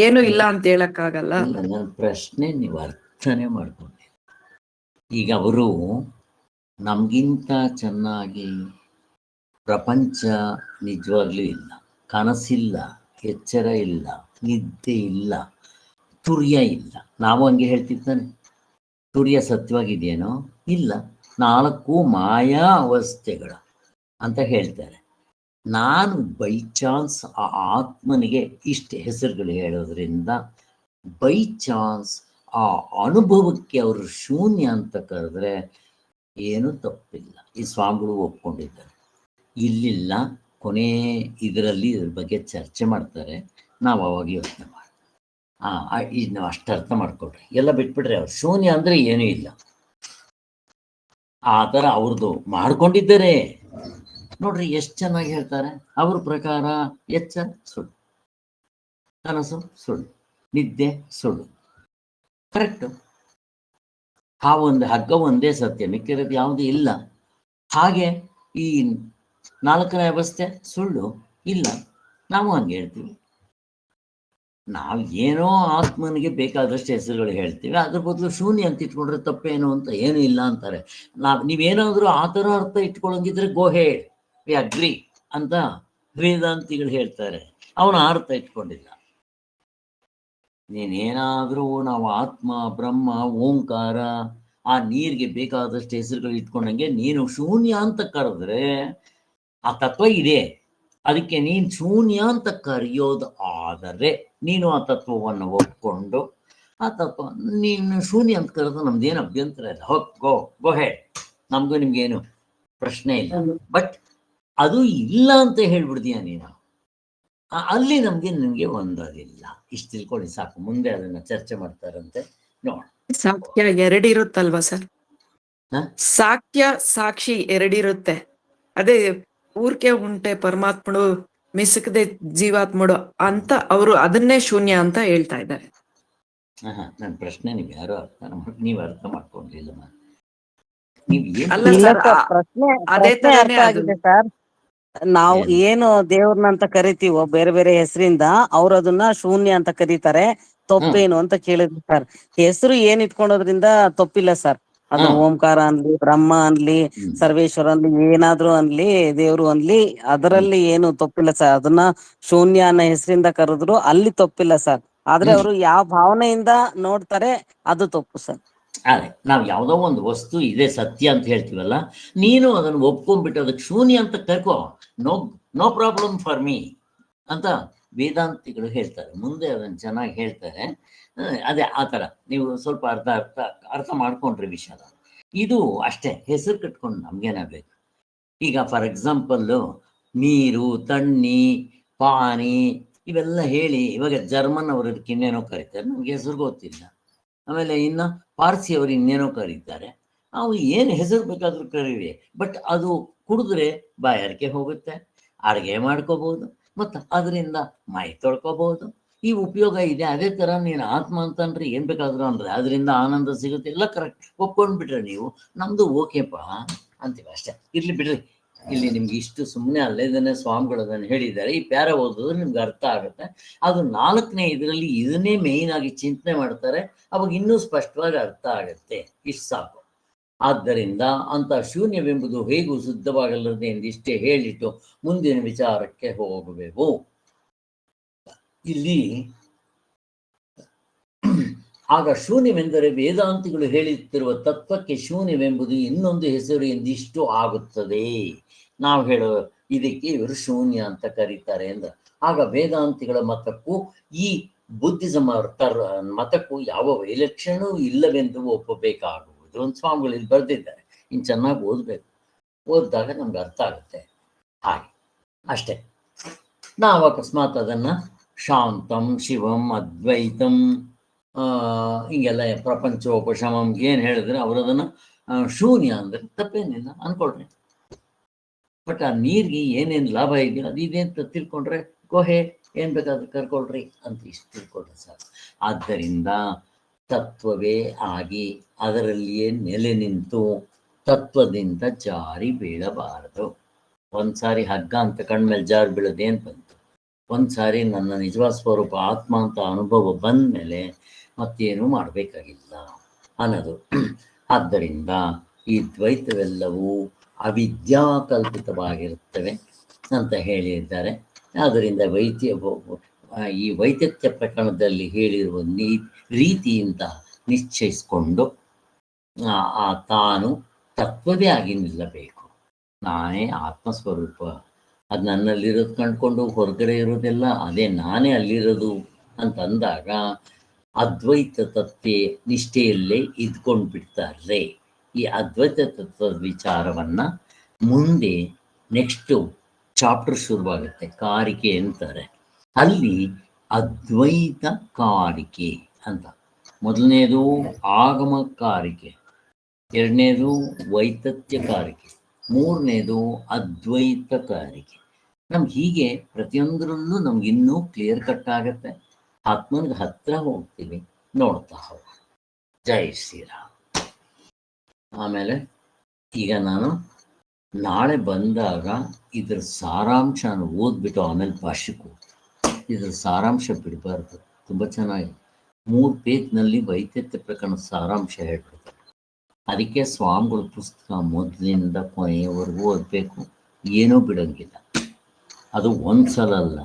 ಏನು ಇಲ್ಲ ಅಂತ ಹೇಳಕ್ಕಾಗಲ್ಲ. ನನ್ನ ಪ್ರಶ್ನೆ ನೀವು ಅರ್ಥನೇ ಮಾಡ್ಕೊಂಡೆ. ಈಗ ಅವರು ನಮ್ಗಿಂತ ಚೆನ್ನಾಗಿ ಪ್ರಪಂಚ ನಿಜವಾಗ್ಲೂ ಇಲ್ಲ, ಕನಸಿಲ್ಲ, ಎಚ್ಚರ ಇಲ್ಲ, ನಿದ್ದೆ ಇಲ್ಲ, ತುರ್ಯ ಇಲ್ಲ. ನಾವು ಹಂಗೆ ಹೇಳ್ತಿರ್ತಾನೆ, ತುರ್ಯ ಸತ್ಯವಾಗಿದೆಯೇನೋ? ಇಲ್ಲ, 4 ಮಾಯಾ ಅವಸ್ಥೆಗಳ ಅಂತ ಹೇಳ್ತಾರೆ. ನಾನು ಬೈ ಚಾನ್ಸ್ ಆ ಆತ್ಮನಿಗೆ ಇಷ್ಟು ಹೆಸರುಗಳು ಹೇಳೋದ್ರಿಂದ ಬೈ ಚಾನ್ಸ್ ಆ ಅನುಭವಕ್ಕೆ ಅವರು ಶೂನ್ಯ ಅಂತ ಕರೆದ್ರೆ ಏನೂ ತಪ್ಪಿಲ್ಲ. ಈ ಸ್ವಾಮಿಗಳು ಒಪ್ಕೊಂಡಿದ್ದಾರೆ. ಇಲ್ಲಿಲ್ಲ, ಕೊನೆ ಇದರಲ್ಲಿ ಇದ್ರ ಬಗ್ಗೆ ಚರ್ಚೆ ಮಾಡ್ತಾರೆ, ನಾವು ಅವಾಗ ಯೋಚನೆ ಮಾಡಿ ಇದು ನಾವು ಅಷ್ಟು ಅರ್ಥ ಮಾಡ್ಕೊಳ್ರಿ. ಎಲ್ಲ ಬಿಟ್ಬಿಟ್ರೆ ಅವ್ರು ಶೂನ್ಯ ಅಂದರೆ ಏನೂ ಇಲ್ಲ, ಆ ಥರ ಅವ್ರದ್ದು ಮಾಡ್ಕೊಂಡಿದ್ದಾರೆ. ನೋಡ್ರಿ ಎಷ್ಟು ಚೆನ್ನಾಗಿ ಹೇಳ್ತಾರೆ. ಅವ್ರ ಪ್ರಕಾರ ಎಚ್ಚರ ಸುಳ್ಳು, ಕನಸು ಸುಳ್ಳು, ನಿದ್ದೆ ಸುಳ್ಳು. ಕರೆಕ್ಟು. ಆ ಒಂದು ಹಗ್ಗ ಒಂದೇ ಸತ್ಯ, ಮಿಕ್ಕಿರೋದು ಯಾವುದೂ ಇಲ್ಲ. ಹಾಗೆ ಈ 4ನೇ ಅವಸ್ಥೆ ಸುಳ್ಳು ಇಲ್ಲ, ನಾವು ಹಂಗೆ ಹೇಳ್ತೀವಿ. ನಾವು ಏನೋ ಆತ್ಮನಿಗೆ ಬೇಕಾದಷ್ಟು ಹೆಸರುಗಳು ಹೇಳ್ತೀವಿ, ಅದ್ರ ಬದಲು ಶೂನ್ಯ ಅಂತ ಇಟ್ಕೊಂಡ್ರೆ ತಪ್ಪೇನು ಅಂತ ಏನೂ ಇಲ್ಲ ಅಂತಾರೆ. ನೀವೇನಾದರೂ ಆ ಥರ ಅರ್ಥ ಇಟ್ಕೊಳ್ಳೋಂಗಿದ್ರೆ ಗೋ ಹೇಡ್, ವಿ ಅಗ್ರಿ ಅಂತ ವೇದಾಂತಿಗಳು ಹೇಳ್ತಾರೆ. ಅವನು ಅರ್ಥ ಇಟ್ಕೊಂಡಿಲ್ಲ. ನೀನೇನಾದರೂ ನಾವು ಆತ್ಮ, ಬ್ರಹ್ಮ, ಓಂಕಾರ, ಆ ನೀರಿಗೆ ಬೇಕಾದಷ್ಟು ಹೆಸರುಗಳು ಇಟ್ಕೊಂಡಂಗೆ ನೀನು ಶೂನ್ಯ ಅಂತ ಕರೆದ್ರೆ ಆ ತತ್ವ ಇದೆ, ಅದಕ್ಕೆ ನೀನು ಶೂನ್ಯ ಅಂತ ಕರೆಯೋದು ಆದರೆ ನೀನು ಆ ತತ್ವವನ್ನು ಒಪ್ಕೊಂಡು ಆ ತತ್ವ ನೀನು ಶೂನ್ಯ ಅಂತ ಕರೆದು ನಮ್ದೇನು ಅಭ್ಯಂತರ ಇಲ್ಲ. ಗೋ ಹೆಡ್, ನಮಗೂ ನಿಮ್ಗೇನು ಪ್ರಶ್ನೆ ಇಲ್ಲ. ಬಟ್ ಅದು ಇಲ್ಲ ಅಂತ ಹೇಳ್ಬಿಡ್ತೀಯ ನೀನು, ಅಲ್ಲಿ ನಿಮ್ಗೆ ಒಂದದಿಲ್ಲ. ಇಷ್ಟು ತಿಳ್ಕೊಳ್ಳಿ ಸಾಕು. ಮುಂದೆ ಅದನ್ನ ಚರ್ಚೆ ಮಾಡ್ತಾರಂತೆ ನೋಡ. ಸಾಕ್ಷ್ಯ ಎರಡಿರುತ್ತಲ್ವಾ ಸರ್? ಹ? ಸಾಕ್ಷ್ಯ ಸಾಕ್ಷಿ ಎರಡಿರುತ್ತೆ. ಅದೇ ಊರ್ಕೆ ಉಂಟೆ ಪರಮಾತ್ಮಡು ಮಿಸುಕದೆ ಜೀವಾತ್ಮಡು ಅಂತ ಅವರು ಅದನ್ನೇ ಶೂನ್ಯ ಅಂತ ಹೇಳ್ತಾ ಇದ್ದಾರೆ. ನನ್ನ ಪ್ರಶ್ನೆ ನೀವು ಯಾರು ನೀವು ಅರ್ಥ ಮಾಡ್ಕೊಂಡಿಲ್ಲ. ಅಲ್ಲ ಇಲ್ಲ ಸರ್, ಸರ್, ಪ್ರಶ್ನೆ ಅದೇ ಪ್ರಶ್ನೆ ತರನೇ ಅರ್ಥ ಅದು. ಆಗಿದೆ ಸರ್. ನಾವು ಏನು ದೇವ್ರನ್ನಂತ ಕರಿತೀವೋ ಬೇರೆ ಬೇರೆ ಹೆಸರಿಂದ, ಅವ್ರು ಅದನ್ನ ಶೂನ್ಯ ಅಂತ ಕರೀತಾರೆ. ತಪ್ಪೇನು ಅಂತ ಕೇಳಿದ್ರು ಸರ್. ಹೆಸರು ಏನ್ ಇಟ್ಕೊಳೋದ್ರಿಂದ ತಪ್ಪಿಲ್ಲ ಸರ್. ಅದು ಓಂಕಾರ ಅನ್ಲಿ, ಬ್ರಹ್ಮ ಅನ್ಲಿ, ಸರ್ವೇಶ್ವರ ಅನ್ಲಿ, ಏನಾದ್ರು ಅನ್ಲಿ, ದೇವ್ರು ಅನ್ಲಿ, ಅದರಲ್ಲಿ ಏನು ತಪ್ಪಿಲ್ಲ ಸರ್. ಅದನ್ನ ಶೂನ್ಯ ಅನ್ನೋ ಹೆಸರಿಂದ ಕರೆದ್ರು ಅಲ್ಲಿ ತಪ್ಪಿಲ್ಲ ಸರ್. ಆದ್ರೆ ಅವರು ಯಾವ ಭಾವನೆಯಿಂದ ನೋಡ್ತಾರೆ ಅದು ತಪ್ಪು ಸರ್. ಅದೇ ನಾವು ಯಾವುದೋ ಒಂದು ವಸ್ತು ಇದೆ ಸತ್ಯ ಅಂತ ಹೇಳ್ತೀವಲ್ಲ, ನೀನು ಅದನ್ನು ಒಪ್ಕೊಂಡ್ಬಿಟ್ಟು ಅದಕ್ಕೆ ಶೂನ್ಯ ಅಂತ ಕರ್ಕೋ, ನೋ ಪ್ರಾಬ್ಲಮ್ ಫಾರ್ ಮೀ ಅಂತ ವೇದಾಂತಿಗಳು ಹೇಳ್ತಾರೆ. ಮುಂದೆ ಅದನ್ನು ಚೆನ್ನಾಗಿ ಹೇಳ್ತಾರೆ. ಅದೇ ಆ ಥರ ನೀವು ಸ್ವಲ್ಪ ಅರ್ಥ ಮಾಡ್ಕೊಂಡ್ರಿ ವಿಷಯ. ಇದು ಅಷ್ಟೇ, ಹೆಸರು ಕಟ್ಕೊಂಡು ನಮ್ಗೇನಾಗಬೇಕು. ಈಗ ಫಾರ್ ಎಕ್ಸಾಂಪಲ್ಲು ನೀರು, ತಣ್ಣಿ, ಪಾನಿ ಇವೆಲ್ಲ ಹೇಳಿ ಇವಾಗ ಜರ್ಮನ್ ಅವರು ಇದಕ್ಕೆ ಇನ್ನೇನೋ ಕರೀತಾರೆ, ನಮ್ಗೆ ಹೆಸರು ಗೊತ್ತಿಲ್ಲ. ಆಮೇಲೆ ಇನ್ನು ಪಾರ್ಸಿಯವರು ಇನ್ನೇನೋ ಕರೀತಾರೆ. ಅವು ಏನು ಹೆಸರು ಬೇಕಾದ್ರೂ ಕರೀರಿ, ಬಟ್ ಅದು ಕುಡಿದ್ರೆ ಬಾಯಾರಿಕೆ ಹೋಗುತ್ತೆ, ಅಡುಗೆ ಮಾಡ್ಕೋಬಹುದು, ಮತ್ತು ಅದರಿಂದ ಮೈ ತೊಳ್ಕೊಬಹುದು. ಈ ಉಪಯೋಗ ಇದೆ. ಅದೇ ಥರ ನೀನು ಆತ್ಮ ಅಂತಂದ್ರೆ ಏನು ಬೇಕಾದರೂ ಅಂದರೆ ಅದರಿಂದ ಆನಂದ ಸಿಗುತ್ತೆ. ಎಲ್ಲ ಕರೆಕ್ಟ್ ಒಪ್ಕೊಂಡ್ಬಿಟ್ರೆ ನೀವು ನಮ್ಮದು ಓಕೆಪ್ಪ ಅಂತೀವಿ ಅಷ್ಟೇ. ಇರಲಿ ಬಿಡ್ರಿ, ಇಲ್ಲಿ ನಿಮ್ಗೆ ಇಷ್ಟು ಸುಮ್ಮನೆ ಅಲ್ಲೇದನ್ನೇ ಸ್ವಾಮಿಗಳು ಅದನ್ನು ಹೇಳಿದ್ದಾರೆ. ಈ ಪ್ಯಾರ ಓದಿದ್ರೆ ನಿಮ್ಗೆ ಅರ್ಥ ಆಗುತ್ತೆ. ಅದು 4ನೇ ಇದರಲ್ಲಿ ಇದನ್ನೇ ಮೇಯ್ನ್ ಆಗಿ ಚಿಂತನೆ ಮಾಡ್ತಾರೆ, ಅವಾಗ ಇನ್ನೂ ಸ್ಪಷ್ಟವಾಗಿ ಅರ್ಥ ಆಗುತ್ತೆ. ಇಷ್ಟು ಸಾಕು. ಆದ್ದರಿಂದ ಅಂತ ಶೂನ್ಯವೆಂಬುದು ಹೇಗೂ ಶುದ್ಧವಾಗಲ್ಲದೆ ಎಂದಿಷ್ಟೇ ಹೇಳಿಟ್ಟು ಮುಂದಿನ ವಿಚಾರಕ್ಕೆ ಹೋಗಬೇಕು. ಇಲ್ಲಿ ಆಗ ಶೂನ್ಯವೆಂದರೆ ವೇದಾಂತಿಗಳು ಹೇಳುತ್ತಿರುವ ತತ್ವಕ್ಕೆ ಶೂನ್ಯವೆಂಬುದು ಇನ್ನೊಂದು ಹೆಸರು ಎಂದಿಷ್ಟು ಆಗುತ್ತದೆ. ನಾವು ಹೇಳೋ ಇದಕ್ಕೆ ಇವರು ಶೂನ್ಯ ಅಂತ ಕರೀತಾರೆ ಅಂದ್ರೆ, ಆಗ ವೇದಾಂತಿಗಳ ಮತಕ್ಕೂ ಈ ಬುದ್ಧಿಸಮ್ ಮತಕ್ಕೂ ಯಾವ ವೈಲಕ್ಷಣವೂ ಇಲ್ಲವೆಂದು ಒಪ್ಪಬೇಕಾಗುವುದು. ಒಂದು ಸ್ವಾಮಿಗಳು ಇಲ್ಲಿ ಬರೆದಿದ್ದಾರೆ. ಇನ್ನು ಚೆನ್ನಾಗಿ ಓದಬೇಕು, ಓದಿದಾಗ ನಮ್ಗೆ ಅರ್ಥ ಆಗುತ್ತೆ. ಹಾಗೆ ಅಷ್ಟೇ. ನಾವು ಅಕಸ್ಮಾತ್ ಅದನ್ನು ಶಾಂತಂ ಶಿವಂ ಅದ್ವೈತಂ ಹಿಂಗೆಲ್ಲ ಪ್ರಪಂಚೋಪಶಮಂ ಏನು ಹೇಳಿದ್ರೆ ಅವರು ಅದನ್ನು ಶೂನ್ಯ ಅಂದರೆ ತಪ್ಪೇನಿಲ್ಲ ಅಂದ್ಕೊಳ್ರಿ. ಬಟ್ ಆ ನೀರಿಗೆ ಏನೇನು ಲಾಭ ಇದೆಯೋ ಅದು ಇದೆ ಅಂತ ತಿಳ್ಕೊಂಡ್ರೆ ಗುಹೆ ಏನು ಬೇಕಾದ್ರೂ ಕರ್ಕೊಳ್ರಿ ಅಂತ ಇಷ್ಟು ತಿಳ್ಕೊಳ್ರಿ ಸರ್. ಆದ್ದರಿಂದ ತತ್ವವೇ ಆಗಿ ಅದರಲ್ಲಿಯೇ ನೆಲೆ ನಿಂತು ತತ್ವದಿಂದ ಜಾರಿ ಬೀಳಬಾರದು. ಒಂದ್ಸಾರಿ ಹಗ್ಗ ಅಂತ ಕಣ್ಮೇಲೆ ಜಾರಿ ಬೀಳೋದೇನು ಬಂತು? ಒಂದ್ಸಾರಿ ನನ್ನ ನಿಜವಾದ ಸ್ವರೂಪ ಆತ್ಮ ಅಂತ ಅನುಭವ ಬಂದ ಮೇಲೆ ಮತ್ತೇನೂ ಮಾಡಬೇಕಾಗಿಲ್ಲ ಅನ್ನೋದು. ಆದ್ದರಿಂದ ಈ ದ್ವೈತವೆಲ್ಲವೂ ಅವಿದ್ಯಾಕಲ್ಪಿತವಾಗಿರುತ್ತವೆ ಅಂತ ಹೇಳಿದ್ದಾರೆ. ಆದ್ದರಿಂದ ಈ ವೈದ್ಯತ್ಯ ಪ್ರಕರಣದಲ್ಲಿ ಹೇಳಿರುವ ರೀತಿಯಿಂದ ನಿಶ್ಚಯಿಸಿಕೊಂಡು ತಾನು ತತ್ವವೇ ಆಗಿ ನಿಲ್ಲಬೇಕು. ನಾನೇ ಆತ್ಮಸ್ವರೂಪ, ಅದು ನನ್ನಲ್ಲಿರೋದು ಕಂಡುಕೊಂಡು ಹೊರಗಡೆ ಇರೋದೆಲ್ಲ ಅದೇ ನಾನೇ ಅಲ್ಲಿರೋದು ಅಂತಂದಾಗ ಅದ್ವೈತ ತತ್ವ ನಿಷ್ಠೆಯಲ್ಲೇ ಇದ್ಕೊಂಡು ಬಿಡ್ತಾರೆ. ಈ ಅದ್ವೈತ ತತ್ವದ ವಿಚಾರವನ್ನು ಮುಂದೆ ನೆಕ್ಸ್ಟು ಚಾಪ್ಟರ್ ಶುರುವಾಗುತ್ತೆ, ಕಾರಿಕೆ ಅಂತಾರೆ. ಅಲ್ಲಿ ಅದ್ವೈತ ಕಾರಿಕೆ ಅಂತ, ಮೊದಲನೇದು ಆಗಮ ಕಾರಿಕೆ, ಎರಡನೇದು ವೈತತ್ಯ ಕಾರಿಕೆ, ಮೂರನೇದು ಅದ್ವೈತ ಕಾರಿಕೆ. ನಮ್ಗೆ ಹೀಗೆ ಪ್ರತಿಯೊಂದರಲ್ಲೂ ನಮ್ಗೆ ಇನ್ನೂ ಕ್ಲಿಯರ್ ಕಟ್ ಆಗುತ್ತೆ. ಆತ್ಮನಿಗೆ ಹತ್ರ ಹೋಗ್ತೀವಿ, ನೋಡ್ತಾ ಹೋಗ. ಜೈ ಶ್ರೀರಾಮ್. ಆಮೇಲೆ ಈಗ ನಾನು ನಾಳೆ ಬಂದಾಗ ಇದ್ರ ಸಾರಾಂಶ ಓದ್ಬಿಟ್ಟು ಆಮೇಲೆ ಭಾಷೆಗೂ ಇದ್ರ ಸಾರಾಂಶ ಬಿಡಬಾರ್ದು. ತುಂಬ ಚೆನ್ನಾಗಿ 3 ಪೇಜ್ನಲ್ಲಿ ವೈದ್ಯತ್ಯ ಪ್ರಕರಣ ಸಾರಾಂಶ ಹೇಳ್ಬಿಡ್ತಾರೆ. ಅದಕ್ಕೆ ಸ್ವಾಮಿಗಳ ಪುಸ್ತಕ ಮೊದಲಿಂದ ಕೊನೆಯವರೆಗೂ ಓದಬೇಕು, ಏನೂ ಬಿಡೋಂಗಿಲ್ಲ. ಅದು ಒಂದು ಸಲ ಅಲ್ಲ,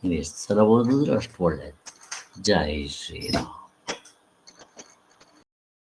ನೀವು ಎಷ್ಟು ಸಲ ಓದಿದ್ರೆ ಅಷ್ಟು ಒಳ್ಳೆಯದು. ಜೈ ಶ್ರೀರಾಮ್.